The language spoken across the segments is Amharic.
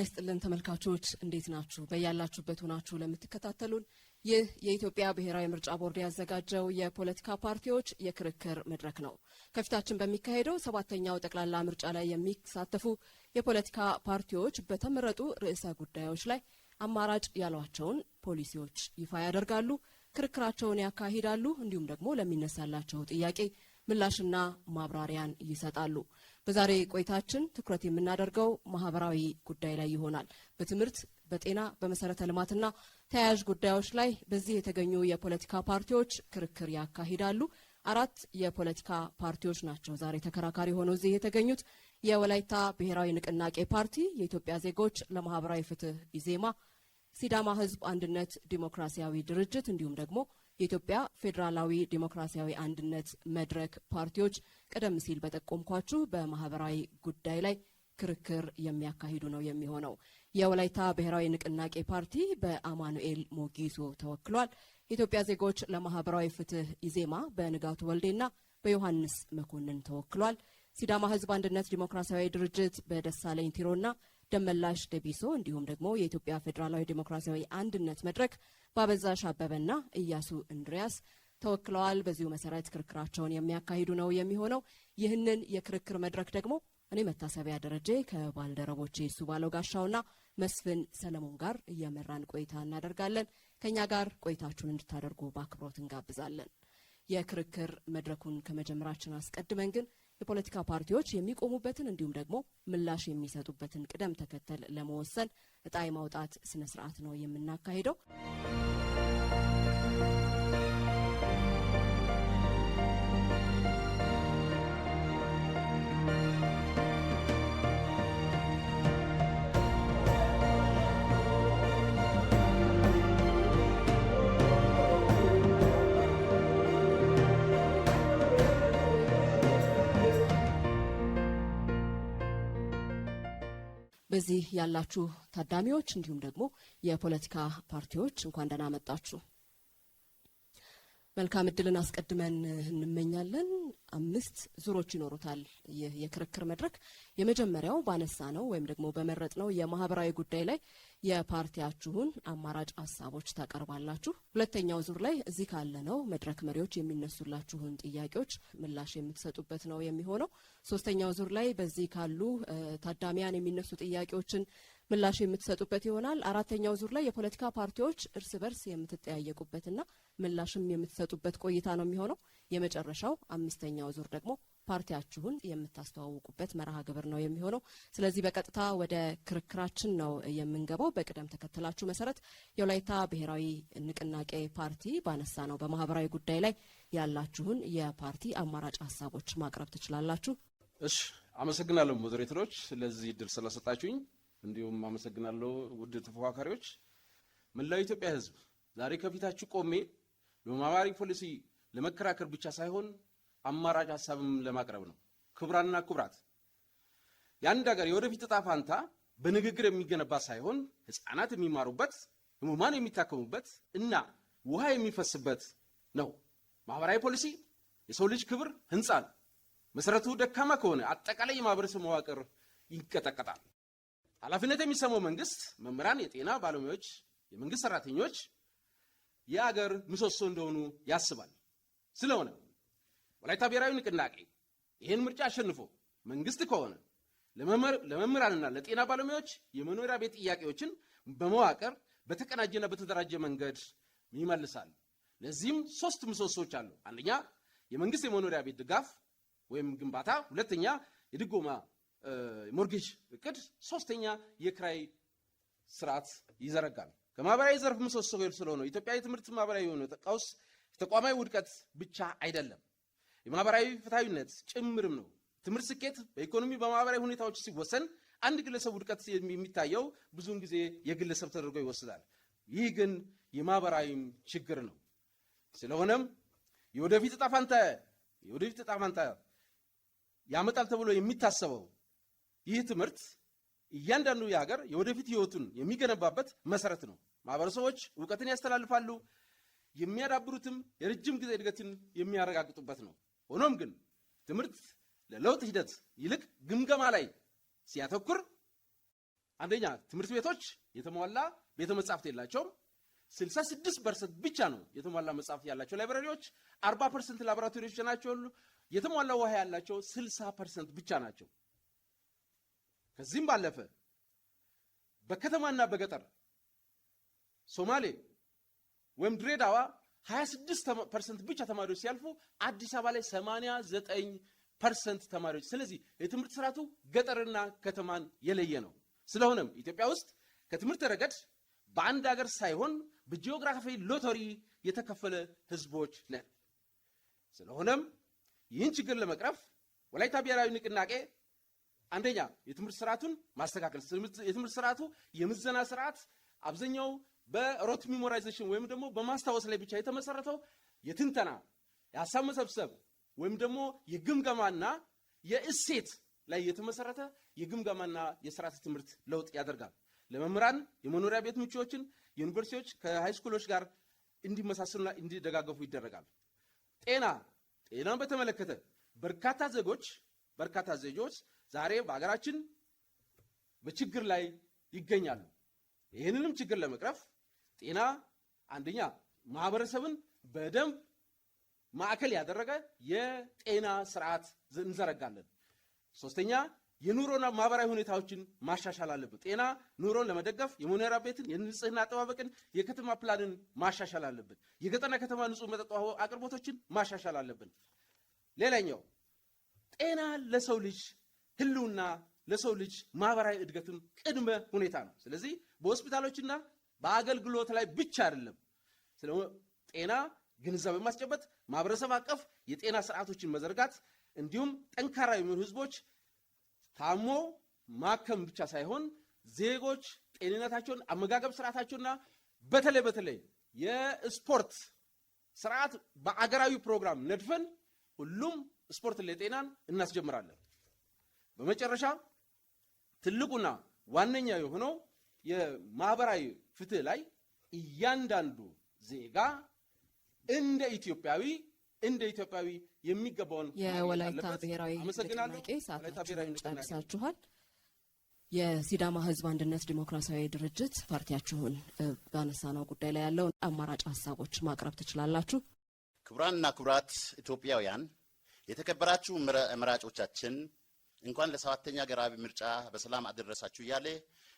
ይስጥልን ተመልካቾች እንዴት ናችሁ? በያላችሁበት ሆናችሁ ለምትከታተሉን ይህ የኢትዮጵያ ብሔራዊ ምርጫ ቦርድ ያዘጋጀው የፖለቲካ ፓርቲዎች የክርክር መድረክ ነው። ከፊታችን በሚካሄደው 7ኛው ጠቅላላ ምርጫ ላይ የሚሳተፉ የፖለቲካ ፓርቲዎች በተመረጡ ርዕሰ ጉዳዮች ላይ አማራጭ ያሏቸውን ፖሊሲዎች ይፋ ያደርጋሉ፣ ክርክራቸውን ያካሂዳሉ፣ እንዲሁም ደግሞ ለሚነሳላቸው ጥያቄ ምላሽና ማብራሪያን ይሰጣሉ። በዛሬ ቆይታችን ትኩረት የምናደርገው ማህበራዊ ጉዳይ ላይ ይሆናል። በትምህርት፣ በጤና፣ በመሰረተ ልማትና ተያያዥ ጉዳዮች ላይ በዚህ የተገኙ የፖለቲካ ፓርቲዎች ክርክር ያካሂዳሉ። 4 የፖለቲካ ፓርቲዎች ናቸው ዛሬ ተከራካሪ ሆነው እዚህ የተገኙት። የወላይታ ብሔራዊ ንቅናቄ ፓርቲ፣ የኢትዮጵያ ዜጎች ለማህበራዊ ፍትህ ኢዜማ፣ ሲዳማ ህዝብ አንድነት ዲሞክራሲያዊ ድርጅት እንዲሁም ደግሞ የኢትዮጵያ ፌዴራላዊ ዲሞክራሲያዊ አንድነት መድረክ ፓርቲዎች ቀደም ሲል በጠቆምኳችሁ በማህበራዊ ጉዳይ ላይ ክርክር የሚያካሂዱ ነው የሚሆነው። የወላይታ ብሔራዊ ንቅናቄ ፓርቲ በአማኑኤል ሞጊሶ ተወክሏል። የኢትዮጵያ ዜጎች ለማህበራዊ ፍትህ ኢዜማ በንጋቱ ወልዴና በዮሐንስ መኮንን ተወክሏል። ሲዳማ ህዝብ አንድነት ዲሞክራሲያዊ ድርጅት በደሳለኝ ቲሮና ደመላሽ ደቢሶ እንዲሁም ደግሞ የኢትዮጵያ ፌዴራላዊ ዲሞክራሲያዊ አንድነት መድረክ ባበዛሽ አበበና ኢያሱ እንድሪያስ ተወክለዋል። በዚሁ መሰረት ክርክራቸውን የሚያካሂዱ ነው የሚሆነው። ይህንን የክርክር መድረክ ደግሞ እኔ መታሰቢያ ደረጀ ከባልደረቦቼ ሱባለው ጋሻውና መስፍን ሰለሞን ጋር እየመራን ቆይታ እናደርጋለን። ከኛ ጋር ቆይታችሁን እንድታደርጉ በአክብሮት እንጋብዛለን። የክርክር መድረኩን ከመጀመራችን አስቀድመን ግን የፖለቲካ ፓርቲዎች የሚቆሙበትን እንዲሁም ደግሞ ምላሽ የሚሰጡበትን ቅደም ተከተል ለመወሰን እጣ የማውጣት ስነ ስርዓት ነው የምናካሂደው። በዚህ ያላችሁ ታዳሚዎች እንዲሁም ደግሞ የፖለቲካ ፓርቲዎች እንኳን ደህና መጣችሁ። መልካም እድልን አስቀድመን እንመኛለን። 5 ዙሮች ይኖሩታል ይህ የክርክር መድረክ። የመጀመሪያው ባነሳ ነው ወይም ደግሞ በመረጥ ነው የማህበራዊ ጉዳይ ላይ የፓርቲያችሁን አማራጭ ሀሳቦች ታቀርባላችሁ። ሁለተኛው ዙር ላይ እዚህ ካለ ነው መድረክ መሪዎች የሚነሱላችሁን ጥያቄዎች ምላሽ የምትሰጡበት ነው የሚሆነው። ሶስተኛው ዙር ላይ በዚህ ካሉ ታዳሚያን የሚነሱ ጥያቄዎችን ምላሽ የምትሰጡበት ይሆናል። አራተኛው ዙር ላይ የፖለቲካ ፓርቲዎች እርስ በርስ የምትጠያየቁበትና ምላሽም የምትሰጡበት ቆይታ ነው የሚሆነው። የመጨረሻው 5ኛው ዙር ደግሞ ፓርቲያችሁን የምታስተዋውቁበት መርሃ ግብር ነው የሚሆነው። ስለዚህ በቀጥታ ወደ ክርክራችን ነው የምንገባው። በቅደም ተከተላችሁ መሰረት የወላይታ ብሔራዊ ንቅናቄ ፓርቲ ባነሳ ነው በማህበራዊ ጉዳይ ላይ ያላችሁን የፓርቲ አማራጭ ሀሳቦች ማቅረብ ትችላላችሁ። እሺ፣ አመሰግናለሁ ሞዴሬተሮች ለዚህ እድል ስለሰጣችሁኝ። እንዲሁም አመሰግናለሁ ውድ ተፎካካሪዎች። መላው ኢትዮጵያ ህዝብ ዛሬ ከፊታችሁ ቆሜ በማህበራዊ ፖሊሲ ለመከራከር ብቻ ሳይሆን አማራጭ ሀሳብም ለማቅረብ ነው። ክቡራንና ክቡራት፣ የአንድ ሀገር የወደፊት ዕጣ ፈንታ በንግግር የሚገነባ ሳይሆን ህፃናት የሚማሩበት፣ ህሙማን የሚታከሙበት እና ውሃ የሚፈስበት ነው። ማህበራዊ ፖሊሲ የሰው ልጅ ክብር ህንፃ ነው። መሰረቱ ደካማ ከሆነ አጠቃላይ የማህበረሰብ መዋቅር ይንቀጠቀጣል። ኃላፊነት የሚሰማው መንግስት፣ መምህራን፣ የጤና ባለሙያዎች፣ የመንግስት ሰራተኞች የአገር ምሰሶ እንደሆኑ ያስባል። ስለሆነ ወላይታ ብሔራዊ ንቅናቄ ይህን ምርጫ አሸንፎ መንግስት ከሆነ ለመምህራንና ለጤና ባለሙያዎች የመኖሪያ ቤት ጥያቄዎችን በመዋቅር በተቀናጀና በተደራጀ መንገድ ይመልሳል። ለዚህም 3 ምሰሶች አሉ። አንደኛ የመንግስት የመኖሪያ ቤት ድጋፍ ወይም ግንባታ፣ ሁለተኛ የድጎማ ሞርጌጅ እቅድ፣ ሶስተኛ የክራይ ስርዓት ይዘረጋል። ከማህበራዊ ዘርፍ ምሰሶ ስለሆነ ኢትዮጵያ የትምህርት ማህበራዊ የሆነ ቀውስ ተቋማዊ ውድቀት ብቻ አይደለም፣ የማህበራዊ ፍትሃዊነት ጭምርም ነው። ትምህርት ስኬት በኢኮኖሚ በማህበራዊ ሁኔታዎች ሲወሰን አንድ ግለሰብ ውድቀት የሚታየው ብዙውን ጊዜ የግለሰብ ተደርጎ ይወስዳል። ይህ ግን የማህበራዊም ችግር ነው። ስለሆነም የወደፊት ዕጣ ፈንታ ያመጣል ተብሎ የሚታሰበው ይህ ትምህርት እያንዳንዱ የሀገር የወደፊት ህይወቱን የሚገነባበት መሰረት ነው። ማህበረሰቦች እውቀትን ያስተላልፋሉ፣ የሚያዳብሩትም የረጅም ጊዜ እድገትን የሚያረጋግጡበት ነው። ሆኖም ግን ትምህርት ለለውጥ ሂደት ይልቅ ግምገማ ላይ ሲያተኩር አንደኛ ትምህርት ቤቶች የተሟላ ቤተ መጻሕፍት የላቸውም። 66% ብቻ ነው የተሟላ መጻሕፍት ያላቸው ላይብራሪዎች። 40% ላቦራቶሪዎች ናቸው። የተሟላ ውሃ ያላቸው 60% ብቻ ናቸው። ከዚህም ባለፈ በከተማና በገጠር ሶማሌ ወይም ድሬዳዋ 26% ብቻ ተማሪዎች ሲያልፉ አዲስ አበባ ላይ 89% ተማሪዎች። ስለዚህ የትምህርት ስርዓቱ ገጠርና ከተማን የለየ ነው። ስለሆነም ኢትዮጵያ ውስጥ ከትምህርት ረገድ በአንድ ሀገር ሳይሆን በጂኦግራፊ ሎተሪ የተከፈለ ህዝቦች ነን። ስለሆነም ይህን ችግር ለመቅረፍ ወላይታ ብሔራዊ ንቅናቄ አንደኛ የትምህርት ስርዓቱን ማስተካከል። የትምህርት ስርዓቱ የምዘና ስርዓት አብዛኛው በሮት ሚሞራይዜሽን ወይም ደግሞ በማስታወስ ላይ ብቻ የተመሰረተው የትንተና የሀሳብ መሰብሰብ ወይም ደግሞ የግምገማና የእሴት ላይ የተመሰረተ የግምገማና የስርዓተ ትምህርት ለውጥ ያደርጋል። ለመምህራን የመኖሪያ ቤት ምቹዎችን ዩኒቨርሲቲዎች ከሃይስኩሎች ጋር እንዲመሳሰሉና እንዲደጋገፉ ይደረጋል። ጤናን በተመለከተ በርካታ ዜጎች ዛሬ በአገራችን በችግር ላይ ይገኛሉ። ይህንንም ችግር ለመቅረፍ ጤና አንደኛ ማህበረሰብን በደንብ ማዕከል ያደረገ የጤና ስርዓት እንዘረጋለን። ሶስተኛ የኑሮና ማህበራዊ ሁኔታዎችን ማሻሻል አለብን። ጤና ኑሮን ለመደገፍ የመኖሪያ ቤትን፣ የንጽህና አጠባበቅን፣ የከተማ ፕላንን ማሻሻል አለብን። የገጠርና ከተማ ንጹህ መጠጥ ውሃ አቅርቦቶችን ማሻሻል አለብን። ሌላኛው ጤና ለሰው ልጅ ህልውና ለሰው ልጅ ማህበራዊ እድገትም ቅድመ ሁኔታ ነው። ስለዚህ በሆስፒታሎችና በአገልግሎት ላይ ብቻ አይደለም። ስለዚህ ጤና ግንዛቤ ማስጨበጥ፣ ማህበረሰብ አቀፍ የጤና ስርዓቶችን መዘርጋት እንዲሁም ጠንካራ የሚሆኑ ህዝቦች ታሞ ማከም ብቻ ሳይሆን ዜጎች ጤንነታቸውን፣ አመጋገብ ስርዓታቸውና በተለይ የስፖርት ስርዓት በአገራዊ ፕሮግራም ነድፈን ሁሉም ስፖርት ለጤናን እናስጀምራለን። በመጨረሻ ትልቁና ዋነኛ የሆነው የማህበራዊ ፍትህ ላይ እያንዳንዱ ዜጋ እንደ ኢትዮጵያዊ የሚገባውን የወላይታ ብሔራዊ ንቅናቄ ሰዓታችሁን ጨርሳችኋል። የሲዳማ ህዝብ አንድነት ዲሞክራሲያዊ ድርጅት ፓርቲያችሁን ባነሳነው ጉዳይ ላይ ያለውን አማራጭ ሀሳቦች ማቅረብ ትችላላችሁ። ክቡራንና ክቡራት ኢትዮጵያውያን፣ የተከበራችሁ መራጮቻችን እንኳን ለሰባተኛ ሀገራዊ ምርጫ በሰላም አደረሳችሁ እያለ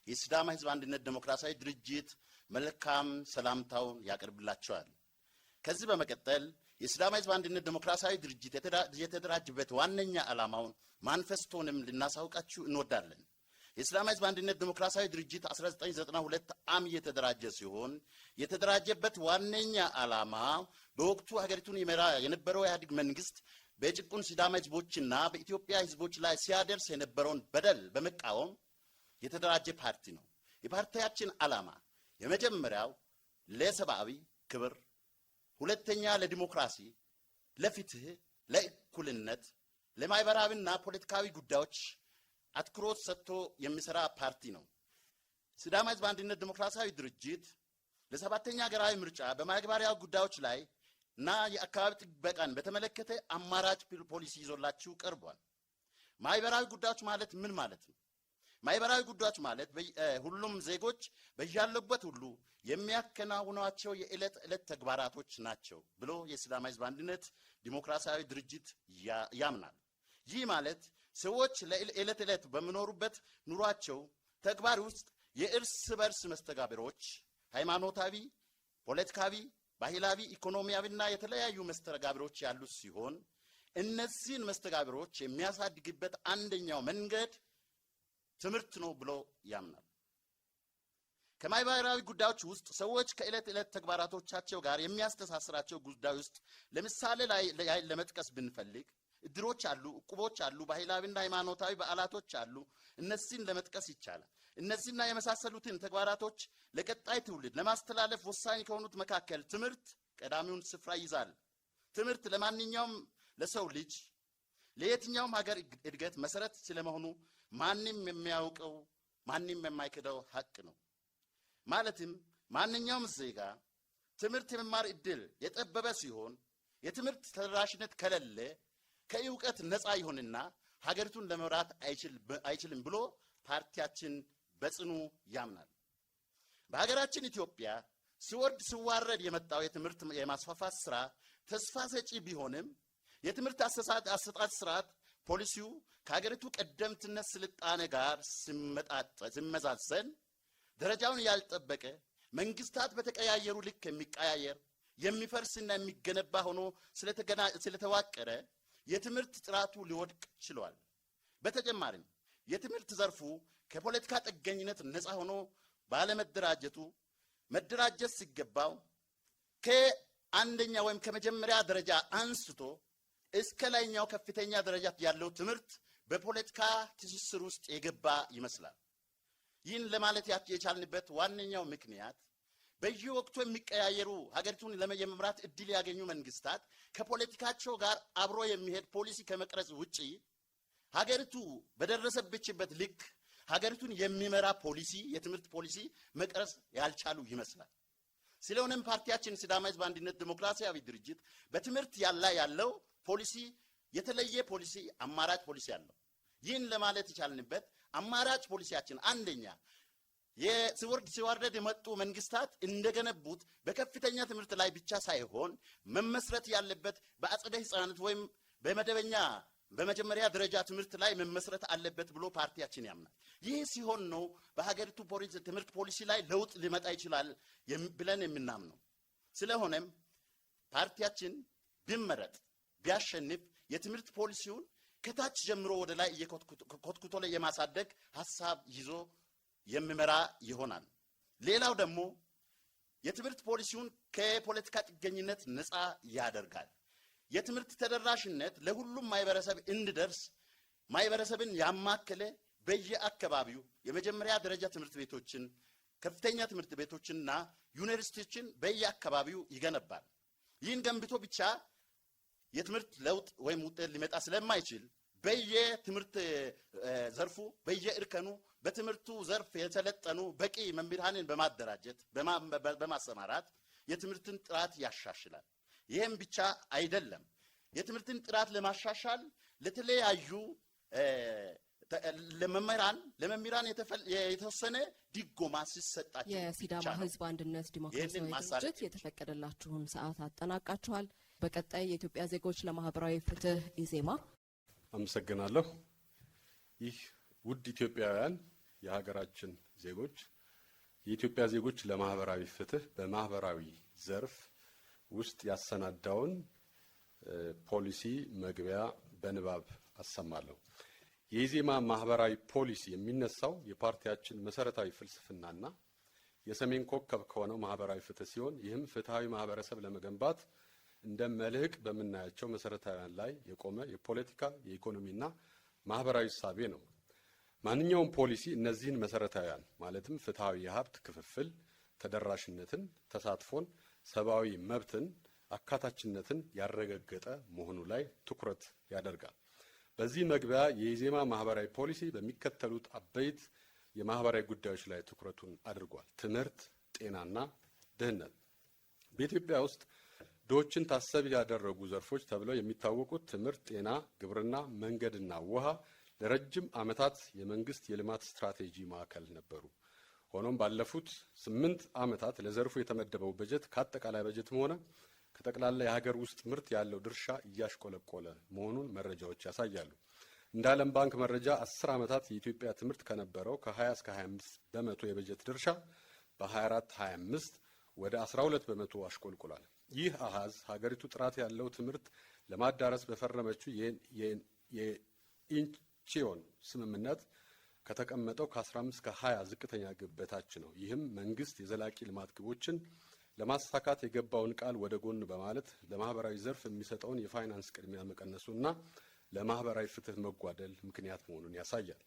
የሲዳማ ህዝብ አንድነት ዲሞክራሲያዊ ድርጅት መልካም ሰላምታውን ያቀርብላችኋል። ከዚህ በመቀጠል የሲዳማ ህዝብ አንድነት ዲሞክራሲያዊ ድርጅት የተደራጀበት ዋነኛ ዓላማውን ማንፌስቶንም ልናሳውቃችሁ እንወዳለን። የሲዳማ ህዝብ አንድነት ዲሞክራሲያዊ ድርጅት 1992 ዓ.ም የተደራጀ ሲሆን የተደራጀበት ዋነኛ ዓላማ በወቅቱ ሀገሪቱን ይመራ የነበረው ኢህአዴግ መንግስት በጭቁን ሲዳማ ህዝቦችና በኢትዮጵያ ህዝቦች ላይ ሲያደርስ የነበረውን በደል በመቃወም የተደራጀ ፓርቲ ነው። የፓርቲያችን ዓላማ የመጀመሪያው ለሰብአዊ ክብር፣ ሁለተኛ ለዲሞክራሲ፣ ለፍትህ፣ ለእኩልነት፣ ለማህበራዊና ፖለቲካዊ ጉዳዮች አትኩሮት ሰጥቶ የሚሰራ ፓርቲ ነው። ሲዳማ ህዝብ አንድነት ዲሞክራሲያዊ ድርጅት ለሰባተኛ ሀገራዊ ምርጫ በማግባሪያ ጉዳዮች ላይ እና የአካባቢ ጥበቃን በተመለከተ አማራጭ ፖሊሲ ይዞላችሁ ቀርቧል። ማህበራዊ ጉዳዮች ማለት ምን ማለት ነው? ማህበራዊ ጉዳዮች ማለት ሁሉም ዜጎች በያሉበት ሁሉ የሚያከናውኗቸው የዕለት ዕለት ተግባራቶች ናቸው ብሎ የሲዳማ ህዝብ አንድነት ዲሞክራሲያዊ ድርጅት ያምናል። ይህ ማለት ሰዎች ለዕለት ዕለት በሚኖሩበት ኑሯቸው ተግባር ውስጥ የእርስ በርስ መስተጋብሮች ሃይማኖታዊ፣ ፖለቲካዊ፣ ባህላዊ፣ ኢኮኖሚያዊና የተለያዩ መስተጋብሮች ያሉት ሲሆን እነዚህን መስተጋብሮች የሚያሳድግበት አንደኛው መንገድ ትምህርት ነው ብሎ ያምናል። ከማህበራዊ ጉዳዮች ውስጥ ሰዎች ከዕለት ዕለት ተግባራቶቻቸው ጋር የሚያስተሳስራቸው ጉዳይ ውስጥ ለምሳሌ ላይ ለመጥቀስ ብንፈልግ እድሮች አሉ፣ እቁቦች አሉ፣ ባህላዊና ሃይማኖታዊ በዓላቶች አሉ። እነዚህን ለመጥቀስ ይቻላል። እነዚህና የመሳሰሉትን ተግባራቶች ለቀጣይ ትውልድ ለማስተላለፍ ወሳኝ ከሆኑት መካከል ትምህርት ቀዳሚውን ስፍራ ይዛል። ትምህርት ለማንኛውም ለሰው ልጅ ለየትኛውም ሀገር እድገት መሰረት ስለመሆኑ ማንም የሚያውቀው ማንም የማይክደው ሀቅ ነው። ማለትም ማንኛውም ዜጋ ትምህርት የመማር እድል የጠበበ ሲሆን የትምህርት ተደራሽነት ከሌለ ከእውቀት ነፃ ይሆንና ሀገሪቱን ለመምራት አይችልም ብሎ ፓርቲያችን በጽኑ ያምናል። በሀገራችን ኢትዮጵያ ሲወርድ ሲዋረድ የመጣው የትምህርት የማስፋፋት ስራ ተስፋ ሰጪ ቢሆንም የትምህርት አሰጣጥ ስርዓት ፖሊሲው ከሀገሪቱ ቀደምትነት ስልጣኔ ጋር ሲመዛዘን ደረጃውን ያልጠበቀ መንግስታት በተቀያየሩ ልክ የሚቀያየር የሚፈርስና የሚገነባ ሆኖ ስለተዋቀረ የትምህርት ጥራቱ ሊወድቅ ችሏል። በተጨማሪም የትምህርት ዘርፉ ከፖለቲካ ጥገኝነት ነፃ ሆኖ ባለመደራጀቱ መደራጀት ሲገባው ከአንደኛ ወይም ከመጀመሪያ ደረጃ አንስቶ እስከ ላይኛው ከፍተኛ ደረጃ ያለው ትምህርት በፖለቲካ ትስስር ውስጥ የገባ ይመስላል። ይህን ለማለት የቻልንበት ዋነኛው ምክንያት በየወቅቱ የሚቀያየሩ ሀገሪቱን የመምራት እድል ያገኙ መንግስታት ከፖለቲካቸው ጋር አብሮ የሚሄድ ፖሊሲ ከመቅረጽ ውጪ ሀገሪቱ በደረሰችበት ልክ ሀገሪቱን የሚመራ ፖሊሲ የትምህርት ፖሊሲ መቅረጽ ያልቻሉ ይመስላል። ስለሆነም ፓርቲያችን ሲዳማ ህዝብ አንድነት ዲሞክራሲያዊ ድርጅት በትምህርት ያለው ፖሊሲ የተለየ ፖሊሲ አማራጭ ፖሊሲ አለው። ይህን ለማለት የቻልንበት አማራጭ ፖሊሲያችን አንደኛ ሲወርድ የመጡ መንግስታት እንደገነቡት በከፍተኛ ትምህርት ላይ ብቻ ሳይሆን መመስረት ያለበት በአጸደ ህፃናት ወይም በመደበኛ በመጀመሪያ ደረጃ ትምህርት ላይ መመስረት አለበት ብሎ ፓርቲያችን ያምናል። ይህ ሲሆን ነው በሀገሪቱ ትምህርት ፖሊሲ ላይ ለውጥ ሊመጣ ይችላል ብለን የምናምነው። ስለሆነም ፓርቲያችን ቢመረጥ ቢያሸንፍ የትምህርት ፖሊሲውን ከታች ጀምሮ ወደ ላይ ኮትኩቶ ላይ የማሳደግ ሐሳብ ይዞ የሚመራ ይሆናል። ሌላው ደግሞ የትምህርት ፖሊሲውን ከፖለቲካ ጥገኝነት ነፃ ያደርጋል። የትምህርት ተደራሽነት ለሁሉም ማህበረሰብ እንዲደርስ ማህበረሰብን ያማከለ በየአካባቢው የመጀመሪያ ደረጃ ትምህርት ቤቶችን፣ ከፍተኛ ትምህርት ቤቶችንና ዩኒቨርሲቲዎችን በየአካባቢው ይገነባል። ይህን ገንብቶ ብቻ የትምህርት ለውጥ ወይም ውጤት ሊመጣ ስለማይችል በየትምህርት ዘርፉ በየእርከኑ በትምህርቱ ዘርፍ የተሰለጠኑ በቂ መምህራንን በማደራጀት በማሰማራት የትምህርትን ጥራት ያሻሽላል። ይህም ብቻ አይደለም። የትምህርትን ጥራት ለማሻሻል ለተለያዩ ለመምህራን የተወሰነ ድጎማ ሲሰጣቸው የሲዳማ ህዝብ አንድነት ዲሞክራሲያዊ ድርጅት የተፈቀደላችሁን ሰዓት አጠናቃችኋል። በቀጣይ የኢትዮጵያ ዜጎች ለማህበራዊ ፍትህ ኢዜማ። አመሰግናለሁ። ይህ ውድ ኢትዮጵያውያን የሀገራችን ዜጎች የኢትዮጵያ ዜጎች ለማህበራዊ ፍትህ በማህበራዊ ዘርፍ ውስጥ ያሰናዳውን ፖሊሲ መግቢያ በንባብ አሰማለሁ። የኢዜማ ማህበራዊ ፖሊሲ የሚነሳው የፓርቲያችን መሰረታዊ ፍልስፍናና የሰሜን ኮከብ ከሆነው ማህበራዊ ፍትህ ሲሆን ይህም ፍትሃዊ ማህበረሰብ ለመገንባት እንደ መልህቅ በምናያቸው መሰረታዊያን ላይ የቆመ የፖለቲካ የኢኮኖሚና ማህበራዊ እሳቤ ነው። ማንኛውም ፖሊሲ እነዚህን መሰረታዊያን ማለትም ፍትሃዊ የሀብት ክፍፍል፣ ተደራሽነትን፣ ተሳትፎን፣ ሰብአዊ መብትን፣ አካታችነትን ያረጋገጠ መሆኑ ላይ ትኩረት ያደርጋል። በዚህ መግቢያ የኢዜማ ማህበራዊ ፖሊሲ በሚከተሉት አበይት የማህበራዊ ጉዳዮች ላይ ትኩረቱን አድርጓል። ትምህርት፣ ጤናና ድህነት። በኢትዮጵያ ውስጥ ድሆችን ታሳቢ ያደረጉ ዘርፎች ተብለው የሚታወቁት ትምህርት፣ ጤና፣ ግብርና፣ መንገድና ውሃ ለረጅም ዓመታት የመንግስት የልማት ስትራቴጂ ማዕከል ነበሩ። ሆኖም ባለፉት 8 ዓመታት ለዘርፉ የተመደበው በጀት ከአጠቃላይ በጀትም ሆነ ከጠቅላላ የሀገር ውስጥ ምርት ያለው ድርሻ እያሽቆለቆለ መሆኑን መረጃዎች ያሳያሉ። እንደ ዓለም ባንክ መረጃ 10 ዓመታት የኢትዮጵያ ትምህርት ከነበረው ከ20 እስከ 25 በመቶ የበጀት ድርሻ በ24-25 ወደ 12 በመቶ አሽቆልቁሏል። ይህ አሃዝ ሀገሪቱ ጥራት ያለው ትምህርት ለማዳረስ በፈረመችው የኢንቺዮን ስምምነት ከተቀመጠው ከ15 እስከ 20 ዝቅተኛ ግብ በታች ነው። ይህም መንግስት የዘላቂ ልማት ግቦችን ለማሳካት የገባውን ቃል ወደ ጎን በማለት ለማህበራዊ ዘርፍ የሚሰጠውን የፋይናንስ ቅድሚያ መቀነሱና ለማህበራዊ ፍትህ መጓደል ምክንያት መሆኑን ያሳያል።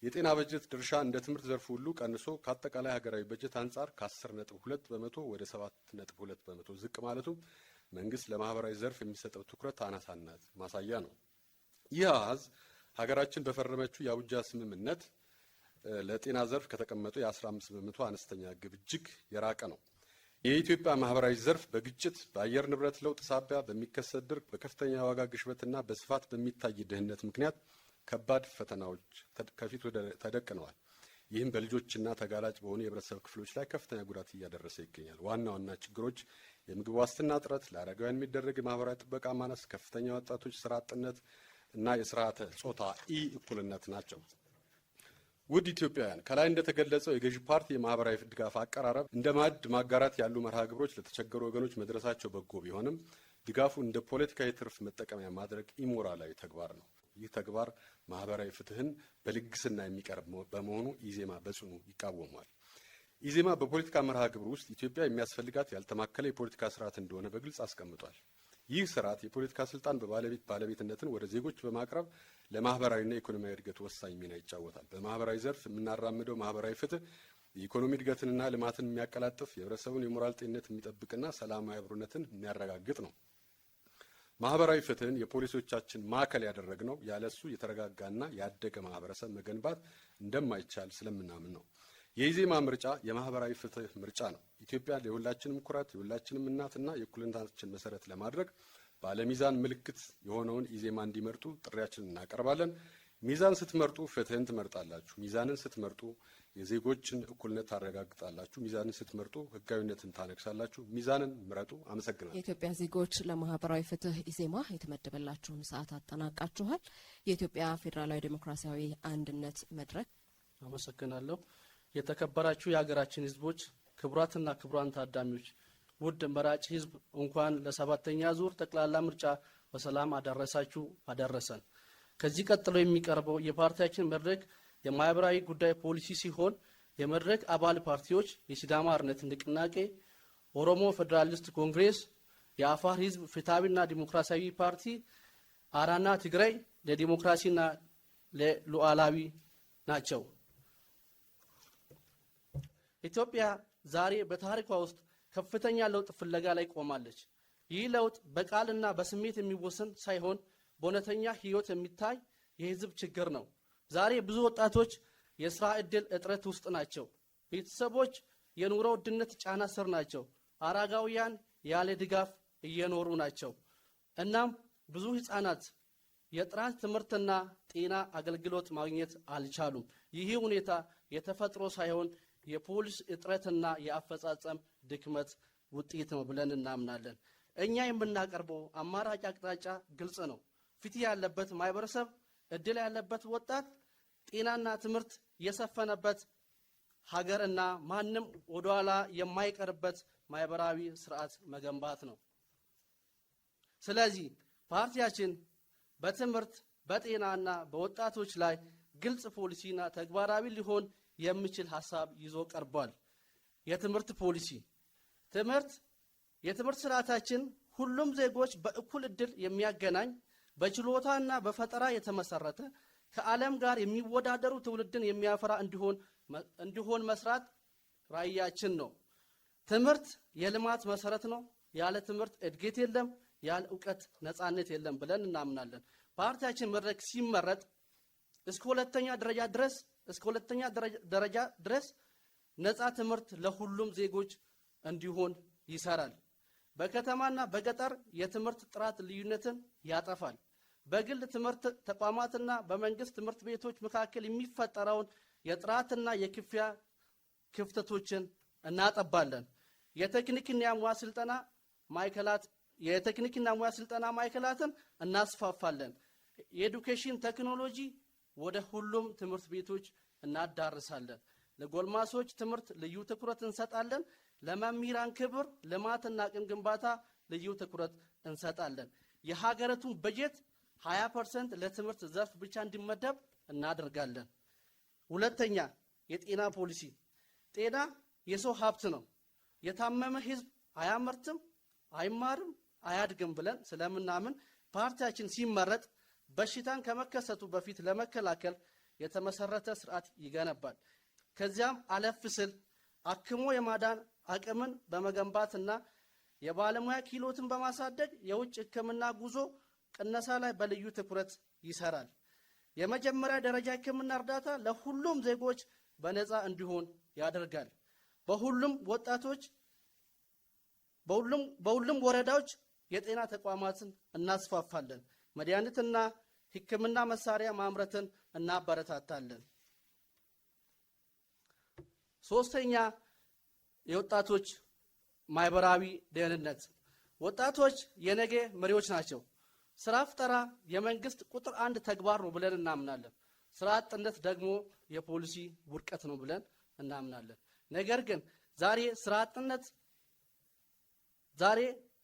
የጤና በጀት ድርሻ እንደ ትምህርት ዘርፍ ሁሉ ቀንሶ ከአጠቃላይ ሀገራዊ በጀት አንጻር ከ10.2 በመቶ ወደ 7.2 በመቶ ዝቅ ማለቱ መንግስት ለማህበራዊ ዘርፍ የሚሰጠው ትኩረት አናሳነት ማሳያ ነው። ይህ አሃዝ ሀገራችን በፈረመችው የአቡጃ ስምምነት ለጤና ዘርፍ ከተቀመጠው የ15 በመቶ አነስተኛ ግብ እጅግ የራቀ ነው። የኢትዮጵያ ማህበራዊ ዘርፍ በግጭት፣ በአየር ንብረት ለውጥ ሳቢያ በሚከሰት ድርቅ፣ በከፍተኛ ዋጋ ግሽበትና በስፋት በሚታይ ድህነት ምክንያት ከባድ ፈተናዎች ከፊት ተደቅነዋል። ይህም በልጆችና ተጋላጭ በሆኑ የህብረተሰብ ክፍሎች ላይ ከፍተኛ ጉዳት እያደረሰ ይገኛል። ዋና ዋና ችግሮች የምግብ ዋስትና እጥረት፣ ለአረጋውያን የሚደረግ የማህበራዊ ጥበቃ ማነስ፣ ከፍተኛ ወጣቶች ስራ አጥነት እና የስርዓተ ጾታ እኩልነት ናቸው። ውድ ኢትዮጵያውያን፣ ከላይ እንደተገለጸው የገዢ ፓርቲ የማህበራዊ ድጋፍ አቀራረብ እንደ ማዕድ ማጋራት ያሉ መርሃ ግብሮች ለተቸገሩ ወገኖች መድረሳቸው በጎ ቢሆንም ድጋፉ እንደ ፖለቲካዊ ትርፍ መጠቀሚያ ማድረግ ኢሞራላዊ ተግባር ነው። ይህ ተግባር ማህበራዊ ፍትህን በልግስና የሚቀርብ በመሆኑ ኢዜማ በጽኑ ይቃወሟል። ኢዜማ በፖለቲካ መርሃ ግብር ውስጥ ኢትዮጵያ የሚያስፈልጋት ያልተማከለ የፖለቲካ ስርዓት እንደሆነ በግልጽ አስቀምጧል። ይህ ስርዓት የፖለቲካ ስልጣን ባለቤትነትን ወደ ዜጎች በማቅረብ ለማህበራዊና ኢኮኖሚያዊ እድገት ወሳኝ ሚና ይጫወታል። በማህበራዊ ዘርፍ የምናራምደው ማህበራዊ ፍትህ የኢኮኖሚ እድገትንና ልማትን የሚያቀላጥፍ፣ የህብረተሰቡን የሞራል ጤንነት የሚጠብቅና ሰላማዊ አብሮነትን የሚያረጋግጥ ነው። ማህበራዊ ፍትህን የፖሊሲዎቻችን ማዕከል ያደረግነው ያለሱ የተረጋጋና ያደገ ማህበረሰብ መገንባት እንደማይቻል ስለምናምን ነው። የኢዜማ ምርጫ የማህበራዊ ፍትህ ምርጫ ነው። ኢትዮጵያ የሁላችንም ኩራት፣ የሁላችንም እናትና የእኩልነታችን መሰረት ለማድረግ ባለሚዛን ምልክት የሆነውን ኢዜማ እንዲመርጡ ጥሪያችንን እናቀርባለን። ሚዛን ስትመርጡ ፍትህን ትመርጣላችሁ። ሚዛንን ስትመርጡ የዜጎችን እኩልነት ታረጋግጣላችሁ። ሚዛንን ስትመርጡ ህጋዊነትን ታነግሳላችሁ። ሚዛንን ምረጡ። አመሰግናለሁ። የኢትዮጵያ ዜጎች ለማህበራዊ ፍትህ ኢዜማ የተመደበላችሁን ሰዓት አጠናቃችኋል። የኢትዮጵያ ፌዴራላዊ ዴሞክራሲያዊ አንድነት መድረክ። አመሰግናለሁ። የተከበራችሁ የሀገራችን ህዝቦች፣ ክቡራትና ክቡራን ታዳሚዎች፣ ውድ መራጭ ህዝብ እንኳን ለሰባተኛ ዙር ጠቅላላ ምርጫ በሰላም አደረሳችሁ አደረሰን። ከዚህ ቀጥሎ የሚቀርበው የፓርቲያችን መድረክ የማህበራዊ ጉዳይ ፖሊሲ ሲሆን የመድረክ አባል ፓርቲዎች የሲዳማ አርነት ንቅናቄ፣ ኦሮሞ ፌዴራሊስት ኮንግሬስ፣ የአፋር ህዝብ ፍትሃዊና ዲሞክራሲያዊ ፓርቲ፣ አረና ትግራይ ለዲሞክራሲና ለሉዓላዊ ናቸው። ኢትዮጵያ ዛሬ በታሪኳ ውስጥ ከፍተኛ ለውጥ ፍለጋ ላይ ቆማለች። ይህ ለውጥ በቃልና በስሜት የሚወሰን ሳይሆን በእውነተኛ ህይወት የሚታይ የህዝብ ችግር ነው። ዛሬ ብዙ ወጣቶች የስራ ዕድል እጥረት ውስጥ ናቸው። ቤተሰቦች የኑሮ ውድነት ጫና ስር ናቸው። አረጋውያን ያለ ድጋፍ እየኖሩ ናቸው። እናም ብዙ ህፃናት የጥራት ትምህርትና ጤና አገልግሎት ማግኘት አልቻሉም። ይህ ሁኔታ የተፈጥሮ ሳይሆን የፖሊስ እጥረትና የአፈጻጸም ድክመት ውጤት ነው ብለን እናምናለን። እኛ የምናቀርበው አማራጭ አቅጣጫ ግልጽ ነው። ፍትህ ያለበት ማህበረሰብ፣ እድል ያለበት ወጣት፣ ጤናና ትምህርት የሰፈነበት ሀገርና ማንም ወደኋላ የማይቀርበት ማህበራዊ ስርዓት መገንባት ነው። ስለዚህ ፓርቲያችን በትምህርት በጤናና በወጣቶች ላይ ግልጽ ፖሊሲና ተግባራዊ ሊሆን የሚችል ሀሳብ ይዞ ቀርቧል። የትምህርት ፖሊሲ የትምህርት ስርዓታችን ሁሉም ዜጎች በእኩል እድል የሚያገናኝ በችሎታና በፈጠራ የተመሰረተ ከዓለም ጋር የሚወዳደሩ ትውልድን የሚያፈራ እንዲሆን መስራት ራዕያችን ነው። ትምህርት የልማት መሰረት ነው። ያለ ትምህርት እድገት የለም፣ ያለ እውቀት ነፃነት የለም ብለን እናምናለን። ፓርቲያችን መድረክ ሲመረጥ እስከ ሁለተኛ ደረጃ ድረስ ነፃ ትምህርት ለሁሉም ዜጎች እንዲሆን ይሰራል። በከተማና በገጠር የትምህርት ጥራት ልዩነትን ያጠፋል። በግል ትምህርት ተቋማትና በመንግስት ትምህርት ቤቶች መካከል የሚፈጠረውን የጥራትና የክፍያ ክፍተቶችን እናጠባለን። የቴክኒክና ሙያ ስልጠና ማዕከላትን እናስፋፋለን። የኤዱኬሽን ቴክኖሎጂ ወደ ሁሉም ትምህርት ቤቶች እናዳርሳለን። ለጎልማሶች ትምህርት ልዩ ትኩረት እንሰጣለን። ለመምህራን ክብር፣ ልማትና አቅም ግንባታ ልዩ ትኩረት እንሰጣለን። የሀገሪቱን በጀት 20% ለትምህርት ዘርፍ ብቻ እንዲመደብ እናደርጋለን። ሁለተኛ፣ የጤና ፖሊሲ። ጤና የሰው ሀብት ነው። የታመመ ህዝብ አያመርትም፣ አይማርም፣ አያድግም ብለን ስለምናምን ፓርቲያችን ሲመረጥ በሽታን ከመከሰቱ በፊት ለመከላከል የተመሰረተ ስርዓት ይገነባል። ከዚያም አለፍ ሲል አክሞ የማዳን አቅምን በመገንባትና የባለሙያ ክህሎትን በማሳደግ የውጭ ሕክምና ጉዞ ቅነሳ ላይ በልዩ ትኩረት ይሰራል። የመጀመሪያ ደረጃ ሕክምና እርዳታ ለሁሉም ዜጎች በነፃ እንዲሆን ያደርጋል። በሁሉም ወረዳዎች የጤና ተቋማትን እናስፋፋለን። መድኃኒትና ሕክምና መሳሪያ ማምረትን እናበረታታለን። ሶስተኛ የወጣቶች ማህበራዊ ደህንነት። ወጣቶች የነገ መሪዎች ናቸው። ስራ ፈጠራ የመንግስት ቁጥር 1 ተግባር ነው ብለን እናምናለን። ስራ አጥነት ደግሞ የፖሊሲ ውድቀት ነው ብለን እናምናለን። ነገር ግን ዛሬ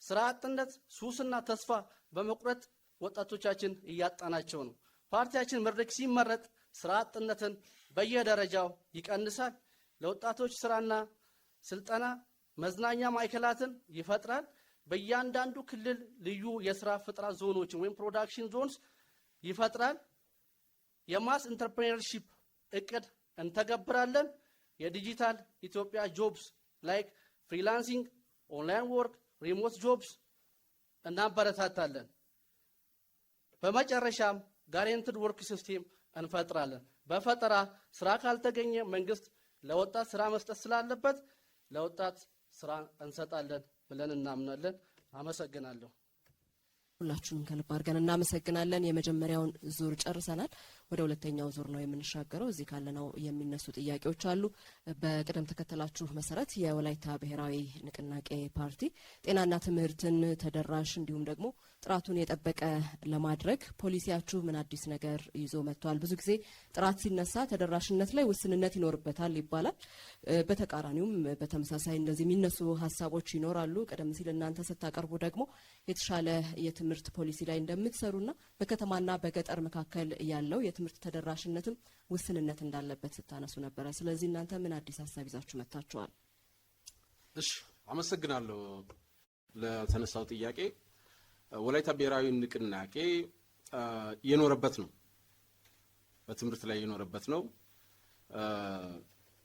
ስራ አጥነት ሱስና ተስፋ በመቁረጥ ወጣቶቻችን እያጣናቸው ነው። ፓርቲያችን መድረክ ሲመረጥ ስራ አጥነትን በየደረጃው ይቀንሳል፣ ለወጣቶች ስራና ስልጠና መዝናኛ ማዕከላትን ይፈጥራል፣ በእያንዳንዱ ክልል ልዩ የስራ ፈጠራ ዞኖችን ወይም ፕሮዳክሽን ዞንስ ይፈጥራል፣ የማስ ኢንተርፕሬነርሺፕ እቅድ እንተገብራለን፣ የዲጂታል ኢትዮጵያ ጆብስ ላይክ ፍሪላንሲንግ፣ ኦንላይን ወርክ፣ ሪሞት ጆብስ እናበረታታለን። በመጨረሻም ጋሬንትድ ወርክ ሲስቴም እንፈጥራለን። በፈጠራ ስራ ካልተገኘ መንግስት ለወጣት ስራ መስጠት ስላለበት ለወጣት ስራ እንሰጣለን ብለን እናምናለን። አመሰግናለሁ። ሁላችሁንም ከልብ አድርገን እናመሰግናለን። የመጀመሪያውን ዙር ጨርሰናል። ወደ ሁለተኛው ዙር ነው የምንሻገረው። እዚህ ካለነው የሚነሱ ጥያቄዎች አሉ። በቅደም ተከተላችሁ መሰረት የወላይታ ብሔራዊ ንቅናቄ ፓርቲ ጤናና ትምህርትን ተደራሽ እንዲሁም ደግሞ ጥራቱን የጠበቀ ለማድረግ ፖሊሲያችሁ ምን አዲስ ነገር ይዞ መጥቷል? ብዙ ጊዜ ጥራት ሲነሳ ተደራሽነት ላይ ውስንነት ይኖርበታል ይባላል። በተቃራኒውም በተመሳሳይ እንደዚህ የሚነሱ ሀሳቦች ይኖራሉ። ቀደም ሲል እናንተ ስታቀርቡ ደግሞ የተሻለ የትምህርት ፖሊሲ ላይ እንደምትሰሩና በከተማና በገጠር መካከል ያለው የትምህርት ተደራሽነትም ውስንነት እንዳለበት ስታነሱ ነበረ። ስለዚህ እናንተ ምን አዲስ ሀሳብ ይዛችሁ መጥታችኋል? እሺ፣ አመሰግናለሁ ለተነሳው ጥያቄ። ወላይታ ብሔራዊ ንቅናቄ የኖረበት ነው፣ በትምህርት ላይ የኖረበት ነው።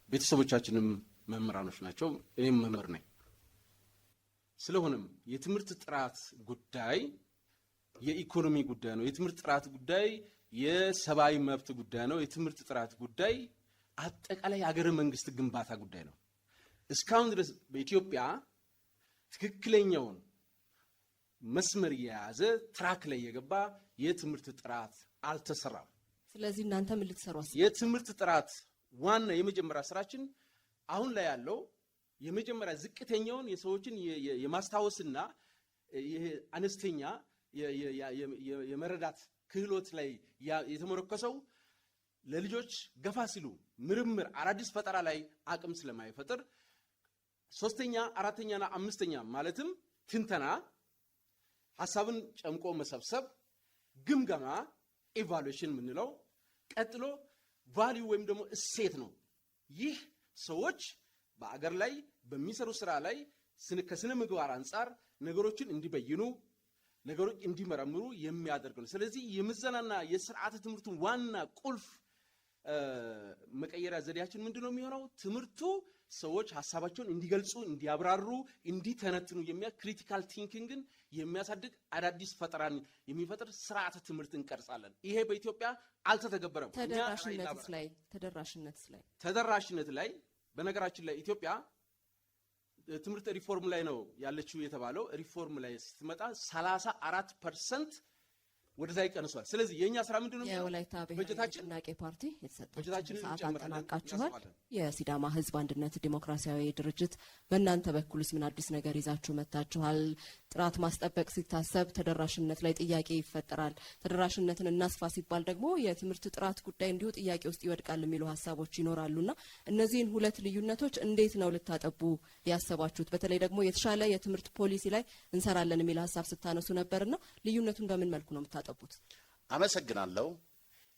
ቤተሰቦቻችንም መምህራኖች ናቸው፣ እኔም መምህር ነኝ። ስለሆነም የትምህርት ጥራት ጉዳይ የኢኮኖሚ ጉዳይ ነው። የትምህርት ጥራት ጉዳይ የሰብአዊ መብት ጉዳይ ነው። የትምህርት ጥራት ጉዳይ አጠቃላይ የሀገረ መንግስት ግንባታ ጉዳይ ነው። እስካሁን ድረስ በኢትዮጵያ ትክክለኛውን መስመር የያዘ ትራክ ላይ የገባ የትምህርት ጥራት አልተሰራም። ስለዚህ እናንተ ምን ልትሰሩ አስባችሁ? የትምህርት ጥራት ዋና የመጀመሪያ ስራችን አሁን ላይ ያለው የመጀመሪያ ዝቅተኛውን የሰዎችን የማስታወስና አነስተኛ የመረዳት ክህሎት ላይ የተመረኮሰው ለልጆች ገፋ ሲሉ ምርምር፣ አዳዲስ ፈጠራ ላይ አቅም ስለማይፈጥር ሶስተኛ፣ አራተኛና አምስተኛ ማለትም ትንተና፣ ሐሳብን ጨምቆ መሰብሰብ፣ ግምገማ ኢቫሉዌሽን የምንለው፣ ቀጥሎ ቫልዩ ወይም ደግሞ እሴት ነው። ይህ ሰዎች በአገር ላይ በሚሰሩ ስራ ላይ ከስነ ምግባር አንጻር ነገሮችን እንዲበይኑ፣ ነገሮች እንዲመረምሩ የሚያደርግ ነው። ስለዚህ የምዘናና የስርዓተ ትምህርቱ ዋና ቁልፍ መቀየሪያ ዘዴያችን ምንድነው የሚሆነው? ትምህርቱ ሰዎች ሐሳባቸውን እንዲገልጹ፣ እንዲያብራሩ፣ እንዲተነትኑ ክሪቲካል ቲንኪንግን የሚያሳድግ አዳዲስ ፈጠራን የሚፈጥር ስርዓተ ትምህርት እንቀርጻለን። ይሄ በኢትዮጵያ አልተተገበረም። ተደራሽነት ላይ በነገራችን ላይ ኢትዮጵያ ትምህርት ሪፎርም ላይ ነው ያለችው የተባለው። ሪፎርም ላይ ስትመጣ 34% ወደዛ ይቀንሷል። ስለዚህ የኛ ስራ ምንድነው? የወላይታ ብሔራዊ ንቅናቄ ፓርቲ የተሰጣችሁን ሰዓት አጠናቃችኋል። የሲዳማ ሕዝብ አንድነት ዲሞክራሲያዊ ድርጅት በእናንተ በኩልስ ምን አዲስ ነገር ይዛችሁ መጥታችኋል? ጥራት ማስጠበቅ ሲታሰብ ተደራሽነት ላይ ጥያቄ ይፈጠራል። ተደራሽነትን እናስፋ ሲባል ደግሞ የትምህርት ጥራት ጉዳይ እንዲሁ ጥያቄ ውስጥ ይወድቃል የሚሉ ሀሳቦች ይኖራሉና እነዚህን ሁለት ልዩነቶች እንዴት ነው ልታጠቡ ያሰባችሁት? በተለይ ደግሞ የተሻለ የትምህርት ፖሊሲ ላይ እንሰራለን የሚል ሀሳብ ስታነሱ ነበርና ልዩነቱን በምን መልኩ ነው የምታጠቡት? አመሰግናለሁ።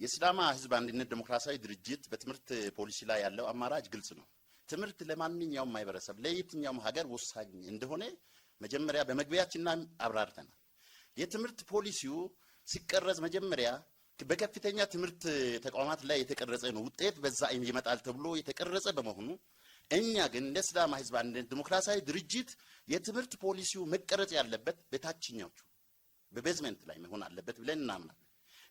የሲዳማ ሕዝብ አንድነት ዲሞክራሲያዊ ድርጅት በትምህርት ፖሊሲ ላይ ያለው አማራጭ ግልጽ ነው። ትምህርት ለማንኛውም ማህበረሰብ ለየትኛውም ሀገር ወሳኝ እንደሆነ መጀመሪያ በመግቢያችን አብራርተናል። የትምህርት ፖሊሲው ሲቀረጽ መጀመሪያ በከፍተኛ ትምህርት ተቋማት ላይ የተቀረጸ ነው። ውጤት በዛ ይመጣል ተብሎ የተቀረጸ በመሆኑ እኛ ግን እንደ ሲዳማ ሕዝብ አንድነት ዲሞክራሲያዊ ድርጅት የትምህርት ፖሊሲው መቀረጽ ያለበት በታችኛዎቹ በቤዝመንት ላይ መሆን አለበት ብለን እናምናለን።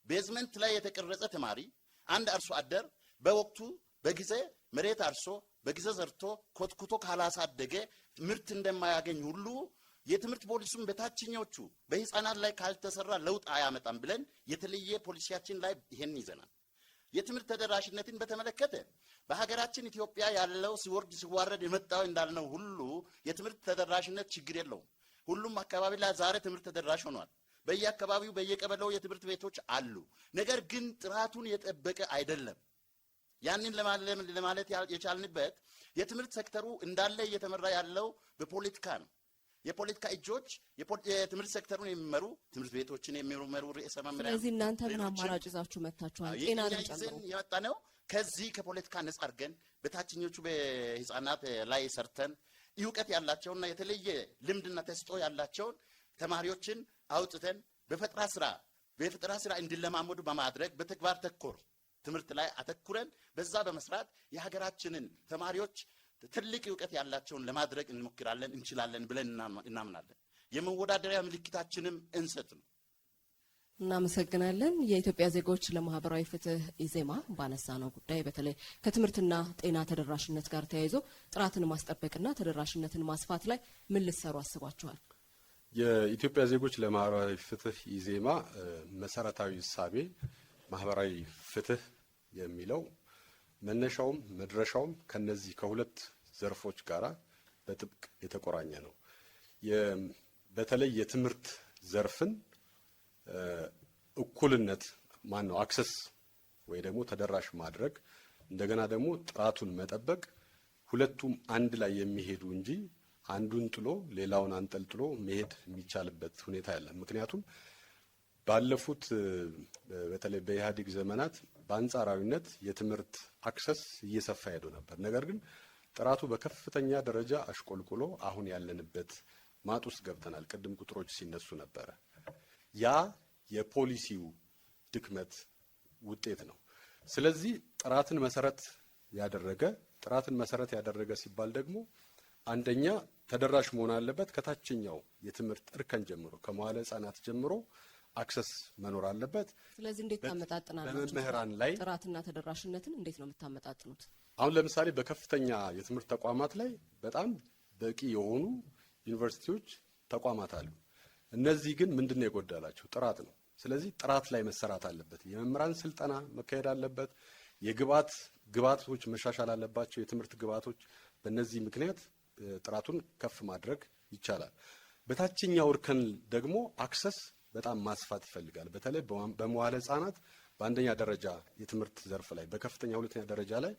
ቤዝመንት ላይ የተቀረጸ ተማሪ አንድ አርሶ አደር በወቅቱ በጊዜ መሬት አርሶ በጊዜ ዘርቶ ኮትኩቶ ካላሳደገ ምርት እንደማያገኝ ሁሉ የትምህርት ፖሊሲውን በታችኛዎቹ በህፃናት ላይ ካልተሰራ ለውጥ አያመጣም ብለን የተለየ ፖሊሲያችን ላይ ይሄን ይዘናል። የትምህርት ተደራሽነትን በተመለከተ በሀገራችን ኢትዮጵያ ያለው ሲወርድ ሲዋረድ የመጣው እንዳልነው ሁሉ የትምህርት ተደራሽነት ችግር የለውም። ሁሉም አካባቢ ላይ ዛሬ ትምህርት ተደራሽ ሆኗል። በየአካባቢው በየቀበሌው የትምህርት ቤቶች አሉ። ነገር ግን ጥራቱን የጠበቀ አይደለም። ያንን ለማለት የቻልንበት የትምህርት ሴክተሩ እንዳለ እየተመራ ያለው በፖለቲካ ነው። የፖለቲካ እጆች የትምህርት ሴክተሩን የሚመሩ ትምህርት ቤቶችን የሚመሩ ርዕሰ መምህራን። ስለዚህ እናንተ ምን አማራጭ ይዛችሁ መጣችኋል? ጤናን ጨምሮ የመጣ ነው። ከዚህ ከፖለቲካ ነጻ አድርገን በታችኞቹ በህፃናት ላይ ሰርተን እውቀት ያላቸውና የተለየ ልምድና ተስጦ ያላቸውን ተማሪዎችን አውጥተን በፈጠራ ስራ እንዲለማመዱ በማድረግ በተግባር ተኮር ትምህርት ላይ አተኩረን በዛ በመስራት የሀገራችንን ተማሪዎች ትልቅ እውቀት ያላቸውን ለማድረግ እንሞክራለን፣ እንችላለን ብለን እናምናለን። የመወዳደሪያ ምልክታችንም እንሰጥ ነው። እናመሰግናለን። የኢትዮጵያ ዜጎች ለማህበራዊ ፍትህ ኢዜማ ባነሳነው ጉዳይ በተለይ ከትምህርትና ጤና ተደራሽነት ጋር ተያይዞ ጥራትን ማስጠበቅና ተደራሽነትን ማስፋት ላይ ምን ልትሰሩ አስባችኋል? የኢትዮጵያ ዜጎች ለማህበራዊ ፍትህ ኢዜማ መሰረታዊ እሳቤ ማህበራዊ ፍትህ የሚለው መነሻውም መድረሻውም ከነዚህ ከሁለት ዘርፎች ጋራ በጥብቅ የተቆራኘ ነው። በተለይ የትምህርት ዘርፍን እኩልነት አክሰስ ወይ ደግሞ ተደራሽ ማድረግ እንደገና ደግሞ ጥራቱን መጠበቅ ሁለቱም አንድ ላይ የሚሄዱ እንጂ አንዱን ጥሎ ሌላውን አንጠልጥሎ መሄድ የሚቻልበት ሁኔታ የለም። ምክንያቱም ባለፉት በተለይ በኢህአዴግ ዘመናት በአንጻራዊነት የትምህርት አክሰስ እየሰፋ ሄዶ ነበር። ነገር ግን ጥራቱ በከፍተኛ ደረጃ አሽቆልቁሎ አሁን ያለንበት ማጥ ውስጥ ገብተናል። ቅድም ቁጥሮች ሲነሱ ነበረ። ያ የፖሊሲው ድክመት ውጤት ነው። ስለዚህ ጥራትን መሰረት ያደረገ ሲባል ደግሞ አንደኛ ተደራሽ መሆን አለበት። ከታችኛው የትምህርት እርከን ጀምሮ ከመዋለ ሕፃናት ጀምሮ አክሰስ መኖር አለበት። ስለዚህ እንዴት ታመጣጥናላችሁ? በመምህራን ላይ ጥራትና ተደራሽነትን እንዴት ነው የምታመጣጥኑት? አሁን ለምሳሌ በከፍተኛ የትምህርት ተቋማት ላይ በጣም በቂ የሆኑ ዩኒቨርሲቲዎች ተቋማት አሉ። እነዚህ ግን ምንድነው የጎደላቸው? ጥራት ነው። ስለዚህ ጥራት ላይ መሰራት አለበት። የመምህራን ስልጠና መካሄድ አለበት። ግብዓቶች መሻሻል አለባቸው። የትምህርት ግብዓቶች በእነዚህ ምክንያት ጥራቱን ከፍ ማድረግ ይቻላል። በታችኛው እርከን ደግሞ አክሰስ በጣም ማስፋት ይፈልጋል። በተለይ በመዋለ ሕፃናት በአንደኛ ደረጃ የትምህርት ዘርፍ ላይ በከፍተኛ ሁለተኛ ደረጃ ላይ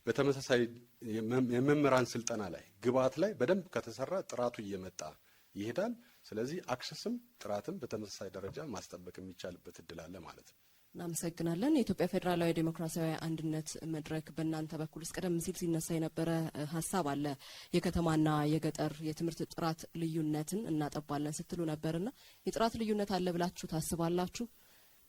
በተመሳሳይ የመምህራን ስልጠና ላይ ግብዓት ላይ በደንብ ከተሰራ ጥራቱ እየመጣ ይሄዳል። ስለዚህ አክሰስም ጥራትም በተመሳሳይ ደረጃ ማስጠበቅ የሚቻልበት እድል አለ ማለት ነው። እናመሰግናለን። የኢትዮጵያ ፌዴራላዊ ዴሞክራሲያዊ አንድነት መድረክ በእናንተ በኩል ቀደም ሲል ሲነሳ የነበረ ሀሳብ አለ። የከተማና የገጠር የትምህርት ጥራት ልዩነትን እናጠባለን ስትሉ ነበርና የጥራት ልዩነት አለ ብላችሁ ታስባላችሁ?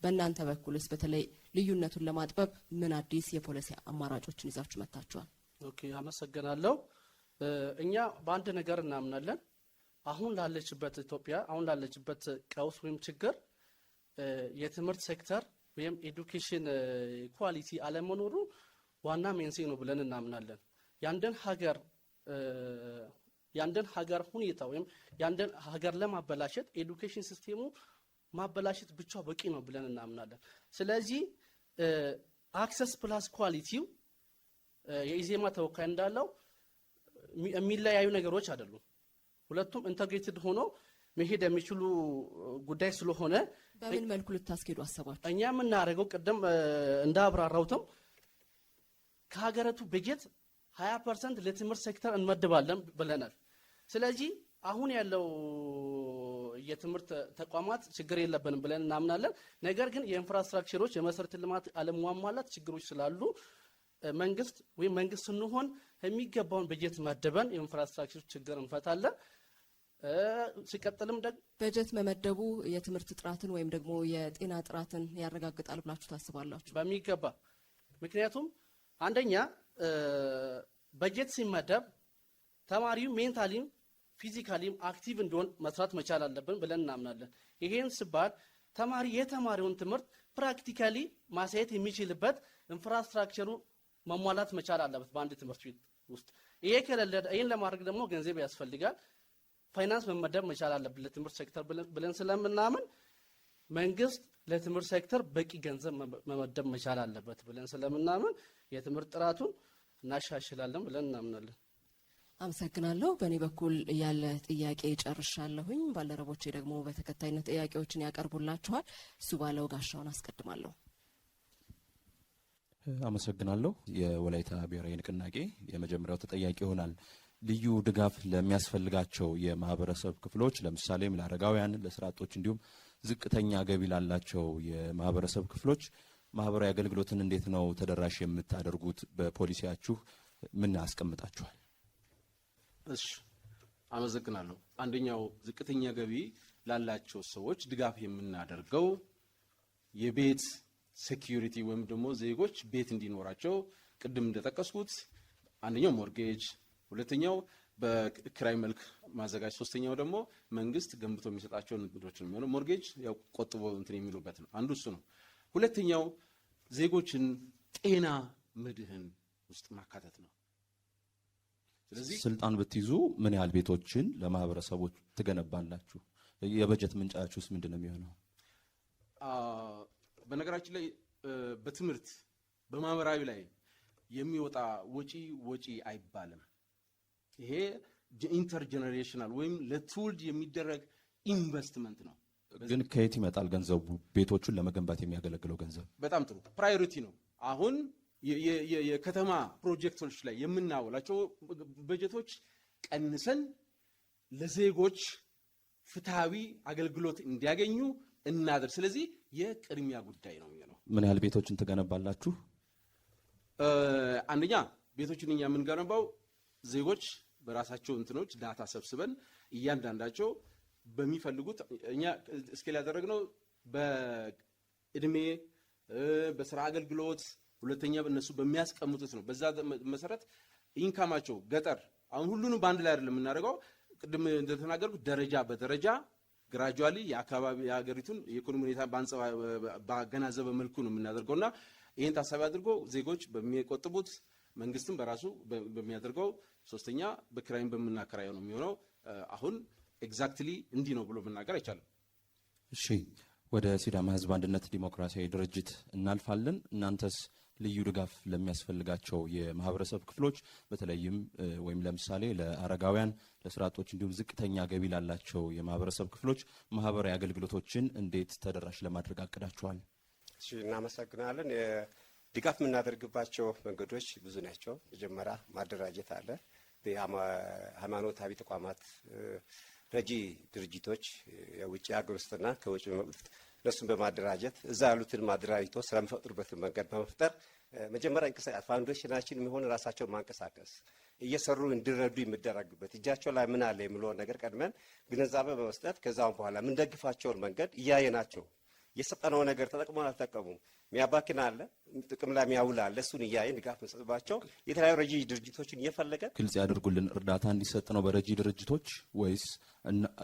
በእናንተ በኩልስ በተለይ ልዩነቱን ለማጥበብ ምን አዲስ የፖሊሲ አማራጮችን ይዛችሁ መጥታችኋል? ኦኬ፣ አመሰግናለሁ። እኛ በአንድ ነገር እናምናለን። አሁን ላለችበት ኢትዮጵያ አሁን ላለችበት ቀውስ ወይም ችግር የትምህርት ሴክተር ወይም ኤዱኬሽን ኳሊቲ አለመኖሩ ዋና መንስኤ ነው ብለን እናምናለን። ያንደን ሀገር ሁኔታ ወይም ያንደን ሀገር ለማበላሸት ኤዱኬሽን ሲስቴሙ ማበላሸት ብቻ በቂ ነው ብለን እናምናለን። ስለዚህ አክሰስ ፕላስ ኳሊቲው የኢዜማ ተወካይ እንዳለው የሚለያዩ ነገሮች አይደሉም። ሁለቱም ኢንተግሬትድ ሆኖ መሄድ የሚችሉ ጉዳይ ስለሆነ በምን መልኩ ልታስኬዱ አሰባችሁ? እኛ የምናደርገው ቅድም እንዳብራራውትም ከሀገሪቱ በጀት 20% ለትምህርት ሴክተር እንመድባለን ብለናል። ስለዚህ አሁን ያለው የትምህርት ተቋማት ችግር የለብንም ብለን እናምናለን። ነገር ግን የኢንፍራስትራክቸሮች የመሰረተ ልማት አለሟሟላት ችግሮች ስላሉ መንግስት ስንሆን የሚገባውን በጀት መደበን የኢንፍራስትራክቸር ችግር እንፈታለን። ሲቀጥልም ደግሞ በጀት መመደቡ የትምህርት ጥራትን ወይም ደግሞ የጤና ጥራትን ያረጋግጣል ብላችሁ ታስባላችሁ? በሚገባ። ምክንያቱም አንደኛ በጀት ሲመደብ ተማሪው ሜንታሊም ፊዚካሊም አክቲቭ እንዲሆን መስራት መቻል አለብን ብለን እናምናለን። ይሄን ሲባል ተማሪ የተማሪውን ትምህርት ፕራክቲካሊ ማሳየት የሚችልበት ኢንፍራስትራክቸሩ መሟላት መቻል አለበት በአንድ ትምህርት ቤት ውስጥ። ይሄ ከሌለ ይሄን ለማድረግ ደግሞ ገንዘብ ያስፈልጋል። ፋይናንስ መመደብ መቻል አለበት ለትምህርት ሴክተር ብለን ስለምናምን መንግስት ለትምህርት ሴክተር በቂ ገንዘብ መመደብ መቻል አለበት ብለን ስለምናምን የትምህርት ጥራቱን እናሻሽላለን ብለን እናምናለን። አመሰግናለሁ። በእኔ በኩል ያለ ጥያቄ ጨርሻለሁኝ። ባልደረቦቼ ደግሞ በተከታይነት ጥያቄዎችን ያቀርቡላችኋል። እሱ ባለው ጋሻውን አስቀድማለሁ። አመሰግናለሁ። የወላይታ ብሔራዊ ንቅናቄ የመጀመሪያው ተጠያቂ ይሆናል። ልዩ ድጋፍ ለሚያስፈልጋቸው የማህበረሰብ ክፍሎች ለምሳሌም ለአረጋውያን፣ ለስራ አጦች እንዲሁም ዝቅተኛ ገቢ ላላቸው የማህበረሰብ ክፍሎች ማህበራዊ አገልግሎትን እንዴት ነው ተደራሽ የምታደርጉት? በፖሊሲያችሁ ምን አስቀምጣችኋል? እሺ፣ አመሰግናለሁ። አንደኛው ዝቅተኛ ገቢ ላላቸው ሰዎች ድጋፍ የምናደርገው የቤት ሴኩሪቲ ወይም ደግሞ ዜጎች ቤት እንዲኖራቸው ቅድም እንደጠቀስኩት አንደኛው ሞርጌጅ፣ ሁለተኛው በክራይ መልክ ማዘጋጅ፣ ሶስተኛው ደግሞ መንግስት ገንብቶ የሚሰጣቸውን ንግዶች ነው የሚሆነው። ሞርጌጅ ያው ቆጥቦ እንትን የሚሉበት ነው። አንዱ እሱ ነው። ሁለተኛው ዜጎችን ጤና መድህን ውስጥ ማካተት ነው። ስለዚህ ስልጣን ብትይዙ ምን ያህል ቤቶችን ለማህበረሰቦች ትገነባላችሁ? የበጀት ምንጫችሁስ ምንድን ነው የሚሆነው? በነገራችን ላይ በትምህርት በማህበራዊ ላይ የሚወጣ ወጪ አይባልም። ይሄ ኢንተርጀነሬሽናል ወይም ለትውልድ የሚደረግ ኢንቨስትመንት ነው። ግን ከየት ይመጣል ገንዘቡ? ቤቶቹን ለመገንባት የሚያገለግለው ገንዘብ በጣም ጥሩ ፕራዮሪቲ ነው። አሁን የከተማ ፕሮጀክቶች ላይ የምናውላቸው በጀቶች ቀንሰን ለዜጎች ፍትሃዊ አገልግሎት እንዲያገኙ እናደርግ። ስለዚህ የቅድሚያ ጉዳይ ነው የሚሆነው። ምን ያህል ቤቶችን ትገነባላችሁ? አንደኛ ቤቶችን እኛ የምንገነባው ዜጎች በራሳቸው እንትኖች ዳታ ሰብስበን እያንዳንዳቸው በሚፈልጉት እኛ እስኬል ያደረግነው በእድሜ በስራ አገልግሎት፣ ሁለተኛ እነሱ በሚያስቀምጡት ነው። በዛ መሰረት ኢንካማቸው ገጠር አሁን ሁሉንም በአንድ ላይ አይደለም የምናደርገው። ቅድም እንደተናገርኩት ደረጃ በደረጃ ግራጁዋሊ የአካባቢ የሀገሪቱን የኢኮኖሚ ሁኔታ ባገናዘበ መልኩ ነው የምናደርገውና ይህን ታሳቢ አድርጎ ዜጎች በሚቆጥቡት መንግስትም በራሱ በሚያደርገው ሶስተኛ በክራይም በምናከራየው ነው የሚሆነው። አሁን ኤግዛክትሊ እንዲህ ነው ብሎ መናገር አይቻልም። እሺ፣ ወደ ሲዳማ ህዝብ አንድነት ዲሞክራሲያዊ ድርጅት እናልፋለን። እናንተስ ልዩ ድጋፍ ለሚያስፈልጋቸው የማህበረሰብ ክፍሎች በተለይም ወይም ለምሳሌ ለአረጋውያን፣ ለስራ አጦች እንዲሁም ዝቅተኛ ገቢ ላላቸው የማህበረሰብ ክፍሎች ማህበራዊ አገልግሎቶችን እንዴት ተደራሽ ለማድረግ አቅዳችኋል? እሺ፣ እናመሰግናለን። ድጋፍ የምናደርግባቸው መንገዶች ብዙ ናቸው። መጀመሪያ ማደራጀት አለ። ሃይማኖታዊ ተቋማት፣ ረጂ ድርጅቶች የውጭ ሀገር ውስጥና ከውጭ መጡት እነሱን በማደራጀት እዛ ያሉትን ማደራጅቶ ስራ የሚፈጥሩበትን መንገድ በመፍጠር መጀመሪያ እንቅስቃሴ ፋውንዴሽናችን የሚሆን ራሳቸውን ማንቀሳቀስ እየሰሩ እንዲረዱ የሚደረግበት እጃቸው ላይ ምን አለ የሚለውን ነገር ቀድመን ግንዛቤ በመስጠት ከዛም በኋላ የምንደግፋቸውን መንገድ እያየናቸው የሰጠነው ነገር ተጠቅመው አልተጠቀሙም፣ የሚያባክን አለ፣ ጥቅም ላይ የሚያውል አለ። እሱን እያየን ድጋፍ መስጠባቸው የተለያዩ ረጂ ድርጅቶችን እየፈለገ ግልጽ ያድርጉልን። እርዳታ እንዲሰጥ ነው በረጂ ድርጅቶች ወይስ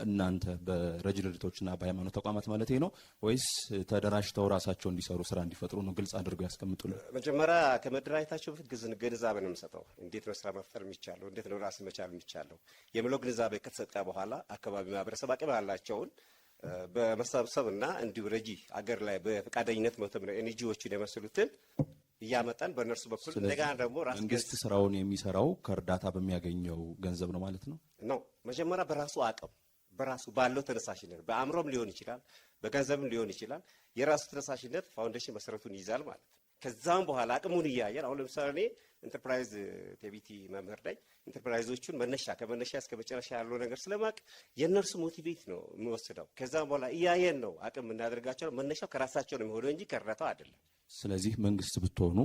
እናንተ በረጂ ድርጅቶችና በሃይማኖት ተቋማት ማለት ነው ወይስ ተደራጅተው ራሳቸው እንዲሰሩ ስራ እንዲፈጥሩ ነው? ግልጽ አድርገው ያስቀምጡልን። መጀመሪያ ከመደራጀታቸው በፊት ግንዛቤ ነው የምሰጠው። እንዴት ነው ስራ መፍጠር የሚቻለው፣ እንዴት ነው ራስ መቻል የሚቻለው የሚለው ግንዛቤ ከተሰጠ በኋላ አካባቢ ማህበረሰብ አቅም ያላቸውን በመሰብሰብ እና እንዲሁ ረጂ አገር ላይ በፈቃደኝነት መተም ነው ኤንጂኦዎችን የመሰሉትን እያመጣን በእነርሱ በኩል እንደገና ደግሞ መንግስት ስራውን የሚሰራው ከእርዳታ በሚያገኘው ገንዘብ ነው ማለት ነው። መጀመሪያ በራሱ አቅም በራሱ ባለው ተነሳሽነት በአእምሮም ሊሆን ይችላል፣ በገንዘብም ሊሆን ይችላል። የራሱ ተነሳሽነት ፋውንዴሽን መሰረቱን ይይዛል ማለት ነው። ከዛም በኋላ አቅሙን እያየን አሁን ለምሳሌ እኔ ኢንተርፕራይዝ ቴቢቲ መምህር ነኝ። ኢንተርፕራይዞቹን ከመነሻ እስከ መጨረሻ ያለው ነገር ስለማቅ የእነርሱ ሞቲቬት ነው የሚወስደው። ከዛም በኋላ እያየን ነው አቅም የምናደርጋቸው። መነሻው ከራሳቸው ነው የሚሆነው እንጂ ከእርዳታው አይደለም። ስለዚህ መንግስት ብትሆኑ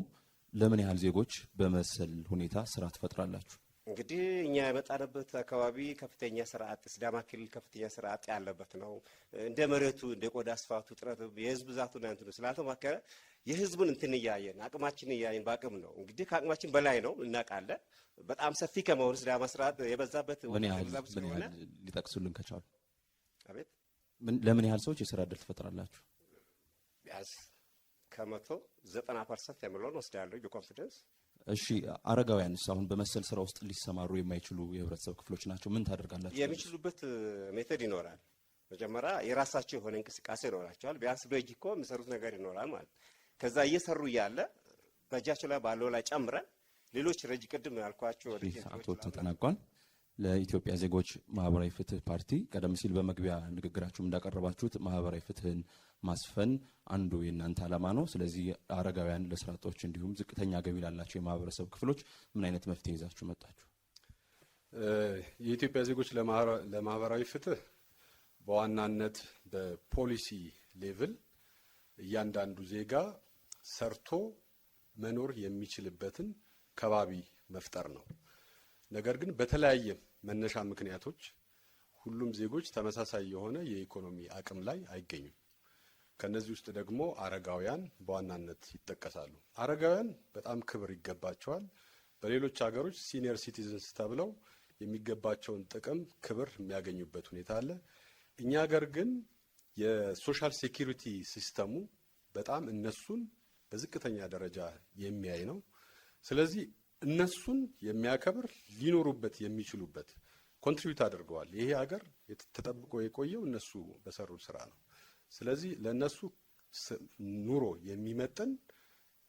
ለምን ያህል ዜጎች በመሰል ሁኔታ ስራ ትፈጥራላችሁ? እንግዲህ እኛ የመጣንበት አካባቢ ከፍተኛ ስራ አጥ ሲዳማ ክልል ከፍተኛ ስራ አጥ ያለበት ነው። እንደ መሬቱ እንደ ቆዳ ስፋቱ ጥረት የህዝብ ብዛቱና እንትኑ ስላልተማከረ የህዝቡን እንትን እያየን አቅማችን እያየን በአቅም ነው እንግዲህ ከአቅማችን በላይ ነው እናውቃለን። በጣም ሰፊ ከመሆኑ ሲዳማ ስራ የበዛበት ምን ያህል ሊጠቅሱልን ከቻሉ? አቤት፣ ለምን ያህል ሰዎች የስራ እድል ትፈጥራላችሁ? ቢያንስ ከ190% የሚለውን ወስዳለሁ በኮንፊደንስ። እሺ፣ አረጋውያንስ አሁን በመሰል ስራ ውስጥ ሊሰማሩ የማይችሉ የህብረተሰብ ክፍሎች ናቸው። ምን ታደርጋላችሁ? የሚችሉበት ሜቶድ ይኖራል። መጀመሪያ የራሳቸው የሆነ እንቅስቃሴ ይኖራቸዋል። ቢያንስ በእጅ እኮ የሚሰሩት ነገር ይኖራል ማለት። ከዛ እየሰሩ እያለ በእጃቸው ላይ ባለው ላይ ጨምረን ሌሎች ረጅ ቅድም ያልኳቸው ሰዓቱ ተጠናቋል። ለኢትዮጵያ ዜጎች ማህበራዊ ፍትህ ፓርቲ ቀደም ሲል በመግቢያ ንግግራችሁም እንዳቀረባችሁት ማህበራዊ ፍትህን ማስፈን አንዱ የእናንተ ዓላማ ነው። ስለዚህ አረጋውያን፣ ለስራ አጦች እንዲሁም ዝቅተኛ ገቢ ላላቸው የማህበረሰብ ክፍሎች ምን አይነት መፍትሄ ይዛችሁ መጣችሁ? የኢትዮጵያ ዜጎች ለማህበራዊ ፍትህ በዋናነት በፖሊሲ ሌቭል እያንዳንዱ ዜጋ ሰርቶ መኖር የሚችልበትን ከባቢ መፍጠር ነው። ነገር ግን በተለያየ መነሻ ምክንያቶች ሁሉም ዜጎች ተመሳሳይ የሆነ የኢኮኖሚ አቅም ላይ አይገኙም። ከነዚህ ውስጥ ደግሞ አረጋውያን በዋናነት ይጠቀሳሉ። አረጋውያን በጣም ክብር ይገባቸዋል። በሌሎች ሀገሮች ሲኒየር ሲቲዝንስ ተብለው የሚገባቸውን ጥቅም፣ ክብር የሚያገኙበት ሁኔታ አለ። እኛ ሀገር ግን የሶሻል ሴኩሪቲ ሲስተሙ በጣም እነሱን በዝቅተኛ ደረጃ የሚያይ ነው። ስለዚህ እነሱን የሚያከብር ሊኖሩበት የሚችሉበት ኮንትሪቢዩት አድርገዋል። ይሄ ሀገር ተጠብቆ የቆየው እነሱ በሰሩት ስራ ነው። ስለዚህ ለእነሱ ኑሮ የሚመጥን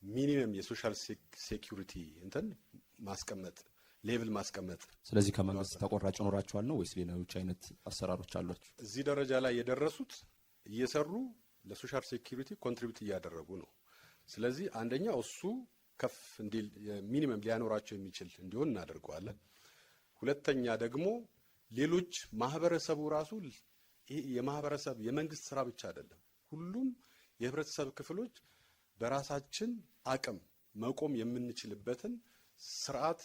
ሚኒመም የሶሻል ሴኩሪቲ እንትን ማስቀመጥ ሌቭል ማስቀመጥ። ስለዚህ ከመንግስት ተቆራጭ ኖራቸዋል ነው ወይስ ሌሎች አይነት አሰራሮች አሏቸው? እዚህ ደረጃ ላይ የደረሱት እየሰሩ ለሶሻል ሴኩሪቲ ኮንትሪቢዩት እያደረጉ ነው። ስለዚህ አንደኛው እሱ ከፍ እንዲል ሚኒመም ሊያኖራቸው የሚችል እንዲሆን እናደርገዋለን። ሁለተኛ ደግሞ ሌሎች ማህበረሰቡ ራሱ ይሄ የማህበረሰብ የመንግስት ስራ ብቻ አይደለም። ሁሉም የህብረተሰብ ክፍሎች በራሳችን አቅም መቆም የምንችልበትን ስርዓት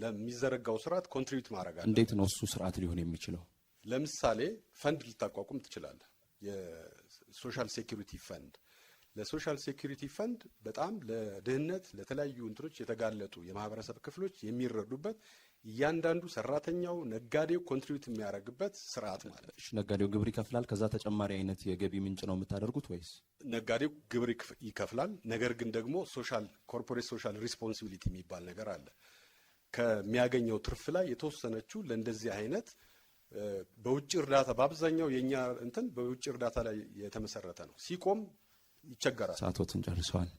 ለሚዘረጋው ስርዓት ኮንትሪቢዩት ማድረግ አለ። እንዴት ነው እሱ ስርዓት ሊሆን የሚችለው? ለምሳሌ ፈንድ ልታቋቁም ትችላለህ። የሶሻል ሴኩሪቲ ፈንድ ለሶሻል ሴኩሪቲ ፈንድ በጣም ለድህነት ለተለያዩ እንትኖች የተጋለጡ የማህበረሰብ ክፍሎች የሚረዱበት እያንዳንዱ ሰራተኛው፣ ነጋዴው ኮንትሪቢዩት የሚያደርግበት ስርዓት ማለት ነው። ነጋዴው ግብር ይከፍላል። ከዛ ተጨማሪ አይነት የገቢ ምንጭ ነው የምታደርጉት ወይስ? ነጋዴው ግብር ይከፍላል። ነገር ግን ደግሞ ኮርፖሬት ሶሻል ሪስፖንሲቢሊቲ የሚባል ነገር አለ። ከሚያገኘው ትርፍ ላይ የተወሰነችው ለእንደዚህ አይነት በውጭ እርዳታ በአብዛኛው የኛ እንትን በውጭ እርዳታ ላይ የተመሰረተ ነው። ሲቆም ይቸገራል። ሰዓቶትን ጨርሰዋል።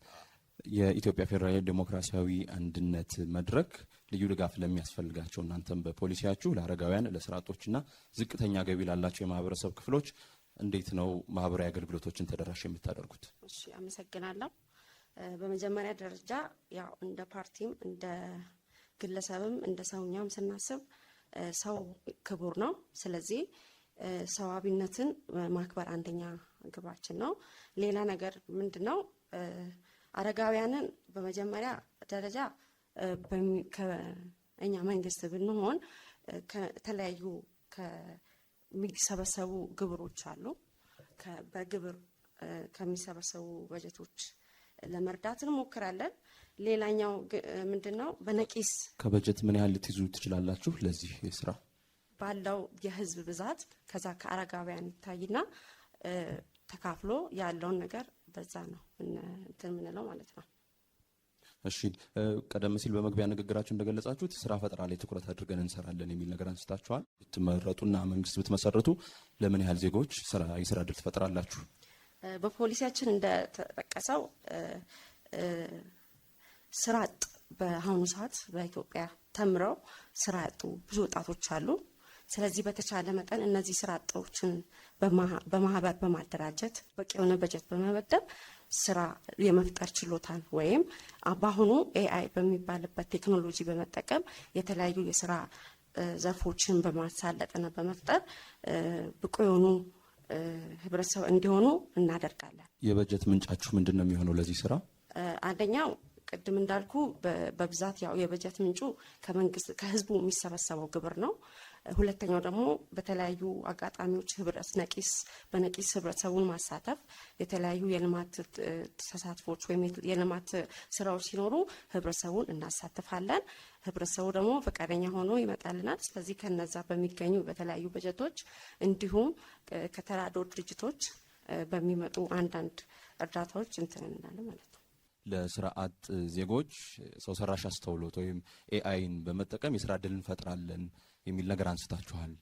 የኢትዮጵያ ፌዴራል ዴሞክራሲያዊ አንድነት መድረክ ልዩ ድጋፍ ለሚያስፈልጋቸው እናንተም በፖሊሲያችሁ ለአረጋውያን፣ ለስራ አጦችና ዝቅተኛ ገቢ ላላቸው የማህበረሰብ ክፍሎች እንዴት ነው ማህበራዊ አገልግሎቶችን ተደራሽ የምታደርጉት? እሺ፣ አመሰግናለሁ። በመጀመሪያ ደረጃ ያው እንደ ፓርቲም እንደ ግለሰብም እንደ ሰውኛም ስናስብ ሰው ክቡር ነው። ስለዚህ ሰዋቢነትን ማክበር አንደኛ ግባችን ነው። ሌላ ነገር ምንድነው? አረጋውያንን በመጀመሪያ ደረጃ ከእኛ መንግስት ብንሆን ከተለያዩ ከሚሰበሰቡ ግብሮች አሉ። በግብር ከሚሰበሰቡ በጀቶች ለመርዳት እንሞክራለን። ሌላኛው ምንድነው? በነቂስ ከበጀት ምን ያህል ልትይዙ ትችላላችሁ? ለዚህ ስራ ባለው የህዝብ ብዛት ከዛ ከአረጋውያን ይታይና ተካፍሎ ያለውን ነገር በዛ ነው እንትን የምንለው ማለት ነው። እሺ፣ ቀደም ሲል በመግቢያ ንግግራችሁ እንደገለጻችሁት ስራ ፈጠራ ላይ ትኩረት አድርገን እንሰራለን የሚል ነገር አንስታችኋል። ብትመረጡና መንግስት ብትመሰረቱ ለምን ያህል ዜጎች የስራ እድል ትፈጥራላችሁ? በፖሊሲያችን እንደተጠቀሰው ስራ አጥ በአሁኑ ሰዓት በኢትዮጵያ ተምረው ስራ ያጡ ብዙ ወጣቶች አሉ። ስለዚህ በተቻለ መጠን እነዚህ ስራ አጦችን በማህበር በማደራጀት በቂ የሆነ በጀት በመመደብ ስራ የመፍጠር ችሎታን ወይም በአሁኑ ኤአይ በሚባልበት ቴክኖሎጂ በመጠቀም የተለያዩ የስራ ዘርፎችን በማሳለጥና በመፍጠር ብቁ የሆኑ ህብረተሰብ እንዲሆኑ እናደርጋለን። የበጀት ምንጫችሁ ምንድን ነው የሚሆነው ለዚህ ስራ? አንደኛው ቅድም እንዳልኩ በብዛት ያው የበጀት ምንጩ ከመንግስት ከህዝቡ የሚሰበሰበው ግብር ነው። ሁለተኛው ደግሞ በተለያዩ አጋጣሚዎች በነቂስ ህብረተሰቡን ማሳተፍ የተለያዩ የልማት ተሳትፎች ወይም የልማት ስራዎች ሲኖሩ ህብረተሰቡን እናሳትፋለን። ህብረተሰቡ ደግሞ ፈቃደኛ ሆኖ ይመጣልናል። ስለዚህ ከነዛ በሚገኙ በተለያዩ በጀቶች እንዲሁም ከተራድኦ ድርጅቶች በሚመጡ አንዳንድ እርዳታዎች እንትን እንላለን ማለት ነው። ለስራ አጥ ዜጎች ሰው ሰራሽ አስተውሎት ወይም ኤአይን በመጠቀም የስራ እድል እንፈጥራለን የሚል ነገር አንስታችኋል።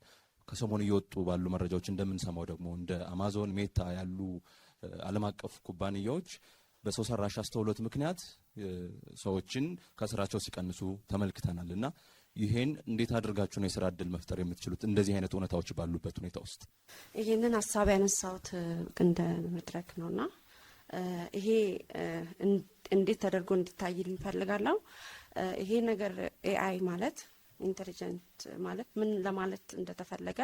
ከሰሞኑ እየወጡ ባሉ መረጃዎች እንደምንሰማው ደግሞ እንደ አማዞን፣ ሜታ ያሉ ዓለም አቀፍ ኩባንያዎች በሰው ሰራሽ አስተውሎት ምክንያት ሰዎችን ከስራቸው ሲቀንሱ ተመልክተናል እና ይሄን እንዴት አድርጋችሁ ነው የስራ እድል መፍጠር የምትችሉት እንደዚህ አይነት ሁኔታዎች ባሉበት ሁኔታ ውስጥ? ይህንን ሀሳብ ያነሳሁት እንደ መድረክ ነውና ይሄ እንዴት ተደርጎ እንዲታይልኝ እፈልጋለሁ። ይሄ ነገር ኤአይ ማለት ኢንተሊጀንት ማለት ምን ለማለት እንደተፈለገ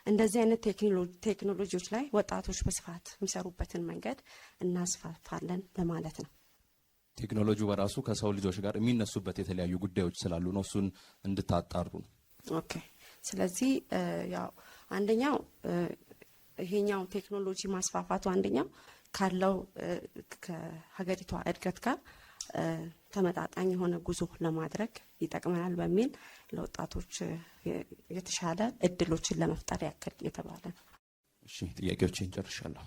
እንደዚህ አይነት ቴክኖሎጂዎች ላይ ወጣቶች በስፋት የሚሰሩበትን መንገድ እናስፋፋለን ለማለት ነው። ቴክኖሎጂው በራሱ ከሰው ልጆች ጋር የሚነሱበት የተለያዩ ጉዳዮች ስላሉ ነው እሱን እንድታጣሩ ነው። ኦኬ። ስለዚህ ያው አንደኛው ይሄኛው ቴክኖሎጂ ማስፋፋቱ አንደኛው ካለው ከሀገሪቷ እድገት ጋር ተመጣጣኝ የሆነ ጉዞ ለማድረግ ይጠቅመናል በሚል ለወጣቶች የተሻለ እድሎችን ለመፍጠር ያክል የተባለ ነው። እሺ፣ ጥያቄዎችን ጨርሻለሁ።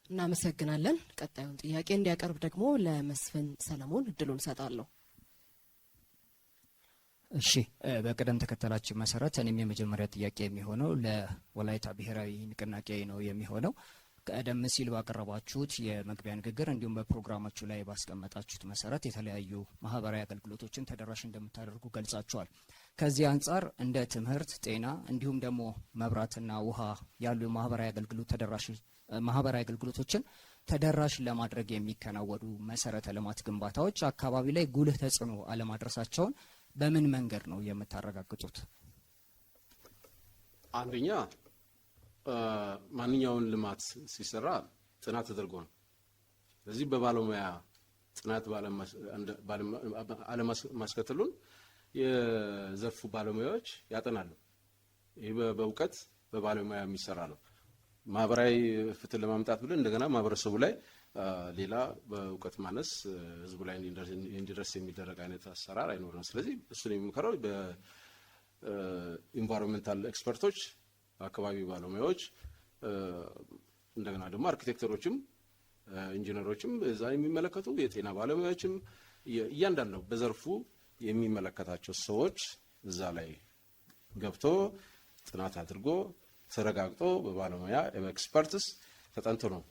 እናመሰግናለን። ቀጣዩን ጥያቄ እንዲያቀርብ ደግሞ ለመስፍን ሰለሞን እድሉን ሰጣለሁ። እሺ፣ በቅደም ተከተላችን መሰረት እኔም የመጀመሪያ ጥያቄ የሚሆነው ለወላይታ ብሔራዊ ንቅናቄ ነው የሚሆነው። ቀደም ሲል ባቀረባችሁት የመግቢያ ንግግር እንዲሁም በፕሮግራማችሁ ላይ ባስቀመጣችሁት መሰረት የተለያዩ ማህበራዊ አገልግሎቶችን ተደራሽ እንደምታደርጉ ገልጻችኋል። ከዚህ አንጻር እንደ ትምህርት፣ ጤና እንዲሁም ደግሞ መብራትና ውሃ ያሉ ማህበራዊ አገልግሎቶችን ተደራሽ ለማድረግ የሚከናወኑ መሰረተ ልማት ግንባታዎች አካባቢ ላይ ጉልህ ተጽዕኖ አለማድረሳቸውን በምን መንገድ ነው የምታረጋግጡት? አንደኛ ማንኛውን ልማት ሲሰራ ጥናት ተደርጎ ነው። ስለዚህ በባለሙያ ጥናት አለማስከተሉን የዘርፉ ባለሙያዎች ያጠናሉ። ይህ በእውቀት በባለሙያ የሚሰራ ነው። ማህበራዊ ፍትህ ለማምጣት ብለን እንደገና ማህበረሰቡ ላይ ሌላ በእውቀት ማነስ ህዝቡ ላይ እንዲደርስ የሚደረግ አይነት አሰራር አይኖርም። ስለዚህ እሱን የሚመከረው በኢንቫይሮንሜንታል ኤክስፐርቶች፣ አካባቢ ባለሙያዎች፣ እንደገና ደግሞ አርኪቴክተሮችም ኢንጂነሮችም እዛ የሚመለከቱ የጤና ባለሙያዎችም እያንዳንዱ በዘርፉ የሚመለከታቸው ሰዎች እዛ ላይ ገብቶ ጥናት አድርጎ ተረጋግጦ በባለሙያ ኤክስፐርትስ ተጠንቶ ነው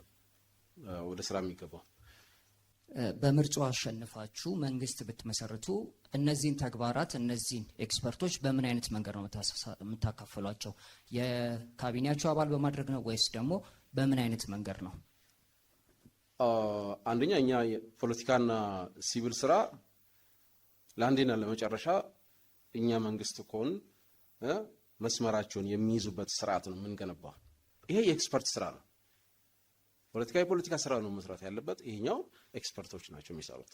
ወደ ስራ የሚገባው። በምርጫው አሸንፋችሁ መንግስት ብትመሰርቱ እነዚህን ተግባራት እነዚህን ኤክስፐርቶች በምን አይነት መንገድ ነው የምታካፍሏቸው? የካቢኔያችሁ አባል በማድረግ ነው ወይስ ደግሞ በምን አይነት መንገድ ነው? አንደኛ እኛ የፖለቲካና ሲቪል ስራ ለአንዴና ለመጨረሻ እኛ መንግስት ከሆን መስመራቸውን የሚይዙበት ስርዓት ነው የምንገነባው። ይሄ የኤክስፐርት ስራ ነው። የፖለቲካ ስራ ነው መስራት ያለበት። ይሄኛው ኤክስፐርቶች ናቸው የሚሰሩት።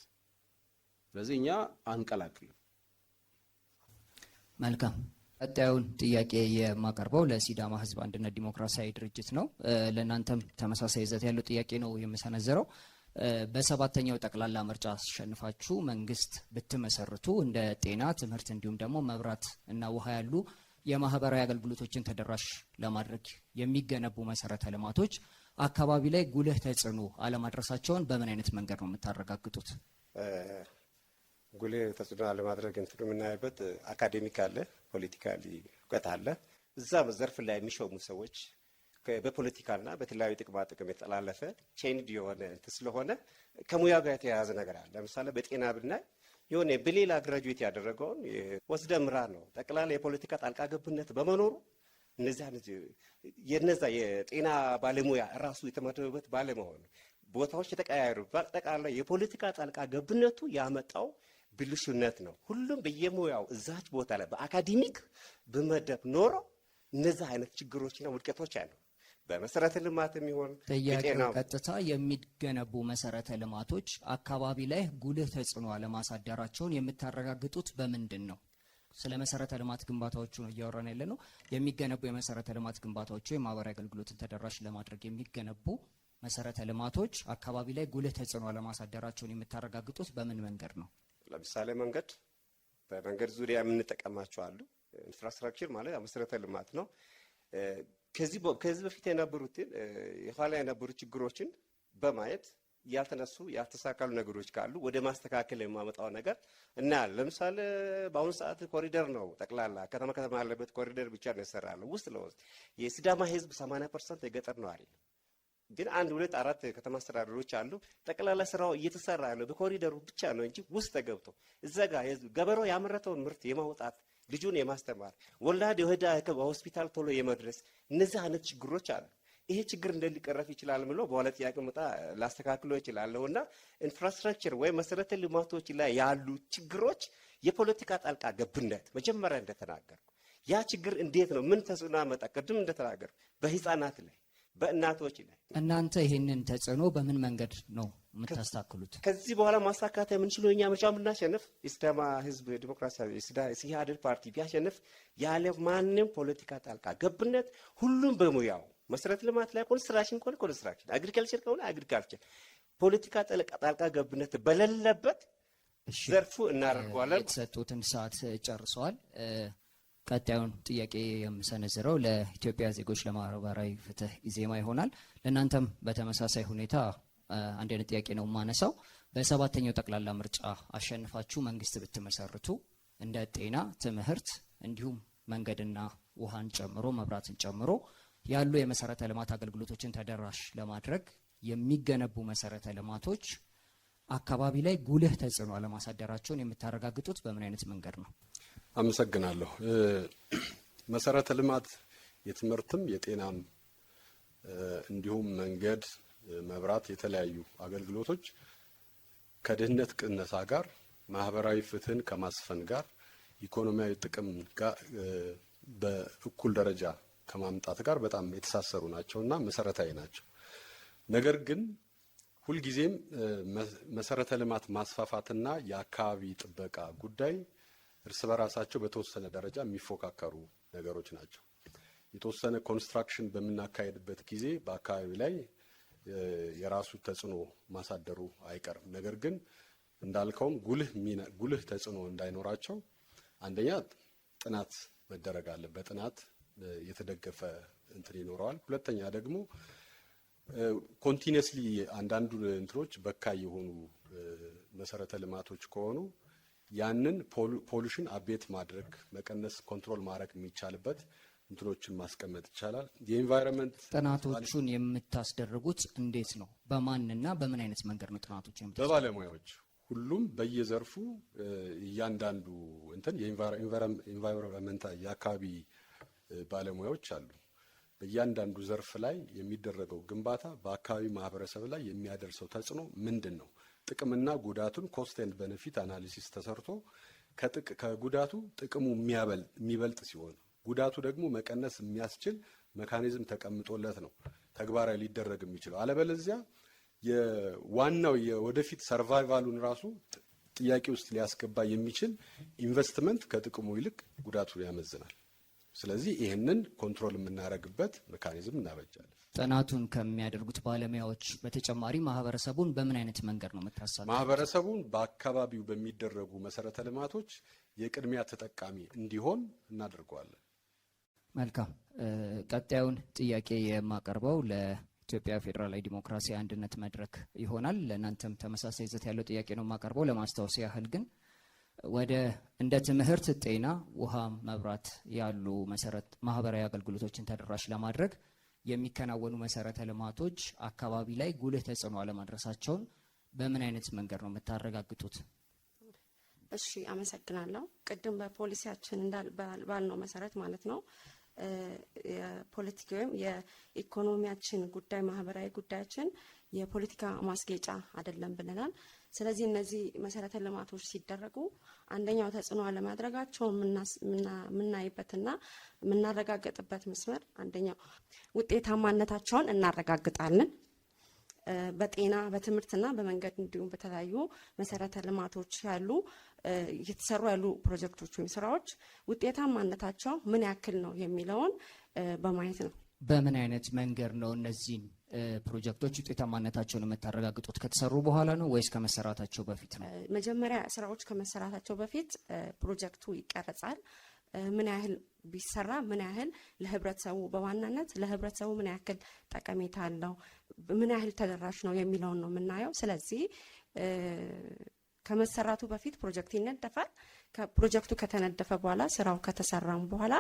ስለዚህ እኛ አንቀላቅልም። መልካም። ቀጣዩን ጥያቄ የማቀርበው ለሲዳማ ህዝብ አንድነት ዲሞክራሲያዊ ድርጅት ነው። ለእናንተም ተመሳሳይ ይዘት ያለው ጥያቄ ነው የምሰነዘረው። በሰባተኛው ጠቅላላ ምርጫ አሸንፋችሁ መንግስት ብትመሰርቱ እንደ ጤና፣ ትምህርት እንዲሁም ደግሞ መብራት እና ውሃ ያሉ የማህበራዊ አገልግሎቶችን ተደራሽ ለማድረግ የሚገነቡ መሰረተ ልማቶች አካባቢ ላይ ጉልህ ተጽዕኖ አለማድረሳቸውን በምን አይነት መንገድ ነው የምታረጋግጡት? ጉልህ ተጽዕኖ አለማድረግ እንትኑ የምናይበት አካዴሚክ አለ፣ ፖለቲካሊ እውቀት አለ። እዛ ዘርፍ ላይ የሚሾሙ ሰዎች በፖለቲካና በተለያዩ ጥቅማ ጥቅም የተጠላለፈ ቼንድ የሆነ ስለሆነ ከሙያ ጋር የተያያዘ ነገር አለ። ለምሳሌ በጤና ብናይ የሆነ በሌላ ግራጁዌት ያደረገውን ወስደ ምራ ነው ጠቅላላ የፖለቲካ ጣልቃ ገብነት በመኖሩ የነዛ የጤና ባለሙያ ራሱ የተመደበበት ባለመሆኑ ቦታዎች የተቀያየሩ ጠቅላላ የፖለቲካ ጣልቃ ገብነቱ ያመጣው ብልሹነት ነው። ሁሉም በየሙያው እዛች ቦታ ላይ በአካዴሚክ በመደብ ኖሮ እነዛ አይነት ችግሮችና ውድቀቶች አሉ። በመሰረተ ልማት የሚሆን ጥያቄው ቀጥታ የሚገነቡ መሰረተ ልማቶች አካባቢ ላይ ጉልህ ተጽዕኖ አለማሳደራቸውን የምታረጋግጡት በምንድን ነው? ስለ መሰረተ ልማት ግንባታዎቹ ነው እያወራን ያለ ነው። የሚገነቡ የመሰረተ ልማት ግንባታዎቹ የማህበራዊ አገልግሎትን ተደራሽ ለማድረግ የሚገነቡ መሰረተ ልማቶች አካባቢ ላይ ጉልህ ተጽዕኖ አለማሳደራቸውን የምታረጋግጡት በምን መንገድ ነው? ለምሳሌ በመንገድ ዙሪያ የምንጠቀማቸው አሉ። ኢንፍራስትራክቸር ማለት መሰረተ ልማት ነው። ከዚህ በፊት የነበሩትን የኋላ የነበሩ ችግሮችን በማየት ያልተነሱ ያልተሳካሉ ነገሮች ካሉ ወደ ማስተካከል የማመጣው ነገር እና ለምሳሌ በአሁኑ ሰዓት ኮሪደር ነው ጠቅላላ ከተማ ያለበት ኮሪደር ብቻ ነው ይሰራል። ውስጥ ለውስጥ የሲዳማ ህዝብ 80% የገጠር ነዋሪ ነው። ግን 1 2 4 ከተማ አስተዳደሮች አሉ። ጠቅላላ ስራው እየተሰራ ያለው በኮሪደሩ ብቻ ነው እንጂ ውስጥ ተገብቶ እዛ ጋር ህዝብ ገበሬው ያመረተውን ምርት የማውጣት ልጁን የማስተማር ወላድ የወዳ ሆስፒታል ቶሎ የመድረስ እነዚህ አይነት ችግሮች አሉ። ይሄ ችግር እንደሊቀረፍ ይችላል ብሎ በኋላ ጥያቄ መጣ ላስተካክሎ ይችላልውና ኢንፍራስትራክቸር ወይ መሰረተ ልማቶች ላይ ያሉ ችግሮች የፖለቲካ ጣልቃ ገብነት መጀመሪያ እንደተናገርኩ ያ ችግር እንዴት ነው ምን ተጽዕኖ አመጣ? ቅድም እንደተናገርኩ በህፃናት ላይ በእናቶች ላይ እናንተ ይሄንን ተጽዕኖ በምን መንገድ ነው የምታስተካክሉት? ከዚህ በኋላ ማሳካት የምንችለው እኛ ምርጫ ብናሸንፍ የሲዳማ ህዝብ ዲሞክራሲያዊ ኢህአዴግ ፓርቲ ቢያሸንፍ ያለ ማንም ፖለቲካ ጣልቃ ገብነት ሁሉም በሙያው መሰረተ ልማት ላይ ኮንስትራክሽን ከሆነ ኮንስትራክሽን፣ አግሪካልቸር ከሆነ አግሪካልቸር ፖለቲካ ጣልቃ ገብነት በሌለበት ዘርፉ እናደርገዋለን። የተሰጡትን ሰዓት ጨርሰዋል። ቀጣዩን ጥያቄ የምሰነዝረው ለኢትዮጵያ ዜጎች ለማህበራዊ ፍትህ ኢዜማ ይሆናል። ለእናንተም በተመሳሳይ ሁኔታ አንድ አይነት ጥያቄ ነው የማነሳው። በ7ኛው ጠቅላላ ምርጫ አሸንፋችሁ መንግስት ብትመሰርቱ እንደ ጤና፣ ትምህርት እንዲሁም መንገድና ውሃን ጨምሮ መብራትን ጨምሮ ያሉ የመሰረተ ልማት አገልግሎቶችን ተደራሽ ለማድረግ የሚገነቡ መሰረተ ልማቶች አካባቢ ላይ ጉልህ ተጽዕኖ አለማሳደራቸውን የምታረጋግጡት በምን አይነት መንገድ ነው? አመሰግናለሁ። መሰረተ ልማት የትምህርትም የጤናም እንዲሁም መንገድ፣ መብራት፣ የተለያዩ አገልግሎቶች ከድህነት ቅነሳ ጋር ማህበራዊ ፍትህን ከማስፈን ጋር ኢኮኖሚያዊ ጥቅም ጋር በእኩል ደረጃ ከማምጣት ጋር በጣም የተሳሰሩ ናቸውና መሰረታዊ ናቸው። ነገር ግን ሁልጊዜም መሰረተ ልማት ማስፋፋትና የአካባቢ ጥበቃ ጉዳይ እርስ በራሳቸው በተወሰነ ደረጃ የሚፎካከሩ ነገሮች ናቸው። የተወሰነ ኮንስትራክሽን በምናካሄድበት ጊዜ በአካባቢ ላይ የራሱ ተጽዕኖ ማሳደሩ አይቀርም። ነገር ግን እንዳልከውም ጉልህ ተጽዕኖ እንዳይኖራቸው አንደኛ ጥናት መደረግ አለ። በጥናት የተደገፈ እንትን ይኖረዋል። ሁለተኛ ደግሞ ኮንቲኒየስሊ አንዳንዱ እንትኖች በካይ የሆኑ መሰረተ ልማቶች ከሆኑ ያንን ፖሉሽን አቤት ማድረግ መቀነስ፣ ኮንትሮል ማድረግ የሚቻልበት እንትኖችን ማስቀመጥ ይቻላል። የኢንቫይሮንመንት ጥናቶቹን የምታስደርጉት እንዴት ነው? በማንና በምን አይነት መንገድ ነው ጥናቶቹን የምታስደርጉት? በባለሙያዎች ሁሉም በየዘርፉ እያንዳንዱ እንትን የኢንቫይሮንመንት የአካባቢ ባለሙያዎች አሉ። በእያንዳንዱ ዘርፍ ላይ የሚደረገው ግንባታ በአካባቢ ማህበረሰብ ላይ የሚያደርሰው ተጽዕኖ ምንድን ነው? ጥቅምና ጉዳቱን ኮስት ኤንድ ቤኔፊት አናሊሲስ ተሰርቶ ከጉዳቱ ጥቅሙ የሚበልጥ ሲሆን ጉዳቱ ደግሞ መቀነስ የሚያስችል ሜካኒዝም ተቀምጦለት ነው ተግባራዊ ሊደረግ የሚችለው። አለበለዚያ የዋናው የወደፊት ሰርቫይቫሉን ራሱ ጥያቄ ውስጥ ሊያስገባ የሚችል ኢንቨስትመንት ከጥቅሙ ይልቅ ጉዳቱን ያመዝናል። ስለዚህ ይህንን ኮንትሮል የምናደርግበት ሜካኒዝም እናበጃለን። ጥናቱን ከሚያደርጉት ባለሙያዎች በተጨማሪ ማህበረሰቡን በምን አይነት መንገድ ነው የምታሳትፉት? ማህበረሰቡን በአካባቢው በሚደረጉ መሰረተ ልማቶች የቅድሚያ ተጠቃሚ እንዲሆን እናደርገዋለን። መልካም። ቀጣዩን ጥያቄ የማቀርበው ለኢትዮጵያ ፌዴራላዊ ዲሞክራሲያዊ አንድነት መድረክ ይሆናል። ለእናንተም ተመሳሳይ ይዘት ያለው ጥያቄ ነው የማቀርበው። ለማስታወስ ያህል ግን እንደ ትምህርት፣ ጤና፣ ውሃ፣ መብራት ያሉ ማህበራዊ አገልግሎቶችን ተደራሽ ለማድረግ የሚከናወኑ መሰረተ ልማቶች አካባቢ ላይ ጉልህ ተጽዕኖ አለማድረሳቸውን በምን አይነት መንገድ ነው የምታረጋግጡት? እሺ፣ አመሰግናለሁ። ቅድም በፖሊሲያችን ባልነው መሰረት ማለት ነው የፖለቲካ ወይም የኢኮኖሚያችን ጉዳይ ማህበራዊ ጉዳያችን የፖለቲካ ማስጌጫ አይደለም ብለናል። ስለዚህ እነዚህ መሰረተ ልማቶች ሲደረጉ አንደኛው ተጽዕኖ አለማድረጋቸው የምናይበትና የምናረጋግጥበት መስመር አንደኛው ውጤታማነታቸውን እናረጋግጣለን። በጤና በትምህርትና በመንገድ እንዲሁም በተለያዩ መሰረተ ልማቶች ያሉ እየተሰሩ ያሉ ፕሮጀክቶች ወይም ስራዎች ውጤታማነታቸው ምን ያክል ነው የሚለውን በማየት ነው። በምን አይነት መንገድ ነው እነዚህን ፕሮጀክቶች ውጤታማነታቸውን የምታረጋግጡት? ከተሰሩ በኋላ ነው ወይስ ከመሰራታቸው በፊት ነው? መጀመሪያ ስራዎች ከመሰራታቸው በፊት ፕሮጀክቱ ይቀረጻል። ምን ያህል ቢሰራ ምን ያህል ለህብረተሰቡ በዋናነት ለህብረተሰቡ ምን ያህል ጠቀሜታ አለው፣ ምን ያህል ተደራሽ ነው የሚለውን ነው የምናየው። ስለዚህ ከመሰራቱ በፊት ፕሮጀክት ይነደፋል። ፕሮጀክቱ ከተነደፈ በኋላ ስራው ከተሰራም በኋላ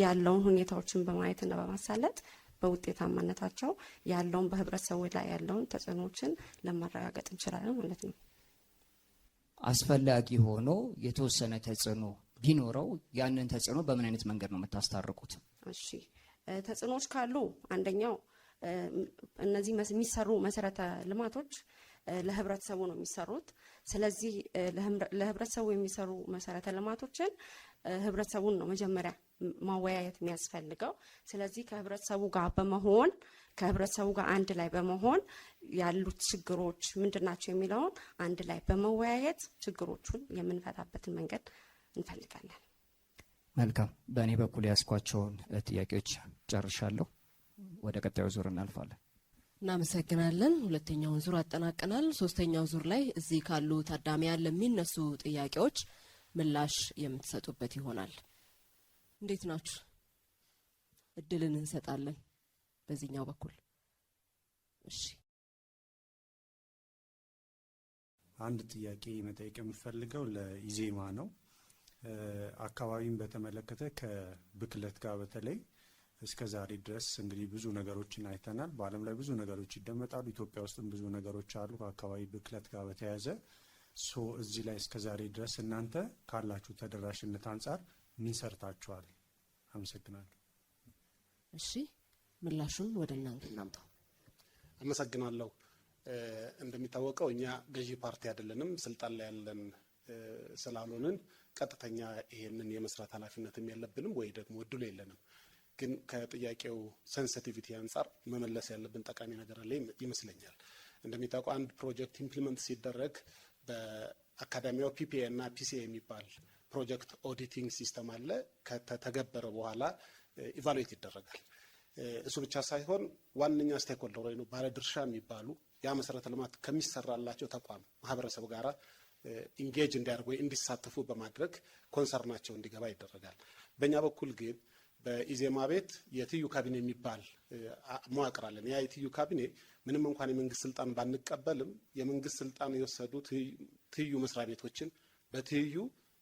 ያለውን ሁኔታዎችን በማየትና በማሳለጥ በውጤታማነታቸው ያለውን በህብረተሰቡ ላይ ያለውን ተጽዕኖችን ለማረጋገጥ እንችላለን ማለት ነው። አስፈላጊ ሆኖ የተወሰነ ተጽዕኖ ቢኖረው ያንን ተጽዕኖ በምን አይነት መንገድ ነው የምታስታርቁት? እሺ ተጽዕኖዎች ካሉ አንደኛው እነዚህ የሚሰሩ መሰረተ ልማቶች ለህብረተሰቡ ነው የሚሰሩት። ስለዚህ ለህብረተሰቡ የሚሰሩ መሰረተ ልማቶችን ህብረተሰቡን ነው መጀመሪያ ማወያየት የሚያስፈልገው። ስለዚህ ከህብረተሰቡ ጋር አንድ ላይ በመሆን ያሉት ችግሮች ምንድናቸው የሚለውን አንድ ላይ በመወያየት ችግሮቹን የምንፈታበትን መንገድ እንፈልጋለን። መልካም። በእኔ በኩል ያስኳቸውን ጥያቄዎች ጨርሻለሁ። ወደ ቀጣዩ ዙር እናልፋለን። እናመሰግናለን። ሁለተኛውን ዙር አጠናቀናል። ሶስተኛው ዙር ላይ እዚህ ካሉ ታዳሚያን ለሚነሱ ጥያቄዎች ምላሽ የምትሰጡበት ይሆናል። እንዴት ናችሁ? እድልን እንሰጣለን በዚህኛው በኩል። እሺ፣ አንድ ጥያቄ መጠየቅ የምፈልገው ለኢዜማ ነው። አካባቢን በተመለከተ ከብክለት ጋር በተለይ እስከ ዛሬ ድረስ እንግዲህ ብዙ ነገሮችን አይተናል። በዓለም ላይ ብዙ ነገሮች ይደመጣሉ። ኢትዮጵያ ውስጥም ብዙ ነገሮች አሉ ከአካባቢ ብክለት ጋር በተያያዘ። እዚህ ላይ እስከ ዛሬ ድረስ እናንተ ካላችሁ ተደራሽነት አንጻር ምን ሰርታችኋል? አመሰግናለሁ። እሺ፣ ምላሹን ወደ እናንተ እናምጣው። አመሰግናለሁ። እንደሚታወቀው እኛ ገዢ ፓርቲ አይደለንም። ስልጣን ላይ ያለን ስላልሆንን ቀጥተኛ ይሄንን የመስራት ኃላፊነትም የለብንም ወይ ደግሞ እድሉ የለንም። ግን ከጥያቄው ሴንሲቲቪቲ አንጻር መመለስ ያለብን ጠቃሚ ነገር አለ ይመስለኛል። እንደሚታወቀው አንድ ፕሮጀክት ኢምፕሊመንት ሲደረግ በአካዳሚያው ፒፒኤ እና ፒሲኤ የሚባል ፕሮጀክት ኦዲቲንግ ሲስተም አለ። ከተተገበረ በኋላ ኢቫሉዌት ይደረጋል። እሱ ብቻ ሳይሆን ዋነኛ ስቴክሆልደር ወይ ነው ባለድርሻ የሚባሉ ያ መሰረተ ልማት ከሚሰራላቸው ተቋም ማህበረሰብ ጋራ ኢንጌጅ እንዲያደርጉ ወይ እንዲሳተፉ በማድረግ ኮንሰርናቸው እንዲገባ ይደረጋል። በእኛ በኩል ግን በኢዜማ ቤት የትዩ ካቢኔ የሚባል መዋቅር አለን። ያ የትዩ ካቢኔ ምንም እንኳን የመንግስት ስልጣን ባንቀበልም የመንግስት ስልጣን የወሰዱ ትዩ መስሪያ ቤቶችን በትዩ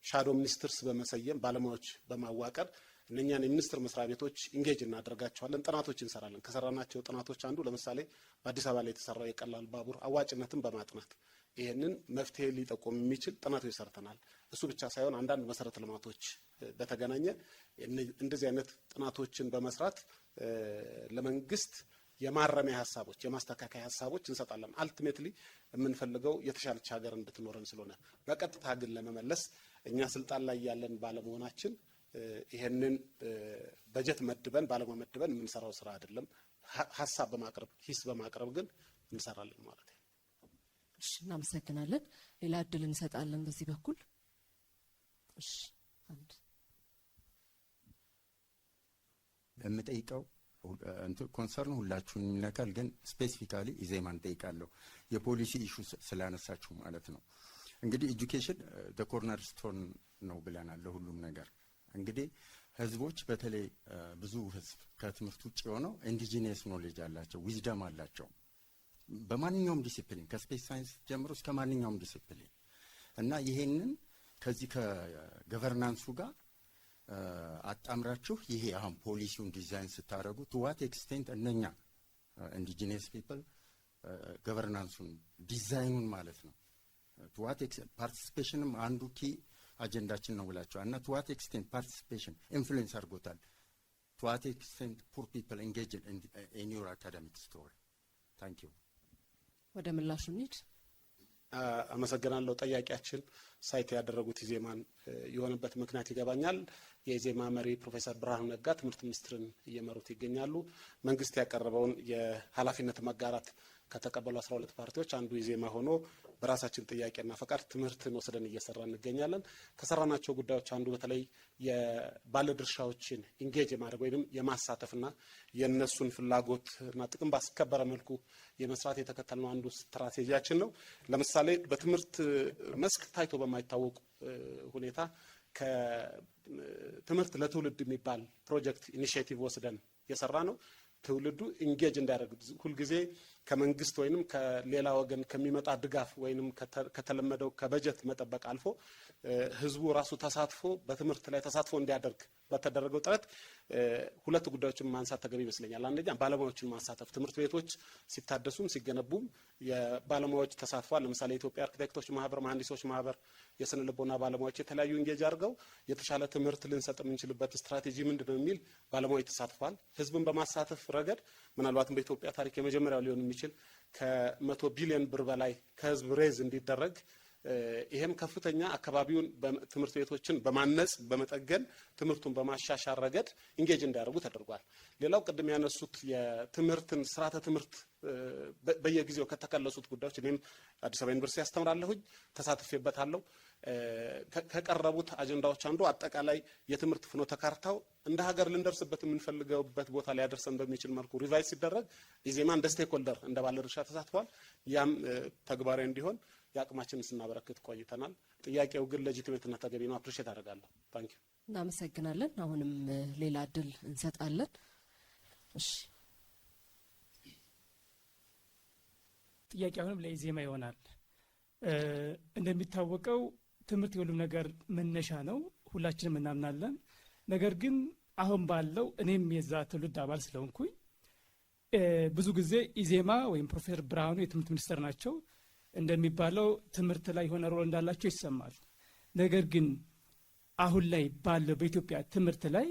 ሻዶ ሚኒስትርስ በመሰየም ባለሙያዎች በማዋቀር እነኛን የሚኒስትር መስሪያ ቤቶች ኢንጌጅ እናደርጋቸዋለን። ጥናቶች እንሰራለን። ከሰራናቸው ጥናቶች አንዱ ለምሳሌ በአዲስ አበባ ላይ የተሰራው የቀላል ባቡር አዋጭነትን በማጥናት ይሄንን መፍትሄ ሊጠቁም የሚችል ጥናቶች ሰርተናል። እሱ ብቻ ሳይሆን አንዳንድ መሰረተ ልማቶች በተገናኘ እንደዚህ አይነት ጥናቶችን በመስራት ለመንግስት የማረሚያ ሀሳቦች፣ የማስተካከያ ሀሳቦች እንሰጣለን። አልቲሜትሊ የምንፈልገው የተሻለች ሀገር እንድትኖረን ስለሆነ በቀጥታ ግን ለመመለስ እኛ ስልጣን ላይ ያለን ባለመሆናችን ይሄንን በጀት መድበን ባለሙያ መድበን የምንሰራው ስራ አይደለም። ሀሳብ በማቅረብ ሂስ በማቅረብ ግን እንሰራለን ማለት ነው። እሺ፣ እናመሰግናለን። ሌላ እድል እንሰጣለን በዚህ በኩል። እሺ፣ አንድ የምጠይቀው ኮንሰርን ሁላችሁን ይነካል፣ ግን ስፔሲፊካሊ ኢዜማን ጠይቃለሁ። የፖሊሲ ኢሹ ስላነሳችሁ ማለት ነው። እንግዲህ ኤጁኬሽን ኮርነር ስቶን ነው ብለናል ለሁሉም ነገር። እንግዲህ ህዝቦች በተለይ ብዙ ህዝብ ከትምህርት ውጭ የሆነው ኢንዲጂኒየስ ኖሌጅ አላቸው፣ ዊዝደም አላቸው በማንኛውም ዲሲፕሊን ከስፔስ ሳይንስ ጀምሮ እስከ ማንኛውም ዲሲፕሊን እና ይሄንን ከዚህ ከገቨርናንሱ ጋር አጣምራችሁ ይሄ አሁን ፖሊሲውን ዲዛይን ስታደርጉ ቱ ዋት ኤክስቴንት እነኛ ኢንዲጂኒየስ ፒፕል ገቨርናንሱን ዲዛይኑን ማለት ነው ቱ ዋት ፓርቲሲፔሽንም አንዱ ኪ አጀንዳችን ነው ብላችኋል እና ቱ ዋት ኤክስቴንት ፓርቲሲፔሽን ኢንፍሉዌንስ አድርጎታል ቱ ዋት ኤክስቴንት ፑር ፒፕል ኤንጌጅ ኢን ዩር አካዳሚክ ስቶሪ። ታንክ ዩ። ወደ ምላሹ እንሂድ። አመሰግናለሁ። ጠያቂያችን ሳይት ያደረጉት ኢዜማን የሆነበት ምክንያት ይገባኛል። የኢዜማ መሪ ፕሮፌሰር ብርሃኑ ነጋ ትምህርት ሚኒስትርን እየመሩት ይገኛሉ። መንግስት ያቀረበውን የኃላፊነት መጋራት ከተቀበሉ 12 ፓርቲዎች አንዱ ኢዜማ ሆኖ በራሳችን ጥያቄና ፈቃድ ትምህርትን ወስደን እየሰራ እንገኛለን። ከሰራናቸው ጉዳዮች አንዱ በተለይ የባለድርሻዎችን ኢንጌጅ የማድረግ ወይም የማሳተፍና የነሱን ፍላጎትና ጥቅም ባስከበረ መልኩ የመስራት የተከተልነው አንዱ ስትራቴጂያችን ነው። ለምሳሌ በትምህርት መስክ ታይቶ በማይታወቅ ሁኔታ ከትምህርት ለትውልድ የሚባል ፕሮጀክት ኢኒሺዬቲቭ ወስደን የሰራ ነው። ትውልዱ ኢንጌጅ እንዲያደርግ ሁልጊዜ ከመንግስት ወይንም ከሌላ ወገን ከሚመጣ ድጋፍ ወይንም ከተለመደው ከበጀት መጠበቅ አልፎ ህዝቡ ራሱ ተሳትፎ በትምህርት ላይ ተሳትፎ እንዲያደርግ በተደረገው ጥረት ሁለት ጉዳዮችን ማንሳት ተገቢ ይመስለኛል። አንደኛ ባለሙያዎችን ማሳተፍ፣ ትምህርት ቤቶች ሲታደሱም ሲገነቡም የባለሙያዎች ተሳትፏል። ለምሳሌ የኢትዮጵያ አርኪቴክቶች ማህበር፣ መሀንዲሶች ማህበር፣ የስነ ልቦና ባለሙያዎች የተለያዩ ኢንጌጅ አድርገው የተሻለ ትምህርት ልንሰጥ የምንችልበት ስትራቴጂ ምንድነው የሚል ባለሙያዎች ተሳትፏል። ህዝብን በማሳተፍ ረገድ ምናልባትም በኢትዮጵያ ታሪክ የመጀመሪያው ሊሆን የሚችል ከ100 ቢሊዮን ብር በላይ ከህዝብ ሬዝ እንዲደረግ ይሄም ከፍተኛ አካባቢውን ትምህርት ቤቶችን በማነጽ በመጠገን ትምህርቱን በማሻሻል ረገድ ኢንጌጅ እንዲያደርጉ ተደርጓል። ሌላው ቅድም ያነሱት የትምህርትን ስርዓተ ትምህርት በየጊዜው ከተከለሱት ጉዳዮች እኔም አዲስ አበባ ዩኒቨርሲቲ ያስተምራለሁኝ፣ ተሳትፌበታለሁ። ከቀረቡት አጀንዳዎች አንዱ አጠቃላይ የትምህርት ፍኖተ ካርታው እንደ ሀገር ልንደርስበት የምንፈልገውበት ቦታ ሊያደርሰን በሚችል መልኩ ሪቫይዝ ሲደረግ ኢዜማ እንደ ስቴክሆልደር እንደ ባለድርሻ ተሳትፏል። ያም ተግባራዊ እንዲሆን የአቅማችንን ስናበረክት ቆይተናል። ጥያቄው ግን ሌጂቲሜትና ተገቢ ነው። አፕሪሼት አደርጋለሁ። ታንክ ዩ። እናመሰግናለን። አሁንም ሌላ እድል እንሰጣለን። እሺ፣ ጥያቄ አሁንም ለኢዜማ ይሆናል። እንደሚታወቀው ትምህርት የሁሉም ነገር መነሻ ነው፣ ሁላችንም እናምናለን። ነገር ግን አሁን ባለው እኔም የዛ ትውልድ አባል ስለሆንኩኝ ብዙ ጊዜ ኢዜማ ወይም ፕሮፌሰር ብርሃኑ የትምህርት ሚኒስትር ናቸው እንደሚባለው ትምህርት ላይ የሆነ ሮል እንዳላቸው ይሰማል። ነገር ግን አሁን ላይ ባለው በኢትዮጵያ ትምህርት ላይ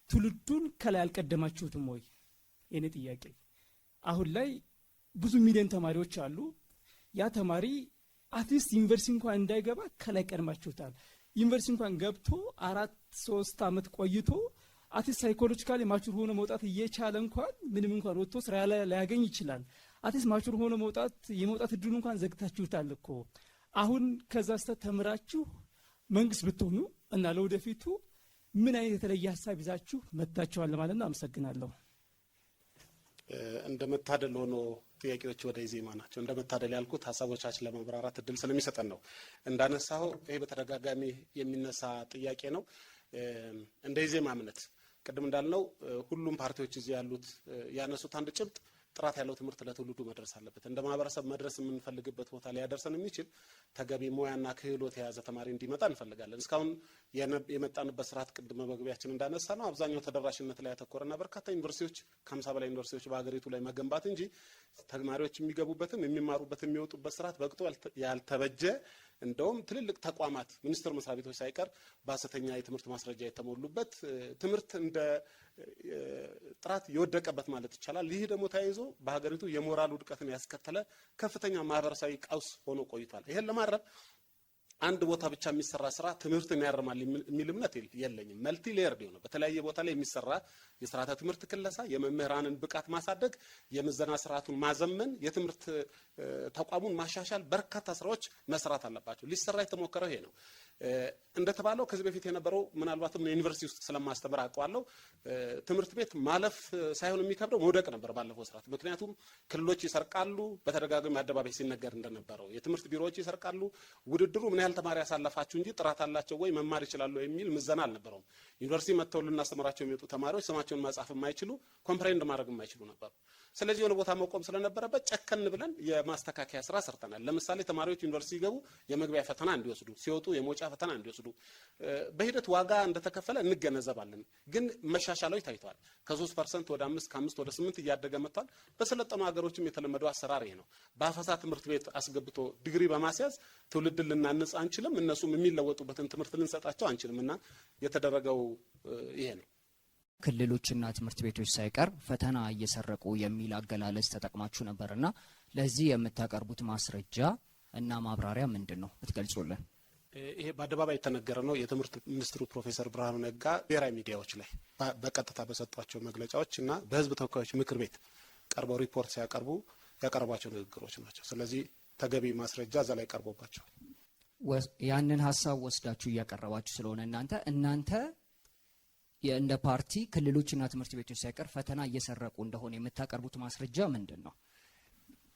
ትውልዱን ከላይ አልቀደማችሁትም ወይ? የኔ ጥያቄ አሁን ላይ ብዙ ሚሊዮን ተማሪዎች አሉ። ያ ተማሪ አትሊስት ዩኒቨርሲቲ እንኳን እንዳይገባ ከላይ ቀድማችሁታል። ዩኒቨርሲቲ እንኳን ገብቶ 4-3 ዓመት ቆይቶ አትሊስት ሳይኮሎጂካሊ ማቹር ሆኖ መውጣት እየቻለ እንኳን ምንም እንኳን ወጥቶ ስራ ላይ ሊያገኝ ይችላል። አትሊስት ማቹር ሆኖ የመውጣት እድሉ እንኳን ዘግታችሁታል እኮ። አሁን ከዛ ስህተት ተምራችሁ መንግስት ብትሆኑ እና ለወደፊቱ ምን አይነት የተለየ ሀሳብ ይዛችሁ መጥታችኋል ማለት ነው? አመሰግናለሁ። እንደ መታደል ሆኖ ጥያቄዎች ወደ ኢዜማ ናቸው። እንደ መታደል ያልኩት ሀሳቦቻችን ለማብራራት እድል ስለሚሰጠን ነው። እንዳነሳው ይሄ በተደጋጋሚ የሚነሳ ጥያቄ ነው። እንደ ኢዜማ እምነት ቅድም እንዳልነው ሁሉም ፓርቲዎች እዚህ ያሉት ያነሱት አንድ ጭብጥ ጥራት ያለው ትምህርት ለትውልዱ መድረስ አለበት። እንደ ማህበረሰብ መድረስ የምንፈልግበት ቦታ ሊያደርሰን የሚችል ተገቢ ሙያና ክህሎት የያዘ ተማሪ እንዲመጣ እንፈልጋለን። እስካሁን የመጣንበት ስርዓት ቅድመ መግቢያችን እንዳነሳ ነው አብዛኛው ተደራሽነት ላይ ያተኮረና በርካታ ዩኒቨርሲቲዎች ከ50 በላይ ዩኒቨርሲቲዎች በሀገሪቱ ላይ መገንባት እንጂ ተማሪዎች የሚገቡበትም የሚማሩበትም የሚወጡበት ስርዓት በቅጡ ያልተበጀ እንደውም ትልልቅ ተቋማት ሚኒስቴር መስሪያ ቤቶች ሳይቀር በሐሰተኛ የትምህርት ማስረጃ የተሞሉበት ትምህርት እንደ ጥራት የወደቀበት ማለት ይቻላል። ይህ ደግሞ ተያይዞ በሀገሪቱ የሞራል ውድቀትን ያስከተለ ከፍተኛ ማህበረሰባዊ ቀውስ ሆኖ ቆይቷል። ይሄን ለማረም አንድ ቦታ ብቻ የሚሰራ ስራ ትምህርትን ያርማል የሚል እምነት የለኝም። መልቲ ሌየርድ ነው። በተለያየ ቦታ ላይ የሚሰራ የስርዓተ ትምህርት ክለሳ፣ የመምህራንን ብቃት ማሳደግ፣ የምዘና ስርዓቱን ማዘመን፣ የትምህርት ተቋሙን ማሻሻል በርካታ ስራዎች መስራት አለባቸው። ሊሰራ የተሞከረው ይሄ ነው። እንደተባለው ከዚህ በፊት የነበረው ምናልባትም ዩኒቨርሲቲ ውስጥ ስለማስተምር አውቀዋለሁ። ትምህርት ቤት ማለፍ ሳይሆን የሚከብደው መውደቅ ነበር ባለፈው ስርዓት። ምክንያቱም ክልሎች ይሰርቃሉ፣ በተደጋጋሚ አደባባይ ሲነገር እንደነበረው የትምህርት ቢሮዎች ይሰርቃሉ። ውድድሩ ምን ያህል ተማሪ ያሳለፋችሁ እንጂ ጥራት አላቸው ወይ መማር ይችላሉ የሚል ምዘና አልነበረውም። ዩኒቨርሲቲ መጥተው ልናስተምራቸው የሚወጡ ተማሪዎች ስማቸውን መጻፍ የማይችሉ ኮምፕሬንድ ማድረግ የማይችሉ ነበሩ። ስለዚህ የሆነ ቦታ መቆም ስለነበረበት ጨከን ብለን የማስተካከያ ስራ ሰርተናል። ለምሳሌ ተማሪዎች ዩኒቨርሲቲ ሲገቡ የመግቢያ ፈተና እንዲወስዱ፣ ሲወጡ የመውጫ ፈተና እንዲወስዱ በሂደት ዋጋ እንደተከፈለ እንገነዘባለን። ግን መሻሻሎች ታይተዋል። ከ3% ወደ 5 ከ5 ወደ 8 እያደገ መጥቷል። በሰለጠኑ ሀገሮችም የተለመደው አሰራር ይሄ ነው። በአፈሳ ትምህርት ቤት አስገብቶ ዲግሪ በማስያዝ ትውልድን ልናንጽ አንችልም። እነሱም የሚለወጡበትን ትምህርት ልንሰጣቸው አንችልም እና የተደረገው ይሄ ነው። ክልሎችና ትምህርት ቤቶች ሳይቀር ፈተና እየሰረቁ የሚል አገላለጽ ተጠቅማችሁ ነበርና ለዚህ የምታቀርቡት ማስረጃ እና ማብራሪያ ምንድን ነው ብትገልጹልን? ይሄ በአደባባይ የተነገረ ነው። የትምህርት ሚኒስትሩ ፕሮፌሰር ብርሃኑ ነጋ ብሔራዊ ሚዲያዎች ላይ በቀጥታ በሰጧቸው መግለጫዎች እና በሕዝብ ተወካዮች ምክር ቤት ቀርበው ሪፖርት ሲያቀርቡ ያቀረቧቸው ንግግሮች ናቸው። ስለዚህ ተገቢ ማስረጃ እዛ ላይ ቀርቦባቸው ያንን ሀሳብ ወስዳችሁ እያቀረባችሁ ስለሆነ እናንተ እንደ ፓርቲ ክልሎችና ትምህርት ቤቶች ሳይቀር ፈተና እየሰረቁ እንደሆነ የምታቀርቡት ማስረጃ ምንድን ነው?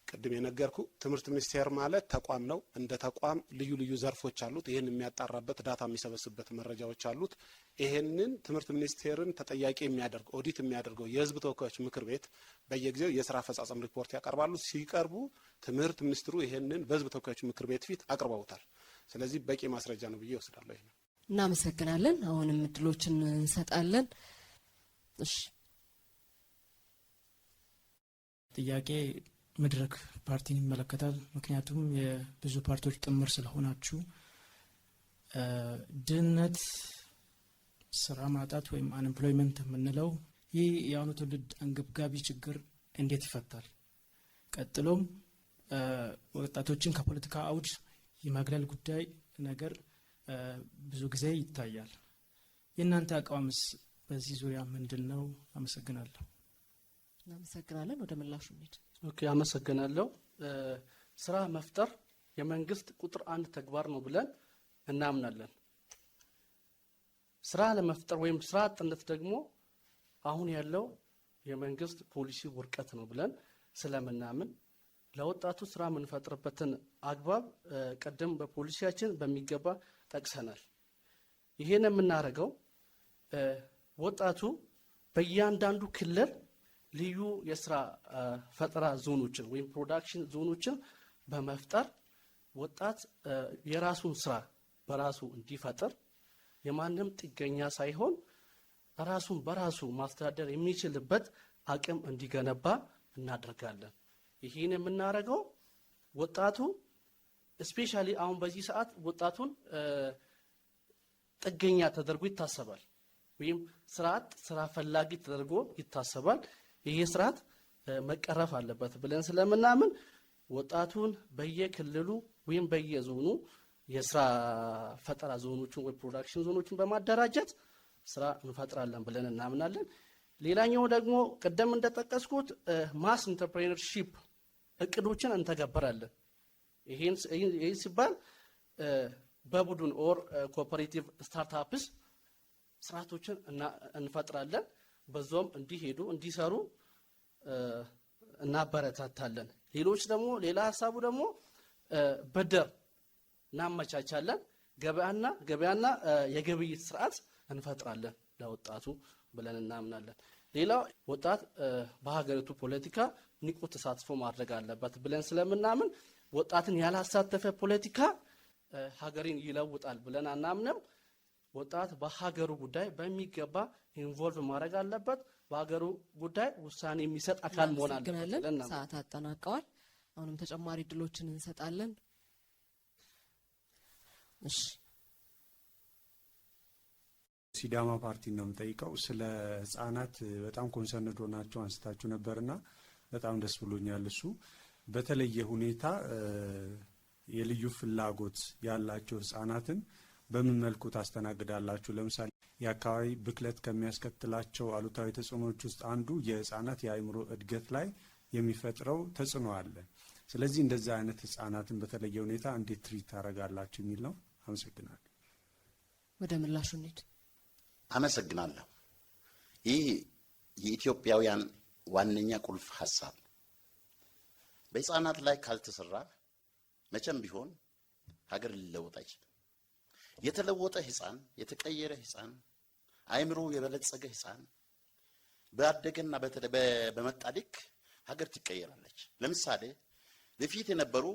ቅድም የነገርኩ ትምህርት ሚኒስቴር ማለት ተቋም ነው። እንደ ተቋም ልዩ ልዩ ዘርፎች አሉት። ይህን የሚያጣራበት ዳታ የሚሰበስብበት መረጃዎች አሉት። ይህንን ትምህርት ሚኒስቴርን ተጠያቂ የሚያደርግ ኦዲት የሚያደርገው የህዝብ ተወካዮች ምክር ቤት በየጊዜው የስራ አፈጻጸም ሪፖርት ያቀርባሉ። ሲቀርቡ ትምህርት ሚኒስትሩ ይህንን በህዝብ ተወካዮች ምክር ቤት ፊት አቅርበውታል። ስለዚህ በቂ ማስረጃ ነው ብዬ እወስዳለሁ። ይሄ እናመሰግናለን። አሁንም እድሎችን እንሰጣለን። እሺ ጥያቄ መድረክ ፓርቲን ይመለከታል። ምክንያቱም የብዙ ፓርቲዎች ጥምር ስለሆናችሁ ድህነት፣ ስራ ማጣት ወይም አንኤምፕሎይመንት የምንለው ይህ የአሁኑ ትውልድ አንገብጋቢ ችግር እንዴት ይፈታል? ቀጥሎም ወጣቶችን ከፖለቲካ አውድ የማግለል ጉዳይ ነገር ብዙ ጊዜ ይታያል። የእናንተ አቋምስ በዚህ ዙሪያ ምንድን ነው? አመሰግናለሁ። እናመሰግናለን። ወደ ምላሹ እንሂድ። ኦኬ፣ አመሰግናለሁ። ስራ መፍጠር የመንግስት ቁጥር 1 ተግባር ነው ብለን እናምናለን። ስራ ለመፍጠር ወይም ስራ አጥነት ደግሞ አሁን ያለው የመንግስት ፖሊሲ ውድቀት ነው ብለን ስለምናምን ለወጣቱ ስራ የምንፈጥርበትን አግባብ ቀደም በፖሊሲያችን በሚገባ ጠቅሰናል። ይሄን የምናደርገው ወጣቱ በእያንዳንዱ ክልል ልዩ የስራ ፈጠራ ዞኖችን ወይም ፕሮዳክሽን ዞኖችን በመፍጠር ወጣት የራሱን ስራ በራሱ እንዲፈጥር የማንም ጥገኛ ሳይሆን ራሱን በራሱ ማስተዳደር የሚችልበት አቅም እንዲገነባ እናደርጋለን። ይህን የምናደርገው ወጣቱ ስፔሻሊ አሁን በዚህ ሰዓት ወጣቱን ጥገኛ ተደርጎ ይታሰባል፣ ወይም ስርዓት ስራ ፈላጊ ተደርጎ ይታሰባል። ይሄ ስርዓት መቀረፍ አለበት ብለን ስለምናምን ወጣቱን በየክልሉ ወይም በየዞኑ የስራ ፈጠራ ዞኖችን ወይ ፕሮዳክሽን ዞኖችን በማደራጀት ስራ እንፈጥራለን ብለን እናምናለን። ሌላኛው ደግሞ ቀደም እንደጠቀስኩት ማስ ኢንተርፕሬነርሺፕ እቅዶችን እንተገበራለን። ይሄ ሲባል በቡድን ኦር ኮኦፐሬቲቭ ስታርታፕስ ስርዓቶችን እንፈጥራለን። በዛም እንዲሄዱ እንዲሰሩ እናበረታታለን። ሌሎች ደግሞ ሌላ ሀሳቡ ደግሞ ብድር እናመቻቻለን። ገበያና የግብይት ስርዓት እንፈጥራለን ለወጣቱ ብለን እናምናለን። ሌላው ወጣት በሀገሪቱ ፖለቲካ ንቁ ተሳትፎ ማድረግ አለበት ብለን ስለምናምን ወጣትን ያላሳተፈ ፖለቲካ ሀገርን ይለውጣል ብለን አናምንም። ወጣት በሀገሩ ጉዳይ በሚገባ ኢንቮልቭ ማድረግ አለበት። በሀገሩ ጉዳይ ውሳኔ የሚሰጥ አካል መሆን አለበት። ሰዓት አጠናቀዋል። አሁንም ተጨማሪ እድሎችን እንሰጣለን። እሺ ሲዳማ ፓርቲ ነው የምጠይቀው። ስለ ህጻናት በጣም ኮንሰርንድ ሆናችሁ አንስታችሁ ነበርና በጣም ደስ ብሎኛል። እሱ በተለየ ሁኔታ የልዩ ፍላጎት ያላቸው ህጻናትን በምን መልኩ ታስተናግዳላችሁ? ለምሳሌ የአካባቢ ብክለት ከሚያስከትላቸው አሉታዊ ተጽዕኖዎች ውስጥ አንዱ የህጻናት የአእምሮ እድገት ላይ የሚፈጥረው ተጽዕኖ አለ። ስለዚህ እንደዚህ አይነት ህጻናትን በተለየ ሁኔታ እንዴት ትሪት ታደርጋላችሁ የሚል ነው። አመሰግናለሁ። ወደ ምላሹ እንሂድ። አመሰግናለሁ። ይህ የኢትዮጵያውያን ዋነኛ ቁልፍ ሀሳብ በህፃናት ላይ ካልተሰራ መቼም ቢሆን ሀገር ሊለወጥ አይችልም። የተለወጠ ህፃን፣ የተቀየረ ህፃን፣ አእምሮ የበለጸገ ህፃን ባደገና በመጣ ልክ ሀገር ትቀየራለች። ለምሳሌ በፊት የነበሩ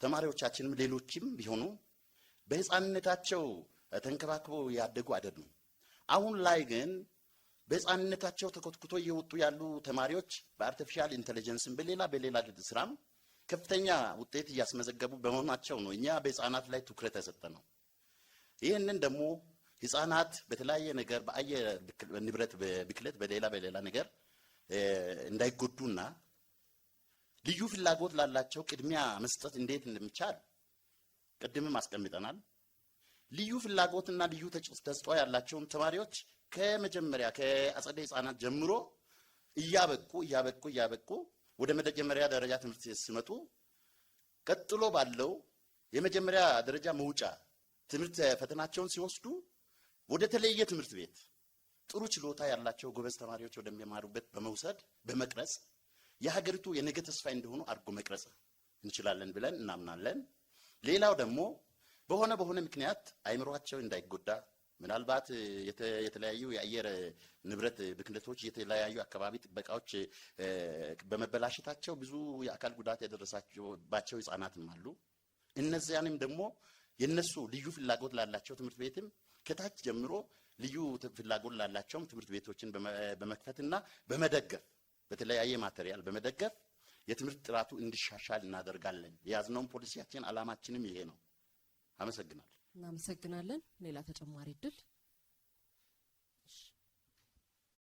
ተማሪዎቻችንም ሌሎችም ቢሆኑ በህፃንነታቸው ተንከባክበው ያደጉ አይደሉም። አሁን ላይ ግን በህፃንነታቸው ተኮትኩቶ እየወጡ ያሉ ተማሪዎች በአርቲፊሻል ኢንተለጀንስም በሌላ ስራም ከፍተኛ ውጤት እያስመዘገቡ በመሆናቸው ነው እኛ በህፃናት ላይ ትኩረት የሰጠነው። ይህንን ደግሞ ህፃናት በተለያየ ነገር በአየር ንብረት ብክለት በሌላ ነገር እንዳይጎዱና ልዩ ፍላጎት ላላቸው ቅድሚያ መስጠት እንዴት እንደሚቻል ቅድምም አስቀምጠናል። ልዩ ፍላጎትና ልዩ ተሰጥኦ ያላቸውን ተማሪዎች ከመጀመሪያ ከአጸደ ህፃናት ጀምሮ እያበቁ ወደ መጀመሪያ ደረጃ ትምህርት ሲመጡ ቀጥሎ ባለው የመጀመሪያ ደረጃ መውጫ ትምህርት ፈተናቸውን ሲወስዱ ወደ ተለየ ትምህርት ቤት ጥሩ ችሎታ ያላቸው ጎበዝ ተማሪዎች ወደሚማሩበት በመውሰድ በመቅረጽ የሀገሪቱ የነገ ተስፋ እንደሆኑ አድርጎ መቅረጽ እንችላለን ብለን እናምናለን። ሌላው ደግሞ በሆነ ምክንያት አይምሯቸው እንዳይጎዳ ምናልባት የተለያዩ የአየር ንብረት ብክነቶች የተለያዩ አካባቢ ጥበቃዎች በመበላሸታቸው ብዙ የአካል ጉዳት ያደረሳቸው ህፃናትም አሉ። እነዚያንም ደግሞ የነሱ ልዩ ፍላጎት ላላቸው ትምህርት ቤትም ከታች ጀምሮ ልዩ ፍላጎት ላላቸውም ትምህርት ቤቶችን በመክፈትና በመደገፍ በተለያየ ማቴሪያል በመደገፍ የትምህርት ጥራቱ እንዲሻሻል እናደርጋለን። የያዝነውን ፖሊሲያችን አላማችንም ይሄ ነው። አመሰግናለሁ። እናመሰግናለን። ሌላ ተጨማሪ እድል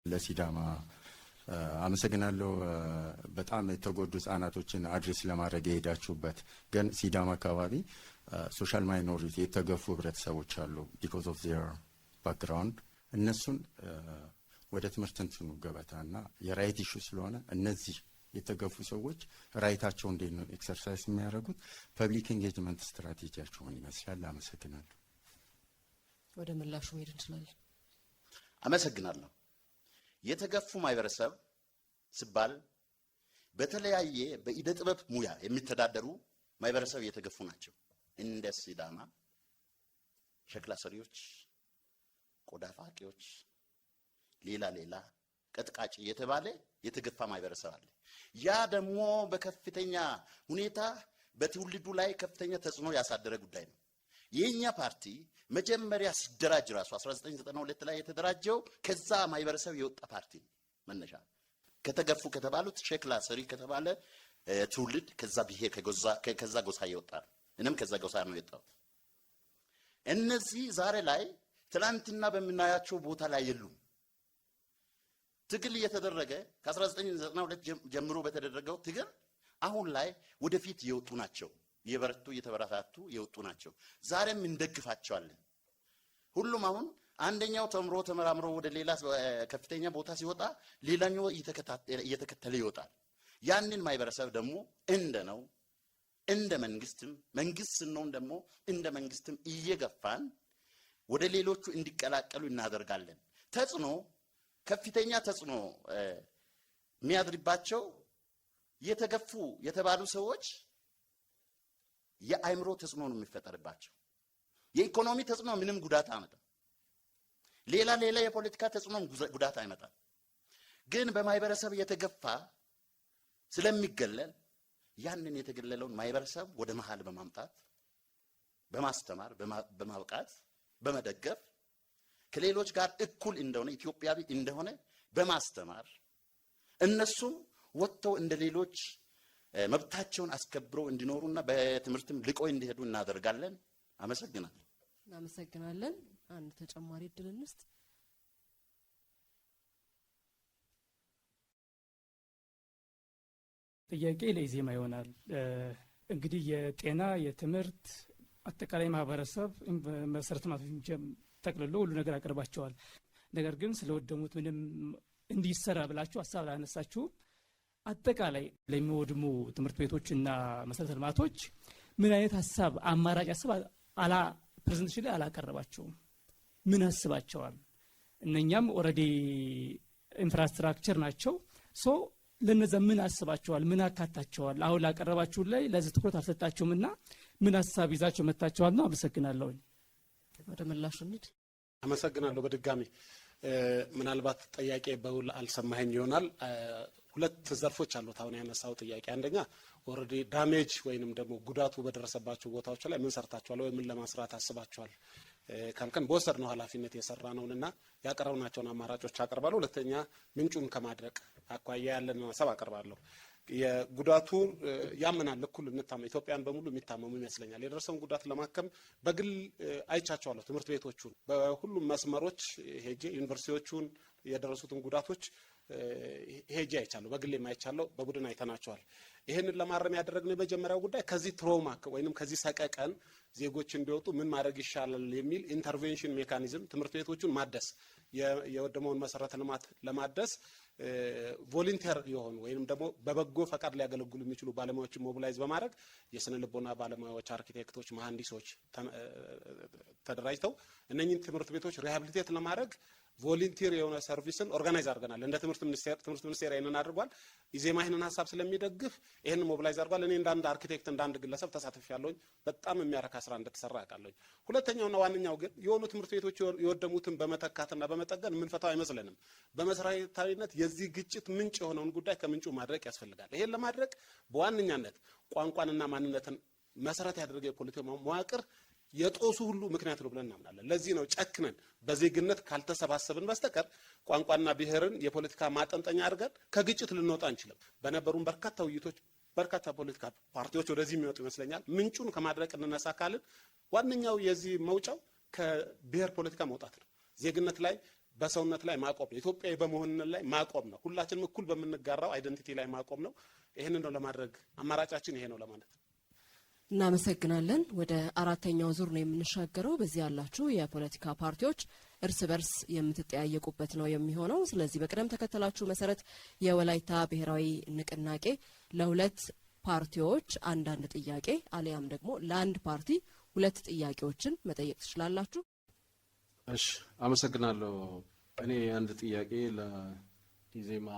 ለሲዳማ አመሰግናለሁ። በጣም የተጎዱ ህጻናቶችን አድሬስ ለማድረግ የሄዳችሁበት ግን ሲዳማ አካባቢ ሶሻል ማይኖሪቲ የተገፉ ህብረተሰቦች አሉ ቢኮዝ ኦፍ ዜር ባክግራውንድ እነሱን ወደ ትምህርት እንትኑ ገበታና የራይት ኢሹ ስለሆነ እነዚህ የተገፉ ሰዎች ራይታቸው እንዴት ነው ኤክሰርሳይዝ የሚያደርጉት? ፐብሊክ ኤንጌጅመንት ስትራቴጂያቸውን ይመስላል። አመሰግናለሁ። ወደ ምላሹ መሄድ እንችላለን። አመሰግናለሁ። የተገፉ ማህበረሰብ ሲባል በተለያየ በኢደ ጥበብ ሙያ የሚተዳደሩ ማህበረሰብ የተገፉ ናቸው። እንደ ሲዳማ ሸክላ ሰሪዎች፣ ቆዳ ፋቂዎች፣ ሌላ ቀጥቃጭ የተባለ የተገፋ ማህበረሰብ አለ። ያ ደግሞ በከፍተኛ ሁኔታ በትውልዱ ላይ ከፍተኛ ተጽዕኖ ያሳደረ ጉዳይ ነው። የኛ ፓርቲ መጀመሪያ ሲደራጅ ራሱ 1992 ላይ የተደራጀው ከዛ ማህበረሰብ የወጣ ፓርቲ ነው። መነሻ ከተገፉ ከተባሉት ሸክላ ሰሪ ከተባለ ትውልድ ከዛ ብሄር ከዛ ጎሳ የወጣ ነው። እኔም ከዛ ጎሳ ነው የወጣሁት። እነዚህ ዛሬ ላይ ትላንትና በምናያቸው ቦታ ላይ የሉም። ትግል እየተደረገ ከ1992 ጀምሮ በተደረገው ትግል አሁን ላይ ወደፊት የወጡ ናቸው። የበረቱ እየተበረታቱ የወጡ ናቸው። ዛሬም እንደግፋቸዋለን። ሁሉም አሁን አንደኛው ተምሮ ተመራምሮ ወደ ሌላ ከፍተኛ ቦታ ሲወጣ ሌላኛው እየተከተለ ይወጣል። ያንን ማህበረሰብ ደግሞ እንደ መንግስት ነው ደግሞ እንደ መንግስትም እየገፋን ወደ ሌሎቹ እንዲቀላቀሉ እናደርጋለን። ከፍተኛ ተጽዕኖ የሚያድርባቸው የተገፉ የተባሉ ሰዎች የአይምሮ ተጽዕኖ ነው የሚፈጠርባቸው። የኢኮኖሚ ተጽዕኖ ምንም ጉዳት አያመጣም። ሌላ የፖለቲካ ተጽዕኖ ጉዳት አይመጣም። ግን በማህበረሰብ የተገፋ ስለሚገለል ያንን የተገለለውን ማህበረሰብ ወደ መሃል በማምጣት በማስተማር በማብቃት በመደገፍ ከሌሎች ጋር እኩል እንደሆነ ኢትዮጵያዊ እንደሆነ በማስተማር እነሱም ወጥተው እንደ ሌሎች መብታቸውን አስከብረው እንዲኖሩና በትምህርትም ልቆይ እንዲሄዱ እናደርጋለን። አመሰግናለሁ። እናመሰግናለን። አንድ ተጨማሪ እድል እንስጥ። ጥያቄ ለኢዜማ ይሆናል። እንግዲህ የጤና የትምህርት አጠቃላይ ማህበረሰብ መሰረተ ልማቶች ጠቅልሎ ሁሉ ነገር አቀርባቸዋል። ነገር ግን ስለወደሙት ምንም እንዲሰራ ብላችሁ ሀሳብ አላነሳችሁም። አጠቃላይ ለሚወድሙ ትምህርት ቤቶችና መሰረተ ልማቶች ምን አይነት ሀሳብ አማራጭ ሀሳብ ፕሬዘንቴሽን ላይ አላቀረባቸውም? ምን አስባቸዋል? እነኛም ኦልሬዲ ኢንፍራስትራክቸር ናቸው። ሶ ለነዛ ምን አስባቸዋል? ምን አካታቸዋል? አሁን ላቀረባችሁ ላይ ለዚህ ትኩረት አልሰጣችሁምና ምን ሀሳብ ይዛችሁ መጣችኋል ነው? አመሰግናለሁ። ወደ ምላሹ እንሂድ። አመሰግናለሁ። በድጋሚ ምናልባት ጥያቄ በውል አልሰማኸኝ ይሆናል። ሁለት ዘርፎች አሉት አሁን ያነሳው ጥያቄ። አንደኛ ኦልሬዲ ዳሜጅ ወይንም ደግሞ ጉዳቱ በደረሰባቸው ቦታዎች ላይ ምን ሰርታችኋል ወይ ምን ለማስራት አስባችኋል ካልከን በወሰድነው ኃላፊነት የሰራነውንና ያቀረብናቸውን አማራጮች አቀርባለሁ። ሁለተኛ ምንጩን ከማድረቅ አኳያ ያለን ሀሳብ አቀርባለሁ። የጉዳቱ ያምናል እኩል ኢትዮጵያን በሙሉ የሚታመሙ ይመስለኛል። የደረሰውን ጉዳት ለማከም በግል አይቻቸዋለሁ። ትምህርት ቤቶቹን በሁሉም መስመሮች ሄጄ ዩኒቨርሲቲዎቹን የደረሱትን ጉዳቶች ሄጄ አይቻለሁ። በግል የማይቻለው በቡድን አይተናቸዋል። ይህንን ለማረም ያደረግነው የመጀመሪያው ጉዳይ ከዚህ ትሮማ ወይንም ከዚህ ሰቀቀን ዜጎች እንዲወጡ ምን ማድረግ ይሻላል የሚል ኢንተርቬንሽን ሜካኒዝም ትምህርት ቤቶቹን ማደስ የወደመውን መሰረተ ልማት ለማደስ ቮለንቲር የሆኑ ወይንም ደግሞ በበጎ ፈቃድ ሊያገለግሉ የሚችሉ ባለሙያዎችን ሞቢላይዝ በማድረግ የስነ ልቦና ባለሙያዎች፣ አርኪቴክቶች፣ መሐንዲሶች ተደራጅተው እነኚህን ትምህርት ቤቶች ሪሃቢሊቴት ለማድረግ ቮለንቲር የሆነ ሰርቪስን ኦርጋናይዝ አድርገናል። እንደ ትምህርት ሚኒስቴር ይሄንን አድርጓል። ኢዜማ ይሄንን ሀሳብ ስለሚደግፍ ይሄንን ሞቢላይዝ አድርጓል። እኔ እንደ አንድ አርኪቴክት እንደ አንድ ግለሰብ ተሳትፍ ያለውኝ በጣም የሚያረካ ስራ እንደተሰራ ያውቃለሁኝ። ሁለተኛውና ዋነኛው ግን የሆኑ ትምህርት ቤቶች የወደሙትን በመተካትና በመጠገን የምንፈታው አይመስለንም። በመሰረታዊነት የዚህ ግጭት ምንጭ የሆነውን ጉዳይ ከምንጩ ማድረቅ ያስፈልጋል። ይሄን ለማድረግ በዋነኛነት ቋንቋንና ማንነትን መሰረት ያደረገ የፖለቲካ መዋቅር የጦሱ ሁሉ ምክንያት ነው ብለን እናምናለን። ለዚህ ነው ጨክነን በዜግነት ካልተሰባሰብን በስተቀር ቋንቋና ብሔርን የፖለቲካ ማጠንጠኛ አድርገን ከግጭት ልንወጣ አንችልም። በነበሩን በርካታ ውይይቶች በርካታ ፖለቲካ ፓርቲዎች ወደዚህ የሚወጡ ይመስለኛል። ምንጩን ከማድረቅ እንነሳ ካልን ዋነኛው የዚህ መውጫው ከብሔር ፖለቲካ መውጣት ነው። ዜግነት ላይ በሰውነት ላይ ማቆም ነው። ኢትዮጵያዊ በመሆን ላይ ማቆም ነው። ሁላችንም እኩል በምንጋራው አይደንቲቲ ላይ ማቆም ነው። ይሄንን ነው ለማድረግ አማራጫችን ይሄ ነው ለማለት ነው። እናመሰግናለን። ወደ አራተኛው ዙር ነው የምንሻገረው። በዚህ ያላችሁ የፖለቲካ ፓርቲዎች እርስ በርስ የምትጠያየቁበት ነው የሚሆነው። ስለዚህ በቅደም ተከተላችሁ መሰረት የወላይታ ብሔራዊ ንቅናቄ ለሁለት ፓርቲዎች አንዳንድ ጥያቄ አሊያም ደግሞ ለአንድ ፓርቲ ሁለት ጥያቄዎችን መጠየቅ ትችላላችሁ። እሺ፣ አመሰግናለሁ። እኔ አንድ ጥያቄ ለኢዜማ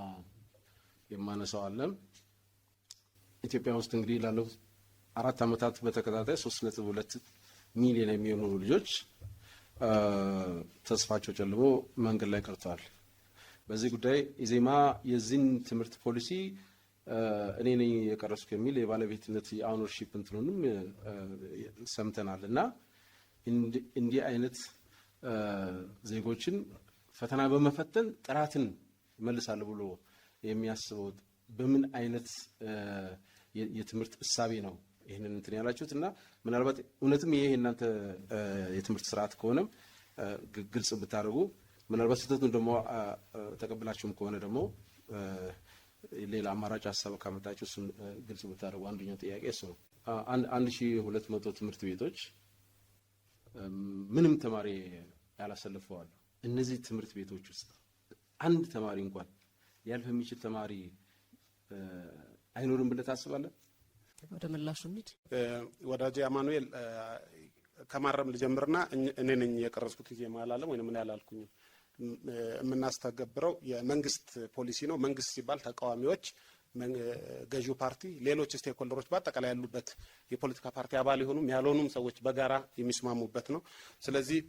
የማነሳው አለ። ኢትዮጵያ ውስጥ እንግዲህ ላለፉት 4 ዓመታት በተከታታይ 3.2 ሚሊዮን የሚሆኑ ልጆች ተስፋቸው ጨልሞ መንገድ ላይ ቀርተዋል። በዚህ ጉዳይ ኢዜማ የዚህን ትምህርት ፖሊሲ እኔ ነኝ የቀረስኩ የሚል የባለቤትነት የአውነርሺፕ እንትኑንም ሰምተናል እና እንዲህ አይነት ዜጎችን ፈተና በመፈተን ጥራትን ይመልሳል ብሎ የሚያስበው በምን አይነት የትምህርት እሳቤ ነው ይሄንን እንትን ያላችሁት? እና ምናልባት እውነትም ይሄ እናንተ የትምህርት ስርዓት ከሆነም ግልጽ ብታደርጉ፣ ምናልባት ስህተቱን ደግሞ ተቀብላችሁም ከሆነ ደግሞ ሌላ አማራጭ ሀሳብ ካመጣችሁ እሱን ግልጽ ብታደርጉ። አንደኛው ጥያቄ እሱ ነው። 1200 ትምህርት ቤቶች ምንም ተማሪ ያላሰልፈዋል። እነዚህ ትምህርት ቤቶች ውስጥ አንድ ተማሪ እንኳን ሊያልፍ የሚችል ተማሪ አይኖርም ብለህ ታስባለህ? ወደ ምላሹ እንሂድ። ወዳጄ አማኑኤል ከማረም ልጀምርና እኔ ነኝ የቀረጽኩት ኢዜማ አላለም ወይንም እኔ አላልኩኝም። የምናስተገብረው የመንግስት ፖሊሲ ነው። መንግስት ሲባል ተቃዋሚዎች፣ ገዢው ፓርቲ፣ ሌሎች ስቴክሆልደሮች በአጠቃላይ ያሉበት የፖለቲካ ፓርቲ አባል የሆኑም ያልሆኑም ሰዎች በጋራ የሚስማሙበት ነው። ስለዚህ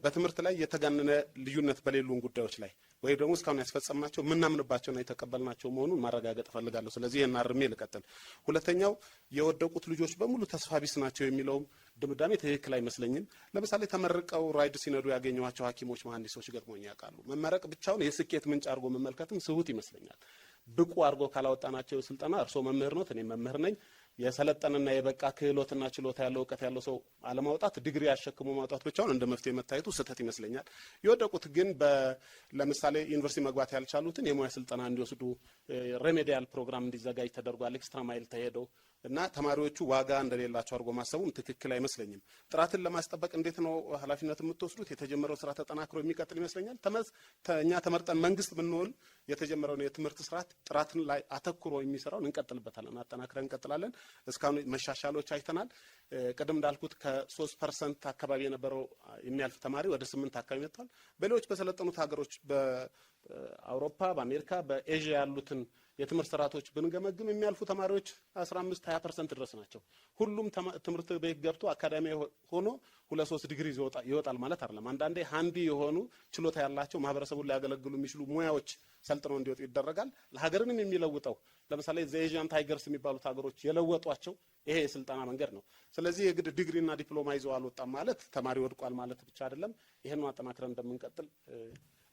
በትምህርት ላይ የተጋነነ ልዩነት በሌሉን ጉዳዮች ላይ ወይ ደግሞ እስካሁን ያስፈጸምናቸው የምናምንባቸውና የተቀበልናቸው መሆኑን ማረጋገጥ እፈልጋለሁ። ስለዚህ ይሄን አርሜ ልቀጥል። ሁለተኛው የወደቁት ልጆች በሙሉ ተስፋ ቢስ ናቸው የሚለውም ድምዳሜ ትክክል አይመስለኝም። ለምሳሌ ተመርቀው ራይድ ሲነዱ ያገኘኋቸው ሐኪሞች፣ መሐንዲሶች ገጥሞኝ ያውቃሉ። መመረቅ ብቻውን የስኬት ምንጭ አድርጎ መመልከትም ስሁት ይመስለኛል። ብቁ አድርጎ ካላወጣናቸው ስልጠና እርስዎ መምህር ነው፣ እኔ መምህር ነኝ፣ የሰለጠነና የበቃ ክህሎትና ችሎታ ያለው እውቀት ያለው ሰው አለማውጣት፣ ዲግሪ ያሸክሙ ማውጣት ብቻውን እንደ መፍትሄ መታየቱ ስህተት ይመስለኛል። የወደቁት ግን ለምሳሌ ዩኒቨርሲቲ መግባት ያልቻሉትን የሙያ ስልጠና እንዲወስዱ ሬሜዲያል ፕሮግራም እንዲዘጋጅ ተደርጓል። ኤክስትራ ማይል ተሄደው እና ተማሪዎቹ ዋጋ እንደሌላቸው አድርጎ ማሰቡም ትክክል አይመስለኝም። ጥራትን ለማስጠበቅ እንዴት ነው ኃላፊነት የምትወስዱት? የተጀመረው ስራ ተጠናክሮ የሚቀጥል ይመስለኛል። እኛ ተመርጠን መንግስት ብንሆን የተጀመረውን የትምህርት ስርዓት ጥራትን ላይ አተኩሮ የሚሰራውን እንቀጥልበታለን፣ አጠናክረን እንቀጥላለን። እስካሁን መሻሻሎች አይተናል። ቅድም እንዳልኩት ከ3% አካባቢ የነበረው የሚያልፍ ተማሪ ወደ 8 አካባቢ መጥቷል። በሌሎች በሰለጠኑት ሀገሮች በአውሮፓ፣ በአሜሪካ፣ በኤዥያ ያሉትን የትምህርት ስርዓቶች ብንገመግም የሚያልፉ ተማሪዎች 15-20% ድረስ ናቸው። ሁሉም ትምህርት ቤት ገብቶ አካዳሚ ሆኖ 2-3 ዲግሪ ይወጣል ማለት አይደለም። አንዳንዴ ሃንዲ የሆኑ ችሎታ ያላቸው ማህበረሰቡን ሊያገለግሉ የሚችሉ ሙያዎች ሰልጥነው እንዲወጡ ይደረጋል። ለሀገርንም የሚለውጠው ለምሳሌ ዘኤዥያን ታይገርስ የሚባሉት ሀገሮች የለወጧቸው ይሄ የስልጠና መንገድ ነው። ስለዚህ የግድ ዲግሪና ዲፕሎማ ይዘው አልወጣም ማለት ተማሪ ወድቋል ማለት ብቻ አይደለም። ይሄን አጠናክረን እንደምንቀጥል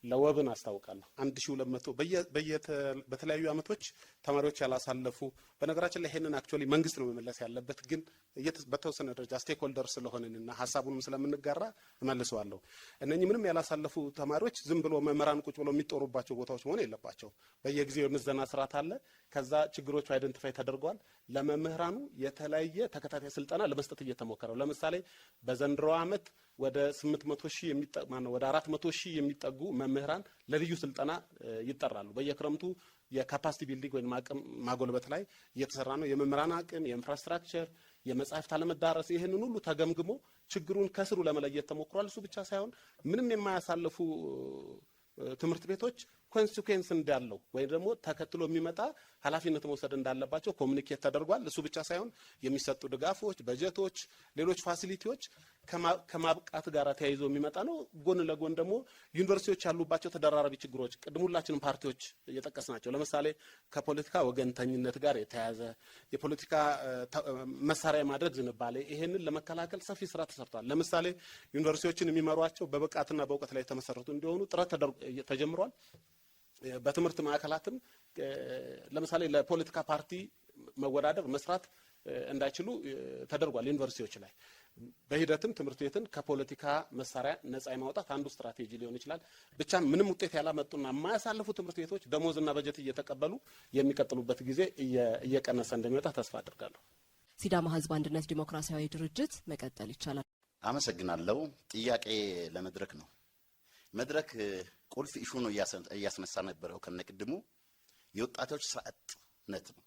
ለወብን አስታውቃለሁ። 1200 በተለያዩ አመቶች ተማሪዎች ያላሳለፉ። በነገራችን ላይ ይሄንን አክቹአሊ መንግስት ነው መመለስ ያለበት፣ ግን በተወሰነ ደረጃ ስቴክሆልደር ስለሆነንና ሀሳቡንም ስለምንጋራ እመልሰዋለሁ። እነኚህ ምንም ያላሳለፉ ተማሪዎች ዝም ብሎ መምህራን ቁጭ ብሎ የሚጦሩባቸው ቦታዎች መሆን የለባቸው። በየጊዜው የምዘና ስርዓት አለ። ከዛ ችግሮቹ አይደንቲፋይ ተደርገዋል። ለመምህራኑ የተለያየ ተከታታይ ስልጠና ለመስጠት እየተሞከረ ነው። ለምሳሌ በዘንድሮ አመት ወደ 400,000 የሚጠጉ መምህራን ለልዩ ስልጠና ይጠራሉ። በየክረምቱ የካፓሲቲ ቢልዲንግ ወይም አቅም ማጎልበት ላይ እየተሰራ ነው። የመምህራን አቅም፣ የኢንፍራስትራክቸር፣ የመጻሕፍት አለመዳረስ፣ ይህንን ሁሉ ተገምግሞ ችግሩን ከስሩ ለመለየት ተሞክሯል። እሱ ብቻ ሳይሆን ምንም የማያሳልፉ ትምህርት ቤቶች ኮንሲኩዌንስ እንዳለው ወይም ደግሞ ተከትሎ የሚመጣ ኃላፊነት መውሰድ እንዳለባቸው ኮሙኒኬት ተደርጓል። እሱ ብቻ ሳይሆን የሚሰጡ ድጋፎች፣ በጀቶች፣ ሌሎች ፋሲሊቲዎች ከማብቃት ጋር ተያይዞ የሚመጣ ነው። ጎን ለጎን ደግሞ ዩኒቨርሲቲዎች ያሉባቸው ተደራራቢ ችግሮች ቅድም ሁላችንም ፓርቲዎች እየጠቀስናቸው፣ ለምሳሌ ከፖለቲካ ወገንተኝነት ጋር የተያያዘ የፖለቲካ መሳሪያ ማድረግ ዝንባሌ፣ ይሄንን ለመከላከል ሰፊ ስራ ተሰርቷል። ለምሳሌ ዩኒቨርሲቲዎችን የሚመሯቸው በብቃትና በእውቀት ላይ የተመሰረቱ እንዲሆኑ ጥረት ተጀምሯል። በትምህርት ማዕከላትም ለምሳሌ ለፖለቲካ ፓርቲ መወዳደር መስራት እንዳይችሉ ተደርጓል። ዩኒቨርሲቲዎች ላይ በሂደትም ትምህርት ቤትን ከፖለቲካ መሳሪያ ነፃ የማውጣት አንዱ ስትራቴጂ ሊሆን ይችላል። ብቻ ምንም ውጤት ያላመጡና የማያሳልፉ ትምህርት ቤቶች ደሞዝና በጀት እየተቀበሉ የሚቀጥሉበት ጊዜ እየቀነሰ እንደሚወጣ ተስፋ አድርጋለሁ። ሲዳማ ህዝብ አንድነት ዲሞክራሲያዊ ድርጅት መቀጠል ይቻላል። አመሰግናለሁ። ጥያቄ ለመድረክ ነው። መድረክ ቁልፍ ኢሹ ነው እያስነሳ ነበረው ከነቅድሙ የወጣቶች ስራ አጥነት ነው።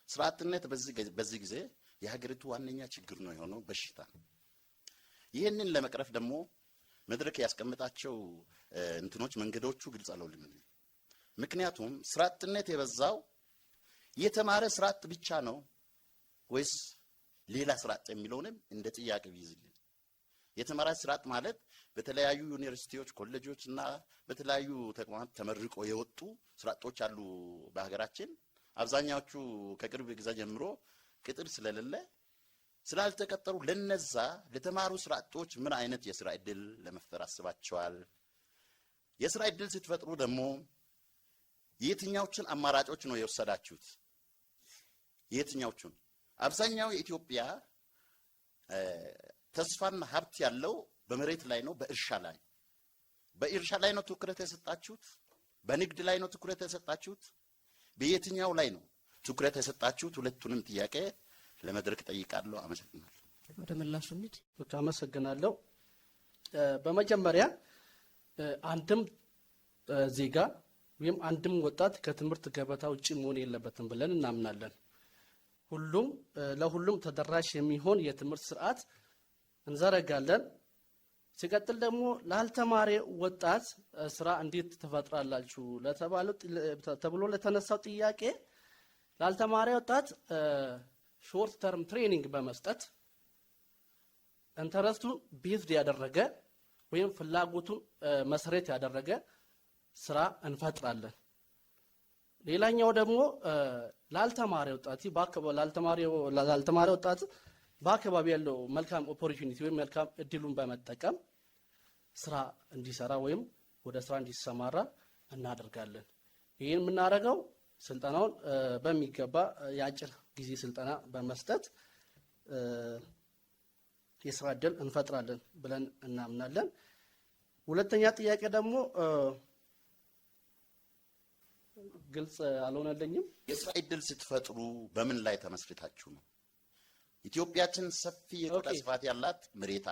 ስራ አጥነት በዚህ ጊዜ የሀገሪቱ ዋነኛ ችግር ነው የሆነው በሽታ። ይህንን ለመቅረፍ ደግሞ መድረክ ያስቀምጣቸው እንትኖች መንገዶቹ ግልጽ አልሆኑልኝም። ምክንያቱም ስራ አጥነት የበዛው የተማረ ስራ አጥ ብቻ ነው ወይስ ሌላ ስራ አጥ የሚለውንም እንደ ጥያቄ ቢይዝልኝ። የተማረ ስራ አጥ ማለት በተለያዩ ዩኒቨርሲቲዎች፣ ኮሌጆች እና በተለያዩ ተቋማት ተመርቆ የወጡ ስራ አጦች አሉ በሀገራችን። አብዛኛዎቹ ከቅርብ ጊዜ ጀምሮ ቅጥር ስለሌለ ስላልተቀጠሩ ለነዛ ለተማሩ ስራ አጦች ምን አይነት የስራ እድል ለመፍጠር አስባቸዋል? የስራ እድል ስትፈጥሩ ደግሞ የትኛዎችን አማራጮች ነው የወሰዳችሁት? የትኛዎቹን? አብዛኛው የኢትዮጵያ ተስፋና ሀብት ያለው በመሬት ላይ ነው፣ በእርሻ ላይ። በእርሻ ላይ ነው ትኩረት የሰጣችሁት? በንግድ ላይ ነው ትኩረት የሰጣችሁት? በየትኛው ላይ ነው ትኩረት የሰጣችሁት? ሁለቱንም ጥያቄ ለመድረክ ጠይቃለሁ። አመሰግናለሁ። ወደ ምላሹ እንሂድ። አመሰግናለሁ። በመጀመሪያ አንድም ዜጋ ወይም አንድም ወጣት ከትምህርት ገበታ ውጪ መሆን የለበትም ብለን እናምናለን። ለሁሉም ተደራሽ የሚሆን የትምህርት ስርዓት እንዘረጋለን። ሲቀጥል ደግሞ ላልተማረ ወጣት ስራ እንዴት ትፈጥራላችሁ ተብሎ ለተነሳው ጥያቄ ላልተማረ ወጣት ሾርት ተርም ትሬኒንግ በመስጠት ኢንተረስቱን ቤዝድ ያደረገ ወይም ፍላጎቱን መሰረት ያደረገ ስራ እንፈጥራለን። ሌላኛው ደግሞ ላልተማረ ወጣት በአካባቢ ያለው መልካም ኦፖርቹኒቲ ወይም መልካም እድሉን በመጠቀም ስራ እንዲሰራ ወይም ወደ ስራ እንዲሰማራ እናደርጋለን። ይህን የምናደርገው ስልጠናውን በሚገባ የአጭር ጊዜ ስልጠና በመስጠት የስራ እድል እንፈጥራለን ብለን እናምናለን። ሁለተኛ ጥያቄ ደግሞ ግልጽ አልሆነልኝም። የስራ እድል ስትፈጥሩ በምን ላይ ተመስርታችሁ ነው? ኢትዮጵያችን ሰፊ የቆዳ ስፋት ያላት መሬት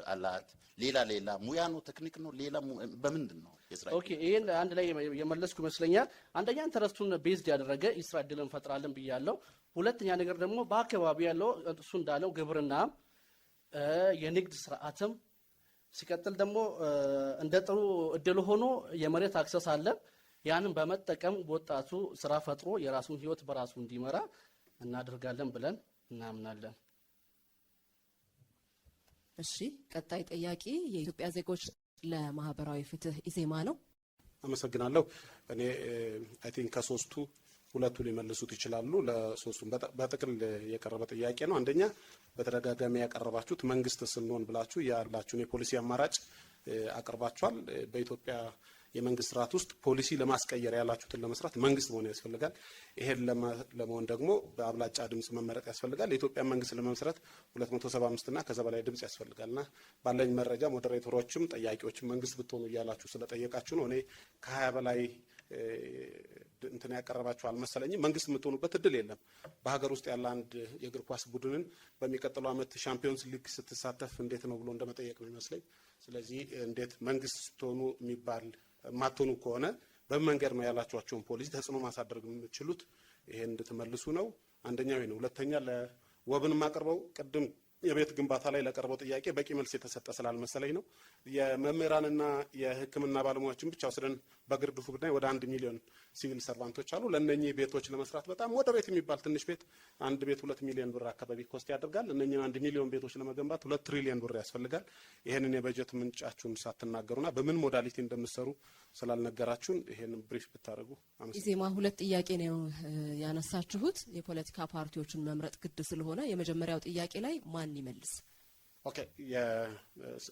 አላት። ሌላ ሙያ ነው፣ ቴክኒክ ነው፣ ሌላ በምንድን ነው የስራ እድል? ኦኬ፣ ይሄን አንድ ላይ የመለስኩ ይመስለኛል። አንደኛ ኢንተረስቱን ቤዝድ ያደረገ የስራ እድል እንፈጥራለን ብያለሁ። ሁለተኛ ነገር ደግሞ በአካባቢ ያለው እሱ እንዳለው ግብርና፣ የንግድ ስርዓትም፣ ሲቀጥል ደግሞ እንደ ጥሩ እድል ሆኖ የመሬት አክሰስ አለ። ያንን በመጠቀም ወጣቱ ስራ ፈጥሮ የራሱን ህይወት በራሱ እንዲመራ እናደርጋለን ብለን እናምናለን። እሺ፣ ቀጣይ ጠያቂ የኢትዮጵያ ዜጎች ለማህበራዊ ፍትህ ኢዜማ ነው። አመሰግናለሁ። እኔ አይ ቲንክ ከሶስቱ ሁለቱ ሊመልሱት ይችላሉ። ለሶስቱም በጥቅል የቀረበ ጥያቄ ነው። አንደኛ በተደጋጋሚ ያቀረባችሁት መንግስት ስንሆን ብላችሁ ያላችሁን የፖሊሲ አማራጭ አቅርባችኋል። በኢትዮጵያ የመንግስት ስርዓት ውስጥ ፖሊሲ ለማስቀየር ያላችሁትን ለመስራት መንግስት መሆን ያስፈልጋል። ይሄን ለመሆን ደግሞ በአብላጫ ድምጽ መመረጥ ያስፈልጋል። የኢትዮጵያ መንግስት ለመመስረት 275 እና ከዛ በላይ ድምጽ ያስፈልጋልና ባለኝ መረጃ ሞዴሬተሮችም ጠያቂዎችም መንግስት ብትሆኑ እያላችሁ ስለጠየቃችሁ ነው። እኔ ከ20 በላይ እንትን ያቀረባችሁ አልመሰለኝም። መንግስት የምትሆኑበት እድል የለም። በሀገር ውስጥ ያለ አንድ የእግር ኳስ ቡድንን በሚቀጥለው ዓመት ሻምፒዮንስ ሊግ ስትሳተፍ እንዴት ነው ብሎ እንደመጠየቅ ነው ይመስለኝ። ስለዚህ እንዴት መንግስት ስትሆኑ የሚባል ማትሆኑ ከሆነ በመንገድ ነው ያላችኋቸውን ፖሊሲ ተጽዕኖ ማሳደር የምትችሉት? ይሄን እንድትመልሱ ነው። አንደኛው ነው። ሁለተኛ ለወብን ማቀርበው ቅድም የቤት ግንባታ ላይ ለቀረበው ጥያቄ በቂ መልስ የተሰጠ ስላልመሰለኝ ነው። የመምህራንና የሕክምና ባለሙያዎችን ብቻ ወስደን በግርድፉ ብናይ ወደ 1 ሚሊዮን ሲቪል ሰርቫንቶች አሉ። ለእነኚህ ቤቶች ለመስራት በጣም ሞደሬት የሚባል ትንሽ ቤት አንድ ቤት 2 ሚሊዮን ብር አካባቢ ኮስት ያደርጋል። እነኚህን 1 ሚሊዮን ቤቶች ለመገንባት 2 ትሪሊዮን ብር ያስፈልጋል። ይሄንን የበጀት ምንጫችሁን ሳትናገሩና በምን ሞዳሊቲ እንደምትሰሩ ስላልነገራችሁን ይሄንን ብሪፍ ብታደርጉ አመሰግናለሁ። ኢዜማ 2 ጥያቄ ነው ያነሳችሁት። የፖለቲካ ፓርቲዎችን መምረጥ ግድ ስለሆነ የመጀመሪያው ጥያቄ ላይ ማን ይመልስ? ኦኬ፣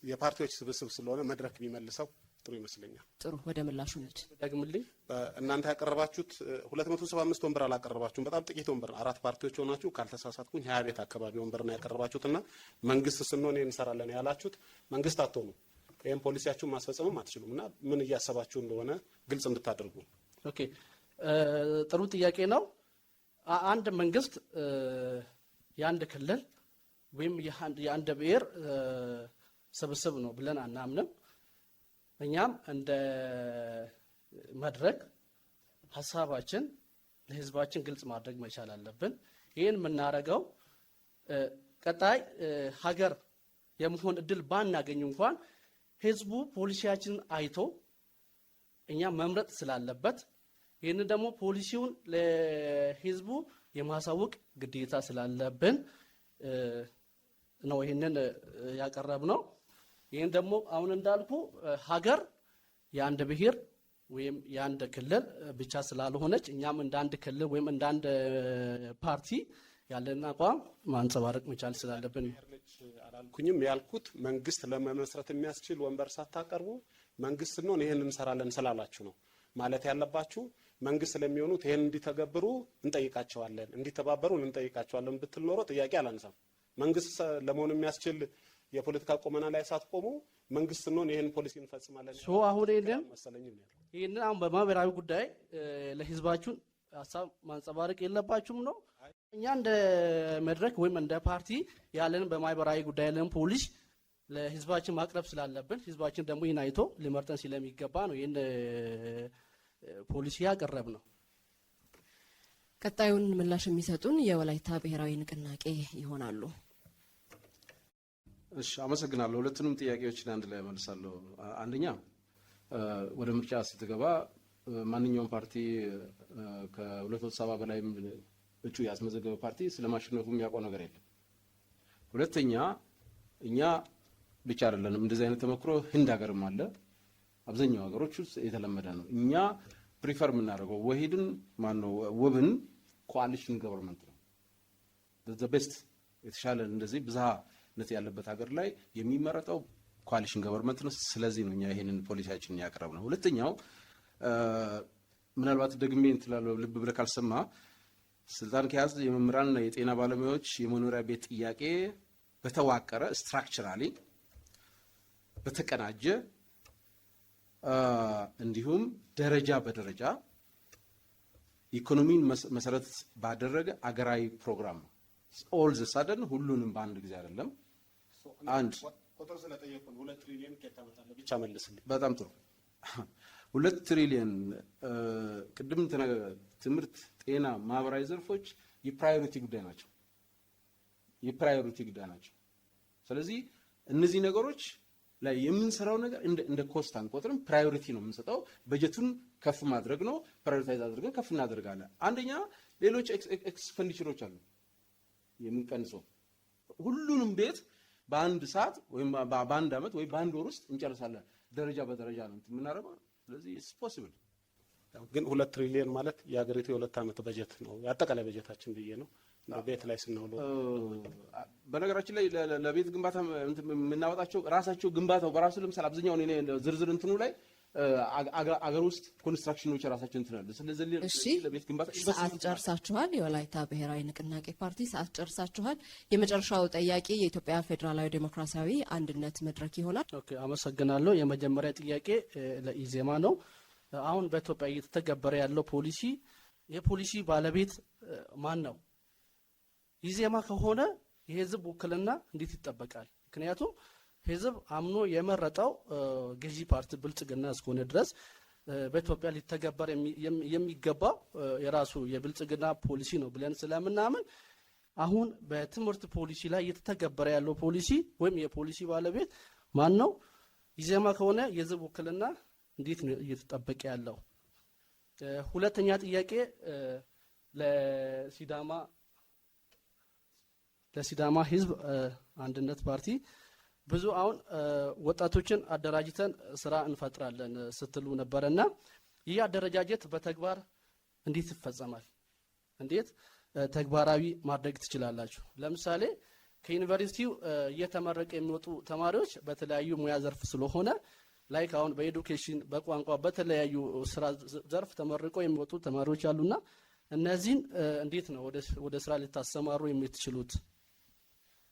የፓርቲዎች ስብስብ ስለሆነ መድረክ ቢመልሰው ጥሩ ይመስለኛል። ጥሩ፣ ወደ ምላሹ ነች። ደግምልኝ። እናንተ ያቀረባችሁት 275 ወንበር አላቀረባችሁም። በጣም ጥቂት ወንበር 4 ፓርቲዎች ሆናችሁ ካልተሳሳትኩኝ 20 ቤት አካባቢ ወንበር ነው ያቀረባችሁትና መንግስት ስንሆን እንሰራለን ያላችሁት መንግስት አትሆኑ። ይሄን ፖሊሲያችሁን ማስፈጸምም አትችሉምና ምን እያሰባችሁ እንደሆነ ግልጽ እንድታደርጉ። ኦኬ፣ ጥሩ ጥያቄ ነው። አንድ መንግስት የአንድ ክልል ወይም የአንድ ብሔር ስብስብ ነው ብለን አናምንም። እኛም እንደ መድረክ ሀሳባችን ለህዝባችን ግልጽ ማድረግ መቻል አለብን። ይህን የምናደርገው ቀጣይ ሀገር የመሆን እድል ባናገኝ እንኳን ህዝቡ ፖሊሲያችንን አይቶ እኛ መምረጥ ስላለበት ይህን ደግሞ ፖሊሲውን ለህዝቡ የማሳወቅ ግዴታ ስላለብን ነው ይህንን ያቀረብነው። ይህን ደግሞ አሁን እንዳልኩ ሀገር የአንድ ብሔር ወይም የአንድ ክልል ብቻ ስላልሆነች እኛም እንደ አንድ ክልል ወይም እንደ አንድ ፓርቲ ያለን አቋም ማንጸባረቅ መቻል ስላለብን አላልኩኝም። ያልኩት መንግስት ለመመስረት የሚያስችል ወንበር ሳታቀርቡ መንግስት ነው ይሄን እንሰራለን ስላላችሁ ነው ማለት ያለባችሁ። መንግስት ለሚሆኑት ይሄን እንዲተገብሩ እንጠይቃቸዋለን፣ እንዲተባበሩን እንጠይቃቸዋለን ብትል ኖሮ ጥያቄ አላነሳም። መንግስት ለመሆን የሚያስችል የፖለቲካ ቆመና ላይ ሳትቆሙ መንግስት ነው ይሄን ፖሊሲ እንፈጽማለን አሁን ይሄንን አሁን በማህበራዊ ጉዳይ ለህዝባችሁን ሀሳብ ማንጸባረቅ የለባችሁም ነው። እኛ እንደ መድረክ ወይም እንደ ፓርቲ ያለን በማህበራዊ ጉዳይ ያለን ፖሊሲ ለህዝባችን ማቅረብ ስላለብን ህዝባችን ደግሞ ይህን አይቶ ሊመርጠን ስለሚገባ ነው ይህን ፖሊሲ ያቀረብ ነው። ቀጣዩን ምላሽ የሚሰጡን የወላይታ ብሔራዊ ንቅናቄ ይሆናሉ። እሺ፣ አመሰግናለሁ። ሁለቱንም ጥያቄዎችን አንድ ላይ መልሳለሁ። አንደኛ ወደ ምርጫ ስትገባ ማንኛውም ፓርቲ ከ270 በላይ እጩ ያስመዘገበ ፓርቲ ስለማሸነፉ የሚያውቀው ነገር የለም። ሁለተኛ እኛ ብቻ አይደለንም፣ እንደዚህ አይነት ተሞክሮ ህንድ ሀገርም አለ፣ አብዛኛው ሀገሮች ውስጥ የተለመደ ነው። እኛ ፕሪፈር የምናደርገው ወሂድን ማነው ውብን ኮአሊሽን ገቨርንመንት ነው። ዘ ቤስት የተሻለ እንደዚህ ብዝሃነት ያለበት ሀገር ላይ የሚመረጠው ኮአሊሽን ገቨርንመንት ነው። ስለዚህ ነው እኛ ይሄንን ፖሊሲያችንን ያቀረብ ነው። ሁለተኛው ምናልባት ደግሜ እንትላለው ልብ ብለህ ካልሰማ ስልጣን ከያዝ የመምህራንና የጤና ባለሙያዎች የመኖሪያ ቤት ጥያቄ በተዋቀረ ስትራክቸራሊ በተቀናጀ እንዲሁም ደረጃ በደረጃ ኢኮኖሚን መሰረት ባደረገ አገራዊ ፕሮግራም ነው። ኦል ዘ ሳደን ሁሉንም በአንድ ጊዜ አይደለም። አንድ ቁጥር ስለጠየቁን 2 ትሪሊዮን ከታመጣለ ብቻ መልስልኝ። በጣም ጥሩ 2 ትሪሊዮን ቅድም ትምህርት፣ ጤና፣ ማህበራዊ ዘርፎች የፕራዮሪቲ ጉዳይ ናቸው። የፕራዮሪቲ ጉዳይ ናቸው። ስለዚህ እነዚህ ነገሮች ላይ የምንሰራው ነገር እንደ ኮስት አንቆጥርም። ፕራዮሪቲ ነው የምንሰጠው። በጀቱን ከፍ ማድረግ ነው። ፕራዮሪታይዝ አድርገን ከፍ እናደርጋለን። አንደኛ ሌሎች ኤክስፔንዲቸሮች አሉ የምንቀንሰው። ሁሉንም ቤት በአንድ ሰዓት ወይም በአንድ ዓመት ወይ በአንድ ወር ውስጥ እንጨርሳለን። ደረጃ በደረጃ ነው የምናደርገው። ስለዚህ ኢትስ ፖሲብል። ግን 2 ትሪሊዮን ማለት የሀገሪቱ የ2 ዓመት በጀት ነው፣ የአጠቃላይ በጀታችን ብዬ ነው። ቤት ላይ ስንውለው በነገራችን ላይ ለቤት ግንባታ የምናወጣቸው ራሳቸው ግንባታው በራሱ ለምሳሌ አብዛኛውን እኔ ዝርዝር እንትኑ ላይ አገር ውስጥ ኮንስትራክሽኖች ራሳቸው እንትናል። ስለዚህ ለቤት ግንባታ ሰዓት ጨርሳችኋል። የወላይታ ብሔራዊ ንቅናቄ ፓርቲ ሰዓት ጨርሳችኋል። የመጨረሻው ጥያቄ የኢትዮጵያ ፌዴራላዊ ዴሞክራሲያዊ አንድነት መድረክ ይሆናል። ኦኬ፣ አመሰግናለሁ። የመጀመሪያ ጥያቄ ለኢዜማ ነው። አሁን በኢትዮጵያ እየተተገበረ ያለው ፖሊሲ የፖሊሲ ባለቤት ማን ነው? ኢዜማ ከሆነ የህዝብ ውክልና እንዴት ይጠበቃል? ምክንያቱም ህዝብ አምኖ የመረጠው ገዢ ፓርቲ ብልጽግና እስከሆነ ድረስ በኢትዮጵያ ሊተገበር የሚገባው የራሱ የብልጽግና ፖሊሲ ነው ብለን ስለምናምን አሁን በትምህርት ፖሊሲ ላይ እየተተገበረ ያለው ፖሊሲ ወይም የፖሊሲ ባለቤት ማን ነው? ኢዜማ ከሆነ የህዝብ ውክልና እንዴት ነው እየተጠበቀ ያለው? ሁለተኛ ጥያቄ ለሲዳማ ህዝብ አንድነት ፓርቲ ብዙ አሁን ወጣቶችን አደራጅተን ስራ እንፈጥራለን ስትሉ ነበርና ይህ አደረጃጀት በተግባር እንዴት ይፈጸማል? እንዴት ተግባራዊ ማድረግ ትችላላችሁ? ለምሳሌ ከዩኒቨርሲቲው እየተመረቀ የሚወጡ ተማሪዎች በተለያዩ ሙያ ዘርፍ ስለሆነ ላይክ አሁን በኤዱኬሽን በቋንቋ በተለያዩ ስራ ዘርፍ ተመርቀው የሚወጡ ተማሪዎች አሉና እነዚህን እንዴት ነው ወደ ስራ ልታሰማሩ የምትችሉት?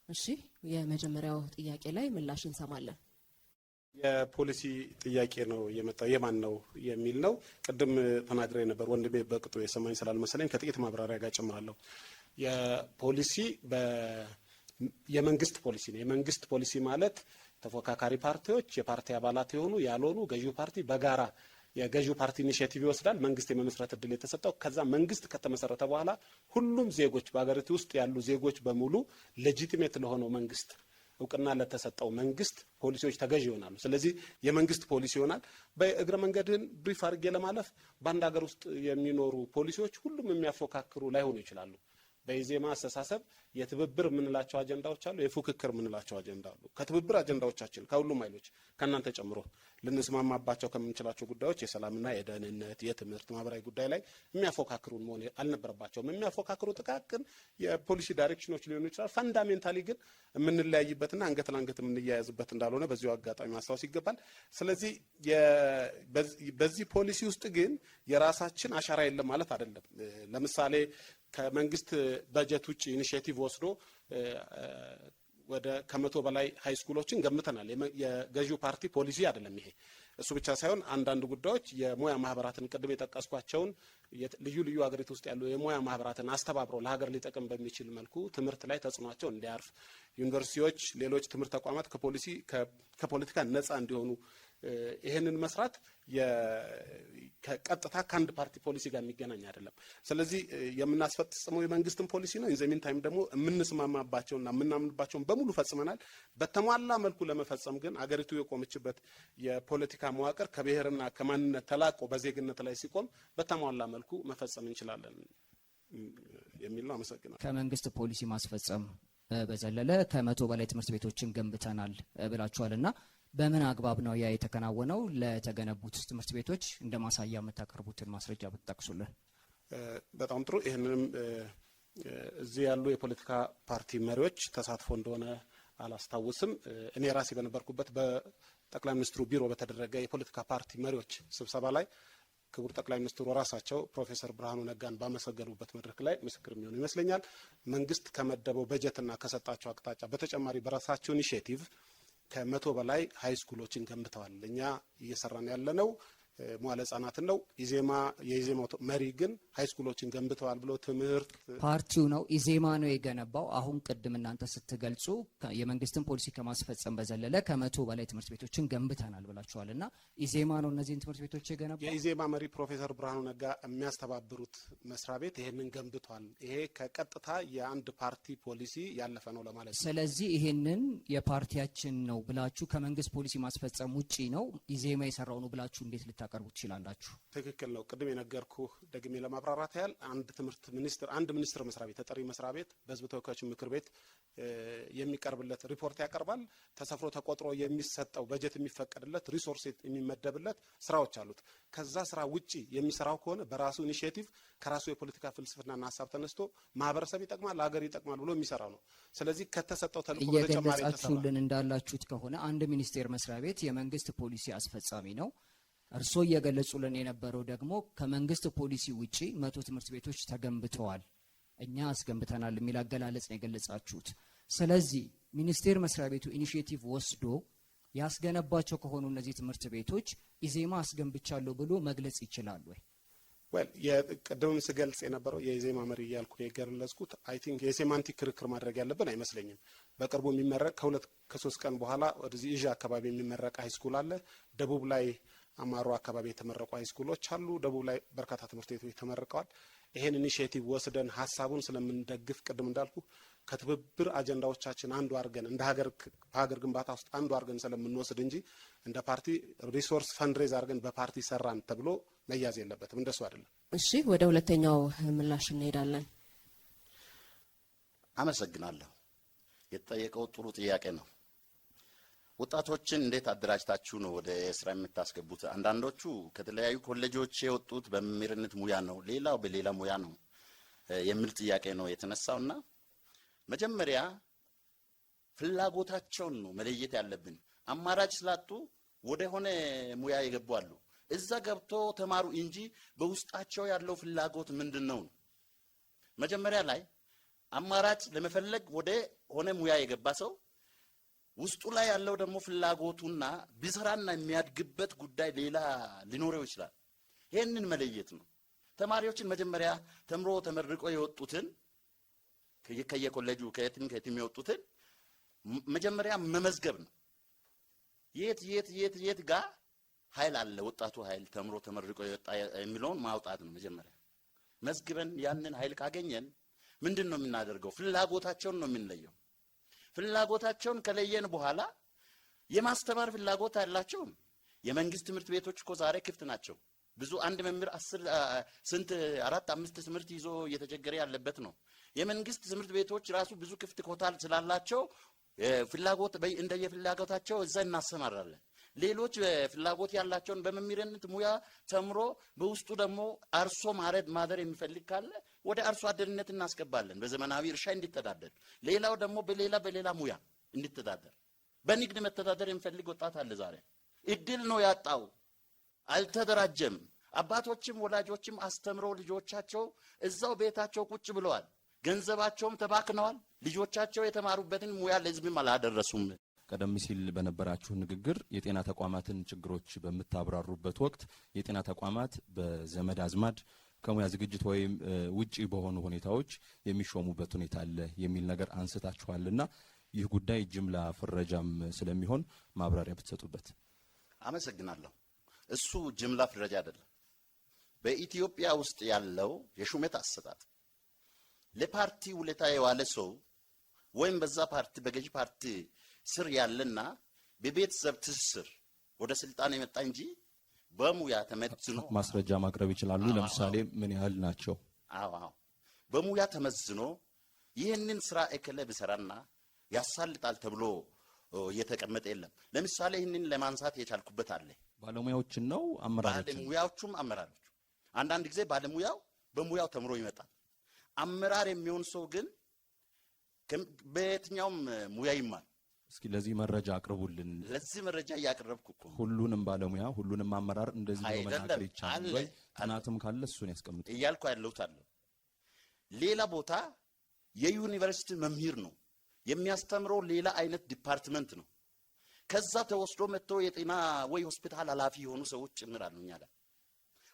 እሺ፣ የመጀመሪያው ጥያቄ ላይ ምላሽ እንሰማለን። የፖሊሲ ጥያቄ ነው የመጣው የማን ነው የሚል ነው። ቅድም ተናግሬ ነበር፣ ወንድሜ በቅጡ የሰማኝ ስላልመሰለኝ ከጥቂት ማብራሪያ ጋር ጨምራለሁ። የፖሊሲ የመንግስት ፖሊሲ ነው። የመንግስት ፖሊሲ ማለት ተፎካካሪ ፓርቲዎች፣ የፓርቲ አባላት የሆኑ ያልሆኑ፣ ገዢው ፓርቲ በጋራ የገዢው ፓርቲ ኢኒሼቲቭ ይወስዳል። መንግስት የመመስረት እድል የተሰጠው ከዛ መንግስት ከተመሰረተ በኋላ ሁሉም ዜጎች በሀገሪቱ ውስጥ ያሉ ዜጎች በሙሉ ሌጂቲሜት ለሆነው መንግስት እውቅና ለተሰጠው መንግስት ፖሊሲዎች ተገዥ ይሆናሉ። ስለዚህ የመንግስት ፖሊሲ ይሆናል። በእግረ መንገድን ብሪፍ አድርጌ ለማለፍ በአንድ ሀገር ውስጥ የሚኖሩ ፖሊሲዎች ሁሉም የሚያፎካክሩ ላይሆኑ ይችላሉ። በኢዜማ አስተሳሰብ የትብብር የምንላቸው አጀንዳዎች አሉ፣ የፉክክር የምንላቸው አጀንዳ አሉ። ከትብብር አጀንዳዎቻችን ከሁሉም ኃይሎች ከእናንተ ጨምሮ ልንስማማባቸው ከምንችላቸው ጉዳዮች የሰላምና የደህንነት፣ የትምህርት፣ ማህበራዊ ጉዳይ ላይ የሚያፎካክሩን መሆን አልነበረባቸውም። የሚያፎካክሩ ጥቃቅን የፖሊሲ ዳይሬክሽኖች ሊሆኑ ይችላል። ፈንዳሜንታሊ ግን የምንለያይበትና አንገት ለአንገት የምንያያዝበት እንዳልሆነ በዚሁ አጋጣሚ ማስታወስ ይገባል። ስለዚህ በዚህ ፖሊሲ ውስጥ ግን የራሳችን አሻራ የለም ማለት አይደለም። ለምሳሌ ከመንግስት በጀት ውጭ ኢኒሼቲቭ ወስዶ ወደ ከመቶ በላይ ሃይ ስኩሎችን ገምተናል። የገዢው ፓርቲ ፖሊሲ አይደለም ይሄ። እሱ ብቻ ሳይሆን አንዳንድ ጉዳዮች የሙያ ማህበራትን ቅድም የጠቀስኳቸውን ልዩ ልዩ ሀገሪቱ ውስጥ ያሉ የሙያ ማህበራትን አስተባብረው ለሀገር ሊጠቅም በሚችል መልኩ ትምህርት ላይ ተጽዕኗቸው እንዲያርፍ፣ ዩኒቨርሲቲዎች፣ ሌሎች ትምህርት ተቋማት ከፖለቲካ ነፃ እንዲሆኑ ይሄንን መስራት ከቀጥታ ከአንድ ፓርቲ ፖሊሲ ጋር የሚገናኝ አይደለም። ስለዚህ የምናስፈጽመው የመንግስትን ፖሊሲ ነው። ኢንዘሚን ታይም ደግሞ የምንስማማባቸውና የምናምንባቸውን በሙሉ ፈጽመናል። በተሟላ መልኩ ለመፈጸም ግን አገሪቱ የቆመችበት የፖለቲካ መዋቅር ከብሔርና ከማንነት ተላቆ በዜግነት ላይ ሲቆም በተሟላ መልኩ መፈጸም እንችላለን የሚል ነው። አመሰግናለሁ። ከመንግስት ፖሊሲ ማስፈጸም በዘለለ ከመቶ በላይ ትምህርት ቤቶችን ገንብተናል ብላችኋልና በምን አግባብ ነው ያ የተከናወነው? ለተገነቡት ትምህርት ቤቶች እንደ ማሳያ የምታቀርቡትን ማስረጃ ብትጠቅሱልን። በጣም ጥሩ። ይህንንም እዚህ ያሉ የፖለቲካ ፓርቲ መሪዎች ተሳትፎ እንደሆነ አላስታውስም። እኔ ራሴ በነበርኩበት በጠቅላይ ሚኒስትሩ ቢሮ በተደረገ የፖለቲካ ፓርቲ መሪዎች ስብሰባ ላይ ክቡር ጠቅላይ ሚኒስትሩ ራሳቸው ፕሮፌሰር ብርሃኑ ነጋን ባመሰገኑበት መድረክ ላይ ምስክር የሚሆኑ ይመስለኛል። መንግስት ከመደበው በጀትና ከሰጣቸው አቅጣጫ በተጨማሪ በራሳቸው ኢኒሼቲቭ ከመቶ በላይ ሃይ ስኩሎችን ገንብተዋል። እኛ እየሰራን ያለነው መዋለ ህጻናትን ነው። የኢዜማ መሪ ግን ሃይ ስኩሎችን ገንብተዋል ብሎ ትምህርት ፓርቲው ነው ኢዜማ ነው የገነባው። አሁን ቅድም እናንተ ስትገልጹ የመንግስትን ፖሊሲ ከማስፈጸም በዘለለ ከመቶ በላይ ትምህርት ቤቶችን ገንብተናል ብላችኋልና ኢዜማ ነው እነዚህን ትምህርት ቤቶች የገነባው። የኢዜማ መሪ ፕሮፌሰር ብርሃኑ ነጋ የሚያስተባብሩት መስሪያ ቤት ይሄንን ገንብቷል። ይሄ ከቀጥታ የአንድ ፓርቲ ፖሊሲ ያለፈ ነው ለማለት ነው። ስለዚህ ይሄንን የፓርቲያችን ነው ብላችሁ ከመንግስት ፖሊሲ ማስፈጸም ውጪ ነው ኢዜማ የሰራው ነው ብላችሁ እንዴት ልታቀርቡ ትችላላችሁ? ትክክል ነው። ቅድም የነገርኩህ ደግሜ ለማብራራት ያህል አንድ ሚኒስትር መስሪያ ቤት ተጠሪ መስሪያ ቤት በህዝብ ተወካዮች ምክር ቤት የሚቀርብለት ሪፖርት ያቀርባል። ተሰፍሮ ተቆጥሮ የሚሰጠው በጀት የሚፈቀድለት ሪሶርስ የሚመደብለት ስራዎች አሉት። ከዛ ስራ ውጪ የሚሰራው ከሆነ በራሱ ኢኒሼቲቭ ከራሱ የፖለቲካ ፍልስፍናና ሀሳብ ተነስቶ ማህበረሰብ ይጠቅማል፣ ሀገር ይጠቅማል ብሎ የሚሰራው ነው። ስለዚህ ከተሰጠው ተልእኮ በተጨማሪ እየገለጻችሁልን እንዳላችሁት ከሆነ አንድ ሚኒስቴር መስሪያ ቤት የመንግስት ፖሊሲ አስፈጻሚ ነው። እርስዎ እየገለጹልን የነበረው ደግሞ ከመንግስት ፖሊሲ ውጪ 100 ትምህርት ቤቶች ተገንብተዋል፣ እኛ አስገንብተናል የሚል አገላለጽ ነው የገለጻችሁት። ስለዚህ ሚኒስቴር መስሪያ ቤቱ ኢኒሼቲቭ ወስዶ ያስገነባቸው ከሆኑ እነዚህ ትምህርት ቤቶች ኢዜማ አስገንብቻለሁ ብሎ መግለጽ ይችላል ወይ? ቅድምም ስገልጽ የነበረው የኢዜማ መሪ እያልኩ የገለጽኩት አይ ቲንክ የሴማንቲክ ክርክር ማድረግ ያለብን አይመስለኝም። በቅርቡ የሚመረቅ ከ2-3 ቀን በኋላ ወደዚህ ኢዣ አካባቢ የሚመረቅ ሃይስኩል አለ። ደቡብ ላይ አማሮ አካባቢ የተመረቁ ሃይስኩሎች አሉ። ደቡብ ላይ በርካታ ትምህርት ቤቶች ተመርቀዋል። ይሄን ኢኒሼቲቭ ወስደን ሀሳቡን ስለምንደግፍ ቅድም እንዳልኩ ከትብብር አጀንዳዎቻችን አንዱ አድርገን እንደ ሀገር ግንባታ ውስጥ አንዱ አድርገን ስለምንወስድ እንጂ እንደ ፓርቲ ሪሶርስ ፈንድሬዝ አድርገን በፓርቲ ሰራን ተብሎ መያዝ የለበትም። እንደሱ አይደለም። እሺ፣ ወደ ሁለተኛው ምላሽ እንሄዳለን። አመሰግናለሁ። የተጠየቀው ጥሩ ጥያቄ ነው። ወጣቶችን እንዴት አደራጅታችሁ ነው ወደ ስራ የምታስገቡት? አንዳንዶቹ ከተለያዩ ኮሌጆች የወጡት በመምህርነት ሙያ ነው፣ ሌላው በሌላ ሙያ ነው የሚል ጥያቄ ነው የተነሳውና መጀመሪያ ፍላጎታቸውን ነው መለየት ያለብን። አማራጭ ስላጡ ወደ ሆነ ሙያ ይገባሉ። እዛ ገብቶ ተማሩ እንጂ በውስጣቸው ያለው ፍላጎት ምንድነው? መጀመሪያ ላይ አማራጭ ለመፈለግ ወደ ሆነ ሙያ የገባ ሰው ውስጡ ላይ ያለው ደግሞ ፍላጎቱና ቢሰራና የሚያድግበት ጉዳይ ሌላ ሊኖረው ይችላል። ይሄንን መለየት ነው። ተማሪዎችን መጀመሪያ ተምሮ ተመርቆ የወጡትን ከየኮሌጁ ከየትም የወጡትን መጀመሪያ መመዝገብ ነው። የት ጋር ኃይል አለ፣ ወጣቱ ኃይል ተምሮ ተመርቆ የወጣ የሚለውን ማውጣት ነው። መጀመሪያ መዝግበን ያንን ኃይል ካገኘን ምንድን ነው የምናደርገው? ፍላጎታቸውን ነው የምንለየው። ፍላጎታቸውን ከለየን በኋላ የማስተማር ፍላጎት ያላቸው የመንግስት ትምህርት ቤቶች እኮ ዛሬ ክፍት ናቸው። ብዙ አንድ መምህር 4 5 ትምህርት ይዞ እየተቸገረ ያለበት ነው። የመንግስት ትምህርት ቤቶች ራሱ ብዙ ክፍት ኮታ ስላላቸው ፍላጎት እንደየፍላጎታቸው እዛ እናሰማራለን። ሌሎች ፍላጎት ያላቸውን በመምህርነት ሙያ ተምሮ በውስጡ ደግሞ አርሶ ማደር የሚፈልግ ካለ ወደ አርሶ አደርነት እናስገባለን፣ በዘመናዊ እርሻ እንዲተዳደር። ሌላው ደግሞ በሌላ ሙያ እንዲተዳደር። በንግድ መተዳደር የሚፈልግ ወጣት አለ። ዛሬ እድል ነው ያጣው፣ አልተደራጀም። አባቶችም ወላጆችም አስተምረው ልጆቻቸው እዛው ቤታቸው ቁጭ ብለዋል። ገንዘባቸውም ተባክነዋል። ልጆቻቸው የተማሩበትን ሙያ ለህዝብም አላደረሱም። ቀደም ሲል በነበራችሁ ንግግር የጤና ተቋማትን ችግሮች በምታብራሩበት ወቅት የጤና ተቋማት በዘመድ አዝማድ ከሙያ ዝግጅት ወይም ውጪ በሆኑ ሁኔታዎች የሚሾሙበት ሁኔታ አለ የሚል ነገር አንስታችኋልና ይህ ጉዳይ ጅምላ ፍረጃም ስለሚሆን ማብራሪያ ብትሰጡበት። አመሰግናለሁ። እሱ ጅምላ ፍረጃ አይደለም። በኢትዮጵያ ውስጥ ያለው የሹመት አሰጣጥ ለፓርቲ ውለታ የዋለ ሰው ወይም በዛ ፓርቲ በገዢ ፓርቲ ስር ያለና በቤተሰብ ትስስር ወደ ስልጣን የመጣ እንጂ በሙያ ተመዝኖ ማስረጃ ማቅረብ ይችላሉ። ለምሳሌ ምን ያህል ናቸው? አዎ በሙያ ተመዝኖ ይህንን ስራ እከለ ብሰራና ያሳልጣል ተብሎ የተቀመጠ የለም። ለምሳሌ ይህንን ለማንሳት የቻልኩበት አለ። ባለሙያዎችን ነው አመራሮች? ባለሙያዎቹም አመራሮች። አንዳንድ ጊዜ ባለሙያው በሙያው ተምሮ ይመጣል። አመራር የሚሆን ሰው ግን በየትኛውም ሙያ ይማር። እስኪ ለዚህ መረጃ አቅርቡልን። ለዚህ መረጃ እያቀረብኩ እኮ ሁሉንም ባለሙያ ሁሉንም አመራር እንደዚህ ነው መናገር ይቻላል ወይ? ጥናትም ካለ እሱን ያስቀምጡ እያልኩ ያለሁት አለ። ሌላ ቦታ የዩኒቨርሲቲ መምህር ነው የሚያስተምረው፣ ሌላ አይነት ዲፓርትመንት ነው። ከዛ ተወስዶ መጥቶ የጤና ወይ ሆስፒታል ኃላፊ የሆኑ ሰዎች ጭምራሉ እኛ ጋር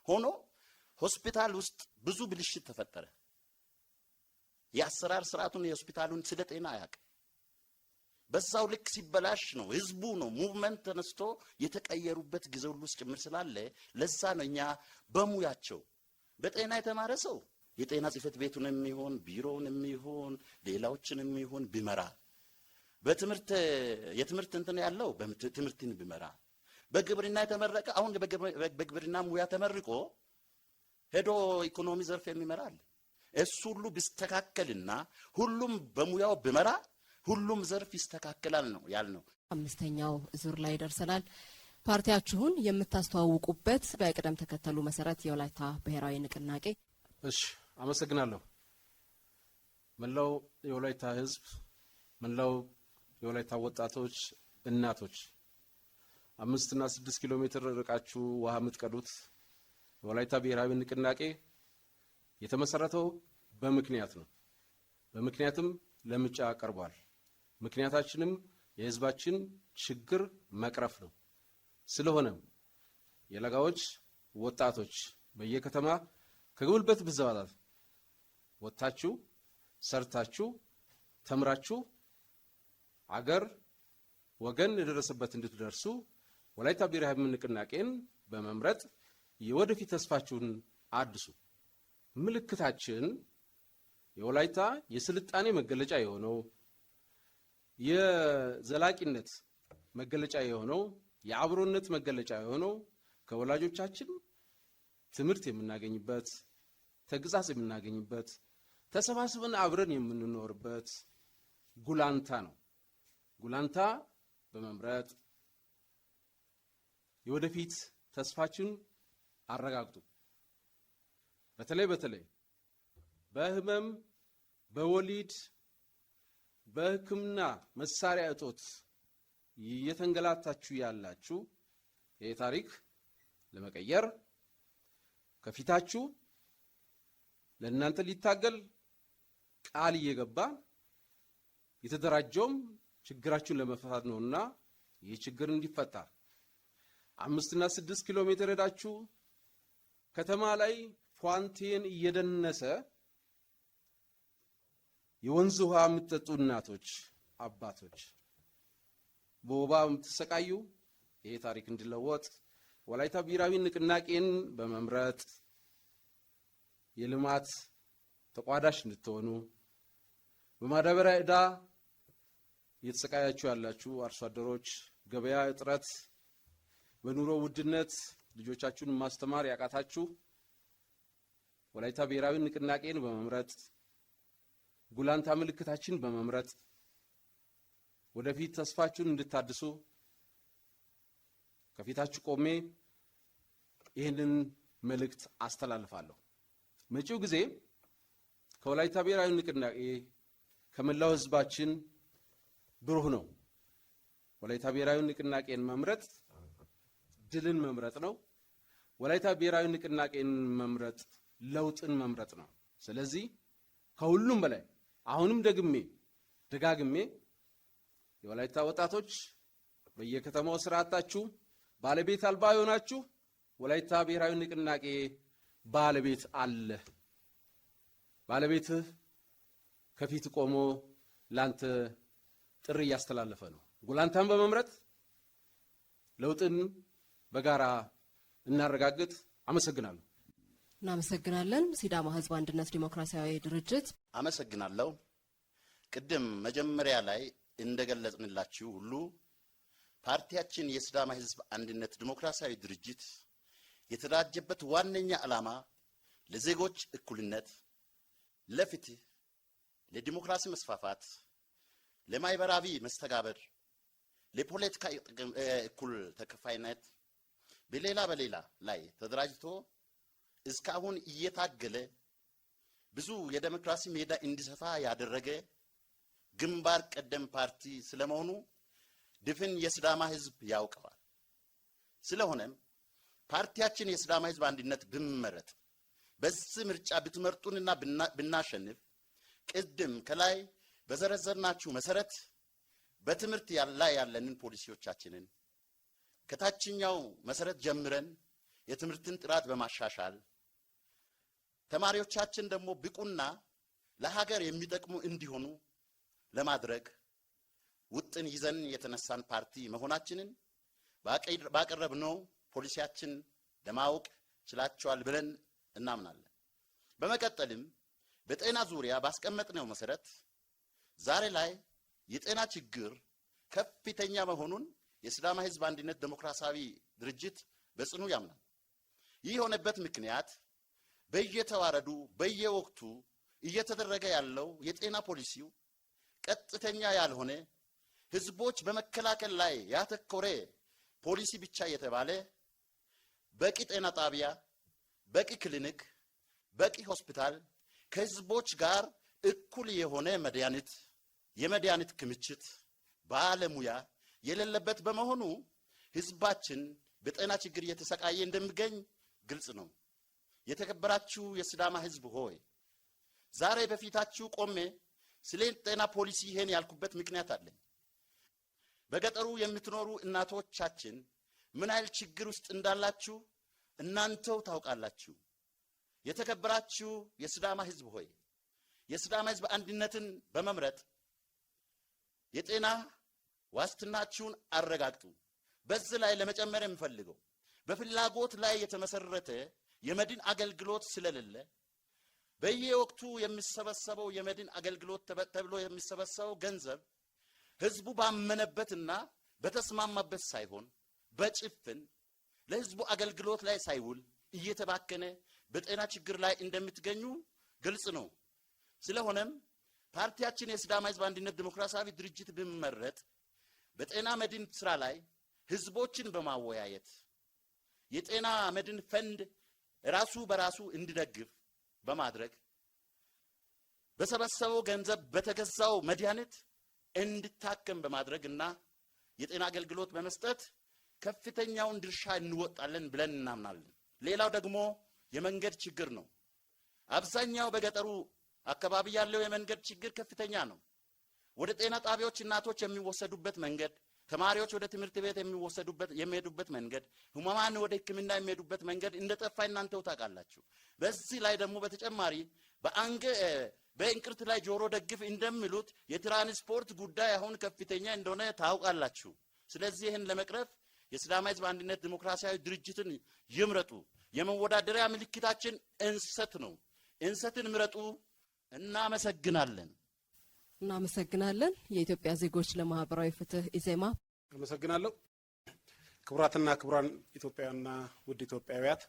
ሆኖ ሆስፒታል ውስጥ ብዙ ብልሽት ተፈጠረ። የአሰራር ስርዓቱን የሆስፒታሉን ስለ ጤና አያውቅም። በዛው ልክ ሲበላሽ ነው ህዝቡ ነው ሙቭመንት ተነስቶ የተቀየሩበት ጊዜ ሁሉ ጭምር ስላለ ለዛ ነው እኛ በሙያቸው በጤና የተማረ ሰው የጤና ጽሕፈት ቤቱንም ይሁን ቢሮውንም ይሁን ሌላዎችንም ይሁን ቢመራ፣ በትምህርት የትምህርት እንትን ያለው በትምህርትን ቢመራ፣ በግብርና የተመረቀ አሁን በግብርና ሙያ ተመርቆ ሄዶ ኢኮኖሚ ዘርፍ የሚመራ አለ። እሱ ሁሉ ቢስተካከልና ሁሉም በሙያው ቢመራ ሁሉም ዘርፍ ይስተካከላል ነው ያልነው። አምስተኛው ዙር ላይ ደርሰናል። ፓርቲያችሁን የምታስተዋውቁበት በቅደም ተከተሉ መሰረት የወላይታ ብሔራዊ ንቅናቄ። እሺ፣ አመሰግናለሁ። መላው የወላይታ ህዝብ፣ መላው የወላይታ ወጣቶች፣ እናቶች 5 እና 6 ኪሎ ሜትር ርቃችሁ ውሃ የምትቀዱት የወላይታ ብሔራዊ ንቅናቄ የተመሰረተው በምክንያት ነው። በምክንያትም ለምርጫ ቀርቧል። ምክንያታችንም የህዝባችን ችግር መቅረፍ ነው። ስለሆነም የለጋዎች ወጣቶች በየከተማ ከጉልበት ብዛት ወጣችሁ ሰርታችሁ ተምራችሁ አገር ወገን የደረሰበት እንድትደርሱ ወላይታ ብሔራዊ ንቅናቄን በመምረጥ የወደፊት ተስፋችሁን አድሱ። ምልክታችን የወላይታ የስልጣኔ መገለጫ የሆነው የዘላቂነት መገለጫ የሆነው የአብሮነት መገለጫ የሆነው ከወላጆቻችን ትምህርት የምናገኝበት ተግሳጽ የምናገኝበት ተሰባስበን አብረን የምንኖርበት ጉላንታ ነው። ጉላንታ በመምረጥ የወደፊት ተስፋችን አረጋግጡ። በተለይ በህመም በወሊድ በሕክምና መሳሪያ እጦት እየተንገላታችሁ ያላችሁ ይህ ታሪክ ለመቀየር ከፊታችሁ ለእናንተ ሊታገል ቃል እየገባ የተደራጀውም ችግራችሁን ለመፍታት ነውና ይህ ችግር እንዲፈታ 5 እና 6 ኪሎ ሜትር ሄዳችሁ ከተማ ላይ ፏንቴን እየደነሰ የወንዝ ውሃ የምትጠጡ እናቶች፣ አባቶች በወባ የምትሰቃዩ ይሄ ታሪክ እንዲለወጥ ወላይታ ብሔራዊ ንቅናቄን በመምረጥ የልማት ተቋዳሽ እንድትሆኑ በማዳበሪያ ዕዳ እየተሰቃያችሁ ያላችሁ አርሶ አደሮች፣ ገበያ እጥረት፣ በኑሮ ውድነት ልጆቻችሁን ማስተማር ያቃታችሁ ወላይታ ብሔራዊ ንቅናቄን በመምረጥ ጉላንታ ምልክታችን በመምረጥ ወደፊት ተስፋችሁን እንድታድሱ ከፊታችሁ ቆሜ ይህንን መልእክት አስተላልፋለሁ። መጪው ጊዜ ከወላይታ ብሔራዊ ንቅናቄ ከመላው ሕዝባችን ብሩህ ነው። ወላይታ ብሔራዊ ንቅናቄን መምረጥ ድልን መምረጥ ነው። ወላይታ ብሔራዊ ንቅናቄን መምረጥ ለውጥን መምረጥ ነው። ስለዚህ ከሁሉም በላይ አሁንም ደጋግሜ የወላይታ ወጣቶች በየከተማው ስራ አጣችሁ ባለቤት አልባ የሆናችሁ ወላይታ ብሔራዊ ንቅናቄ ባለቤት አለ። ባለቤትህ ከፊት ቆሞ ላንተ ጥሪ እያስተላለፈ ነው። ጉላንታን በመምረጥ ለውጥን በጋራ እናረጋግጥ። አመሰግናለሁ። እናመሰግናለን። ሲዳማ ህዝብ አንድነት ዲሞክራሲያዊ ድርጅት። አመሰግናለሁ። ቅድም መጀመሪያ ላይ እንደገለጽንላችሁ ሁሉ ፓርቲያችን የሲዳማ ህዝብ አንድነት ዲሞክራሲያዊ ድርጅት የተደራጀበት ዋነኛ ዓላማ ለዜጎች እኩልነት፣ ለፍትህ፣ ለዲሞክራሲ መስፋፋት፣ ለማህበራዊ መስተጋብር፣ ለፖለቲካ እኩል ተከፋይነት በሌላ ላይ ተደራጅቶ እስካሁን እየታገለ ብዙ የዲሞክራሲ ሜዳ እንዲሰፋ ያደረገ ግንባር ቀደም ፓርቲ ስለመሆኑ ድፍን የሲዳማ ህዝብ ያውቀዋል። ስለሆነም ፓርቲያችን የሲዳማ ህዝብ አንድነት ብመረጥ በዚህ ምርጫ ብትመርጡንና ብናሸንፍ ቅድም ከላይ በዘረዘርናችሁ መሰረት በትምህርት ላይ ያለንን ፖሊሲዎቻችንን ከታችኛው መሰረት ጀምረን የትምህርትን ጥራት በማሻሻል ተማሪዎቻችን ደግሞ ብቁና ለሀገር የሚጠቅሙ እንዲሆኑ ለማድረግ ውጥን ይዘን የተነሳን ፓርቲ መሆናችንን ባቀረብነው ፖሊሲያችን ለማወቅ ችላቸዋል ብለን እናምናለን። በመቀጠልም በጤና ዙሪያ ባስቀመጥነው መሰረት ዛሬ ላይ የጤና ችግር ከፍተኛ መሆኑን የሲዳማ ህዝብ አንድነት ዲሞክራሲያዊ ድርጅት በጽኑ ያምናል። ይህ የሆነበት ምክንያት በየተዋረዱ በየወቅቱ እየተደረገ ያለው የጤና ፖሊሲው ቀጥተኛ ያልሆነ ህዝቦች በመከላከል ላይ ያተኮረ ፖሊሲ ብቻ የተባለ በቂ ጤና ጣቢያ፣ በቂ ክሊኒክ፣ በቂ ሆስፒታል ከህዝቦች ጋር እኩል የሆነ የመድኃኒት ክምችት ባለሙያ የሌለበት በመሆኑ ህዝባችን በጤና ችግር እየተሰቃየ እንደሚገኝ ግልጽ ነው። የተከበራችሁ የሲዳማ ህዝብ ሆይ ዛሬ በፊታችሁ ቆሜ ስለ ጤና ፖሊሲ ይሄን ያልኩበት ምክንያት አለኝ። በገጠሩ የምትኖሩ እናቶቻችን ምን ያህል ችግር ውስጥ እንዳላችሁ እናንተው ታውቃላችሁ። የተከበራችሁ የሲዳማ ህዝብ ሆይ የሲዳማ ህዝብ አንድነትን በመምረጥ የጤና ዋስትናችሁን አረጋግጡ። በዚህ ላይ ለመጨመር የምፈልገው በፍላጎት ላይ የተመሰረተ የመድን አገልግሎት ስለሌለ በየወቅቱ የሚሰበሰበው የመድን አገልግሎት ተብሎ የሚሰበሰበው ገንዘብ ህዝቡ ባመነበትና በተስማማበት ሳይሆን በጭፍን ለህዝቡ አገልግሎት ላይ ሳይውል እየተባከነ በጤና ችግር ላይ እንደምትገኙ ግልጽ ነው። ስለሆነም ፓርቲያችን የሲዳማ ህዝብ አንድነት ዲሞክራሲያዊ ድርጅት ቢመረጥ በጤና መድን ስራ ላይ ህዝቦችን በማወያየት የጤና መድን ፈንድ ራሱ በራሱ እንዲደግፍ በማድረግ በሰበሰበው ገንዘብ በተገዛው መድኃኒት እንዲታከም በማድረግና የጤና አገልግሎት በመስጠት ከፍተኛውን ድርሻ እንወጣለን ብለን እናምናለን። ሌላው ደግሞ የመንገድ ችግር ነው። አብዛኛው በገጠሩ አካባቢ ያለው የመንገድ ችግር ከፍተኛ ነው። ወደ ጤና ጣቢያዎች እናቶች የሚወሰዱበት መንገድ፣ ተማሪዎች ወደ ትምህርት ቤት የሚሄዱበት መንገድ፣ ህሙማን ወደ ሕክምና የሚሄዱበት መንገድ እንደጠፋ እናንተው ታውቃላችሁ። በዚህ ላይ ደግሞ በተጨማሪ በእንቅርት ላይ ጆሮ ደግፍ እንደሚሉት የትራንስፖርት ጉዳይ አሁን ከፍተኛ እንደሆነ ታውቃላችሁ። ስለዚህ ይህን ለመቅረፍ የሲዳማ ህዝብ አንድነት ዲሞክራሲያዊ ድርጅትን ይምረጡ። የመወዳደሪያ ምልክታችን እንሰት ነው። እንሰትን ምረጡ። እናመሰግናለን። እናመሰግናለን። የኢትዮጵያ ዜጎች ለማህበራዊ ፍትህ ኢዜማ። አመሰግናለሁ። ክቡራትና ክቡራን ኢትዮጵያውያንና ውድ ኢትዮጵያውያት፣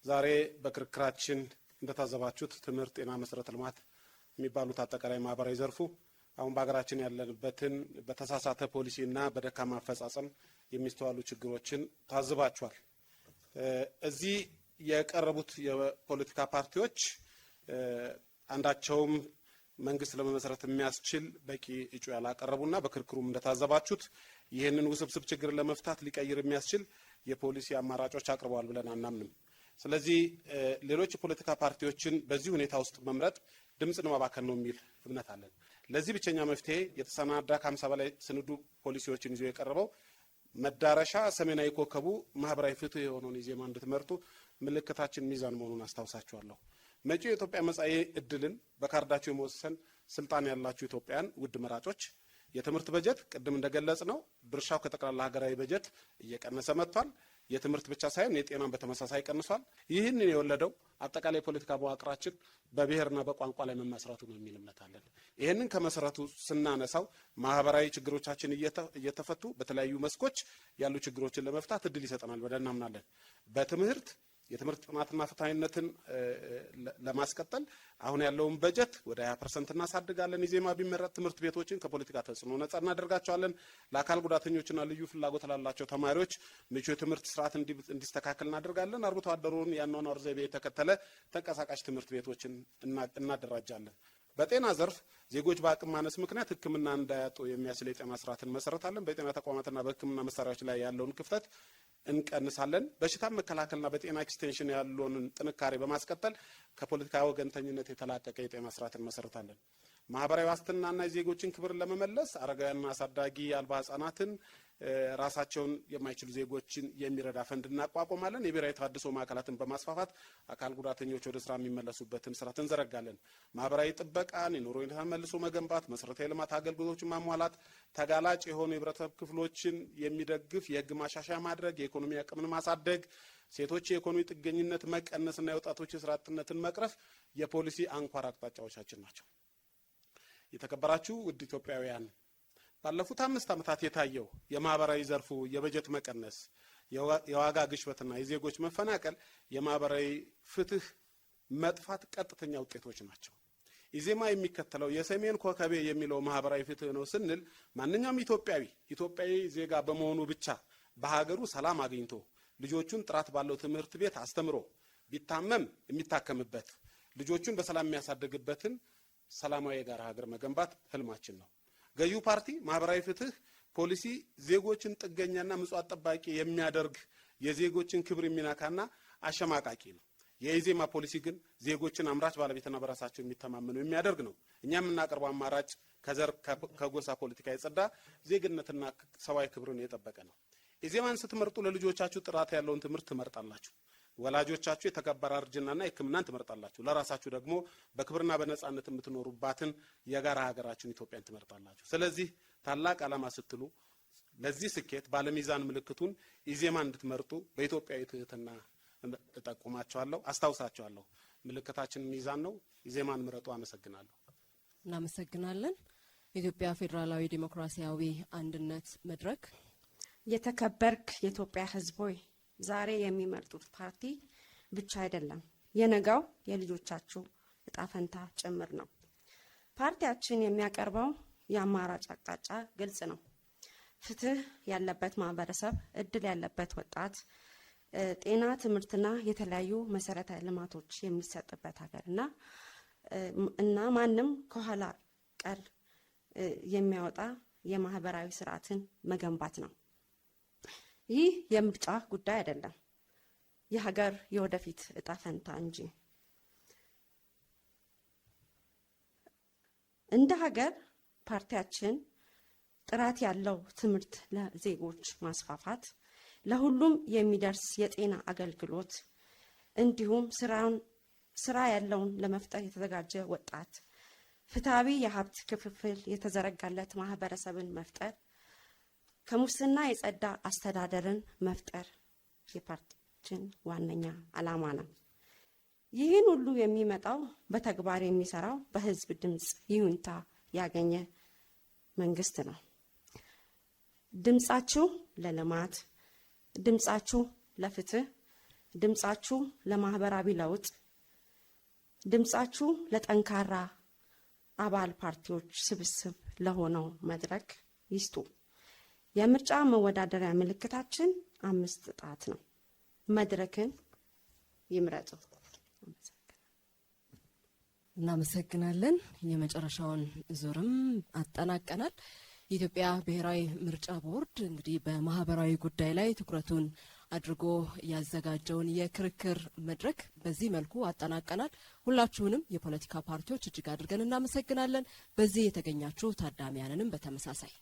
ዛሬ በክርክራችን እንደታዘባችሁት ትምህርት፣ ጤና፣ መሰረተ ልማት የሚባሉት አጠቃላይ ማህበራዊ ዘርፉ አሁን በሀገራችን ያለንበትን በተሳሳተ ፖሊሲና በደካማ አፈጻጸም የሚስተዋሉ ችግሮችን ታዝባችኋል። እዚህ የቀረቡት የፖለቲካ ፓርቲዎች አንዳቸውም መንግስት ለመመስረት የሚያስችል በቂ እጩ ያላቀረቡና በክርክሩም እንደታዘባችሁት ይህንን ውስብስብ ችግር ለመፍታት ሊቀይር የሚያስችል የፖሊሲ አማራጮች አቅርበዋል ብለን አናምንም። ስለዚህ ሌሎች የፖለቲካ ፓርቲዎችን በዚህ ሁኔታ ውስጥ መምረጥ ድምፅን ማባከን ነው የሚል እምነት አለን። ለዚህ ብቸኛ መፍትሄ የተሰናዳ ከ50 በላይ ስንዱ ፖሊሲዎችን ይዞ የቀረበው መዳረሻ ሰሜናዊ ኮከቡ ማህበራዊ ፍትህ የሆነውን ኢዜማ እንድትመርጡ ምልክታችን ሚዛን መሆኑን አስታውሳችኋለሁ። መጪው የኢትዮጵያ መጻኢ እድልን በካርዳቸው የመወሰን ስልጣን ያላችሁ ኢትዮጵያውያን ውድ መራጮች፣ የትምህርት በጀት ቅድም እንደገለጽ ነው ድርሻው ከጠቅላላ ሀገራዊ በጀት እየቀነሰ መጥቷል። የትምህርት ብቻ ሳይሆን የጤናን በተመሳሳይ ቀንሷል። ይህንን የወለደው አጠቃላይ የፖለቲካ መዋቅራችን በብሔርና በቋንቋ ላይ መመስረቱ ነው የሚል እምነት አለን። ይህንን ከመሰረቱ ስናነሳው ማህበራዊ ችግሮቻችን እየተፈቱ በተለያዩ መስኮች ያሉ ችግሮችን ለመፍታት እድል ይሰጠናል ብለን እናምናለን። በትምህርት የትምህርት ጥናትና ፍትሃዊነትን ለማስቀጠል አሁን ያለውን በጀት ወደ 20% እናሳድጋለን። ኢዜማ ቢመረጥ ትምህርት ቤቶችን ከፖለቲካ ተጽዕኖ ነጻ እናደርጋቸዋለን። ለአካል ጉዳተኞችና ልዩ ፍላጎት ላላቸው ተማሪዎች ምቹ የትምህርት ስርዓት እንዲስተካከል እናደርጋለን። አርብቶ አደሩን የአኗኗር ዘይቤ የተከተለ ተንቀሳቃሽ ትምህርት ቤቶችን እናደራጃለን። በጤና ዘርፍ ዜጎች በአቅም ማነስ ምክንያት ሕክምና እንዳያጡ የሚያስችል የጤና ስርዓትን መሰረታለን። በጤና ተቋማትና በሕክምና መሳሪያዎች ላይ ያለውን ክፍተት እንቀንሳለን። በሽታን መከላከልና በጤና ኤክስቴንሽን ያለውን ጥንካሬ በማስቀጠል ከፖለቲካ ወገንተኝነት የተላቀቀ የጤና ስርዓትን መሰረታለን። ማህበራዊ ዋስትናና የዜጎችን ክብር ለመመለስ አረጋውያንና አሳዳጊ አልባ ህጻናትን ራሳቸውን የማይችሉ ዜጎችን የሚረዳ ፈንድ እናቋቁማለን። የብሔራዊ ተሃድሶ ማዕከላትን በማስፋፋት አካል ጉዳተኞች ወደ ስራ የሚመለሱበትን ስርዓት እንዘረጋለን። ማህበራዊ ጥበቃን፣ የኑሮ ሁኔታን መልሶ መገንባት፣ መሰረታዊ ልማት አገልግሎቶችን ማሟላት፣ ተጋላጭ የሆኑ የህብረተሰብ ክፍሎችን የሚደግፍ የህግ ማሻሻያ ማድረግ፣ የኢኮኖሚ አቅምን ማሳደግ፣ ሴቶች የኢኮኖሚ ጥገኝነት መቀነስና የወጣቶች የስራ አጥነትን መቅረፍ የፖሊሲ አንኳር አቅጣጫዎቻችን ናቸው። የተከበራችሁ ውድ ኢትዮጵያውያን፣ ባለፉት 5 ዓመታት የታየው የማህበራዊ ዘርፉ የበጀት መቀነስ፣ የዋጋ ግሽበትና የዜጎች መፈናቀል የማህበራዊ ፍትህ መጥፋት ቀጥተኛ ውጤቶች ናቸው። ኢዜማ የሚከተለው የሰሜን ኮከቤ የሚለው ማህበራዊ ፍትህ ነው ስንል ማንኛውም ኢትዮጵያዊ ዜጋ በመሆኑ ብቻ በሀገሩ ሰላም አግኝቶ ልጆቹን ጥራት ባለው ትምህርት ቤት አስተምሮ ቢታመም የሚታከምበት ልጆቹን በሰላም የሚያሳድግበትን ሰላማዊ የጋራ ሀገር መገንባት ህልማችን ነው። ገዢው ፓርቲ ማህበራዊ ፍትህ ፖሊሲ ዜጎችን ጥገኛና ምጽዋት ጠባቂ የሚያደርግ የዜጎችን ክብር የሚናካና አሸማቃቂ ነው። የኢዜማ ፖሊሲ ግን ዜጎችን አምራች ባለቤትና በራሳቸው የሚተማመኑ የሚያደርግ ነው። እኛ የምናቀርበው አማራጭ ከዘር ከጎሳ ፖለቲካ የጸዳ ዜግነትና ሰብአዊ ክብርን የጠበቀ ነው። ኢዜማን ስትመርጡ ለልጆቻችሁ ጥራት ያለውን ትምህርት ትመርጣላችሁ። ወላጆቻችሁ የተከበረ እርጅናና ሕክምናን ትመርጣላችሁ። ለራሳችሁ ደግሞ በክብርና በነጻነት የምትኖሩባትን የጋራ ሀገራችሁን ኢትዮጵያን ትመርጣላችሁ። ስለዚህ ታላቅ ዓላማ ስትሉ ለዚህ ስኬት ባለሚዛን ምልክቱን ኢዜማ እንድትመርጡ በኢትዮጵያዊ ትህትና እጠቁማችኋለሁ፣ አስታውሳችኋለሁ። ምልክታችን ሚዛን ነው። ኢዜማን ምረጡ። አመሰግናለሁ። እናመሰግናለን። የኢትዮጵያ ፌዴራላዊ ዲሞክራሲያዊ አንድነት መድረክ። የተከበርክ የኢትዮጵያ ሕዝብ ሆይ ዛሬ የሚመርጡት ፓርቲ ብቻ አይደለም የነገው የልጆቻችሁ እጣ ፈንታ ጭምር ነው። ፓርቲያችን የሚያቀርበው የአማራጭ አቅጣጫ ግልጽ ነው። ፍትህ ያለበት ማህበረሰብ፣ እድል ያለበት ወጣት፣ ጤና፣ ትምህርትና የተለያዩ መሰረታዊ ልማቶች የሚሰጥበት ሀገርና እና ማንም ከኋላ ቀር የሚያወጣ የማህበራዊ ስርዓትን መገንባት ነው። ይህ የምርጫ ጉዳይ አይደለም፣ የሀገር የወደፊት እጣ ፈንታ እንጂ። እንደ ሀገር ፓርቲያችን ጥራት ያለው ትምህርት ለዜጎች ማስፋፋት፣ ለሁሉም የሚደርስ የጤና አገልግሎት እንዲሁም ስራ ያለውን ለመፍጠር የተዘጋጀ ወጣት፣ ፍትሃዊ የሀብት ክፍፍል የተዘረጋለት ማህበረሰብን መፍጠር፣ ከሙስና የጸዳ አስተዳደርን መፍጠር የፓርቲያችን ዋነኛ ዓላማ ነው። ይህን ሁሉ የሚመጣው በተግባር የሚሰራው በህዝብ ድምፅ ይሁንታ ያገኘ መንግስት ነው። ድምጻችሁ ለልማት፣ ድምጻችሁ ለፍትህ፣ ድምጻችሁ ለማህበራዊ ለውጥ፣ ድምጻችሁ ለጠንካራ አባል ፓርቲዎች ስብስብ ለሆነው መድረክ ይስጡ። የምርጫ መወዳደሪያ ምልክታችን 5 ጣት ነው። መድረክን ይምረጡ። እናመሰግናለን። የመጨረሻውን ዙርም አጠናቀናል። የኢትዮጵያ ብሔራዊ ምርጫ ቦርድ እንግዲህ በማህበራዊ ጉዳይ ላይ ትኩረቱን አድርጎ ያዘጋጀውን የክርክር መድረክ በዚህ መልኩ አጠናቀናል። ሁላችሁንም የፖለቲካ ፓርቲዎች እጅግ አድርገን እናመሰግናለን። በዚህ የተገኛችሁ ታዳሚያንንም በተመሳሳይ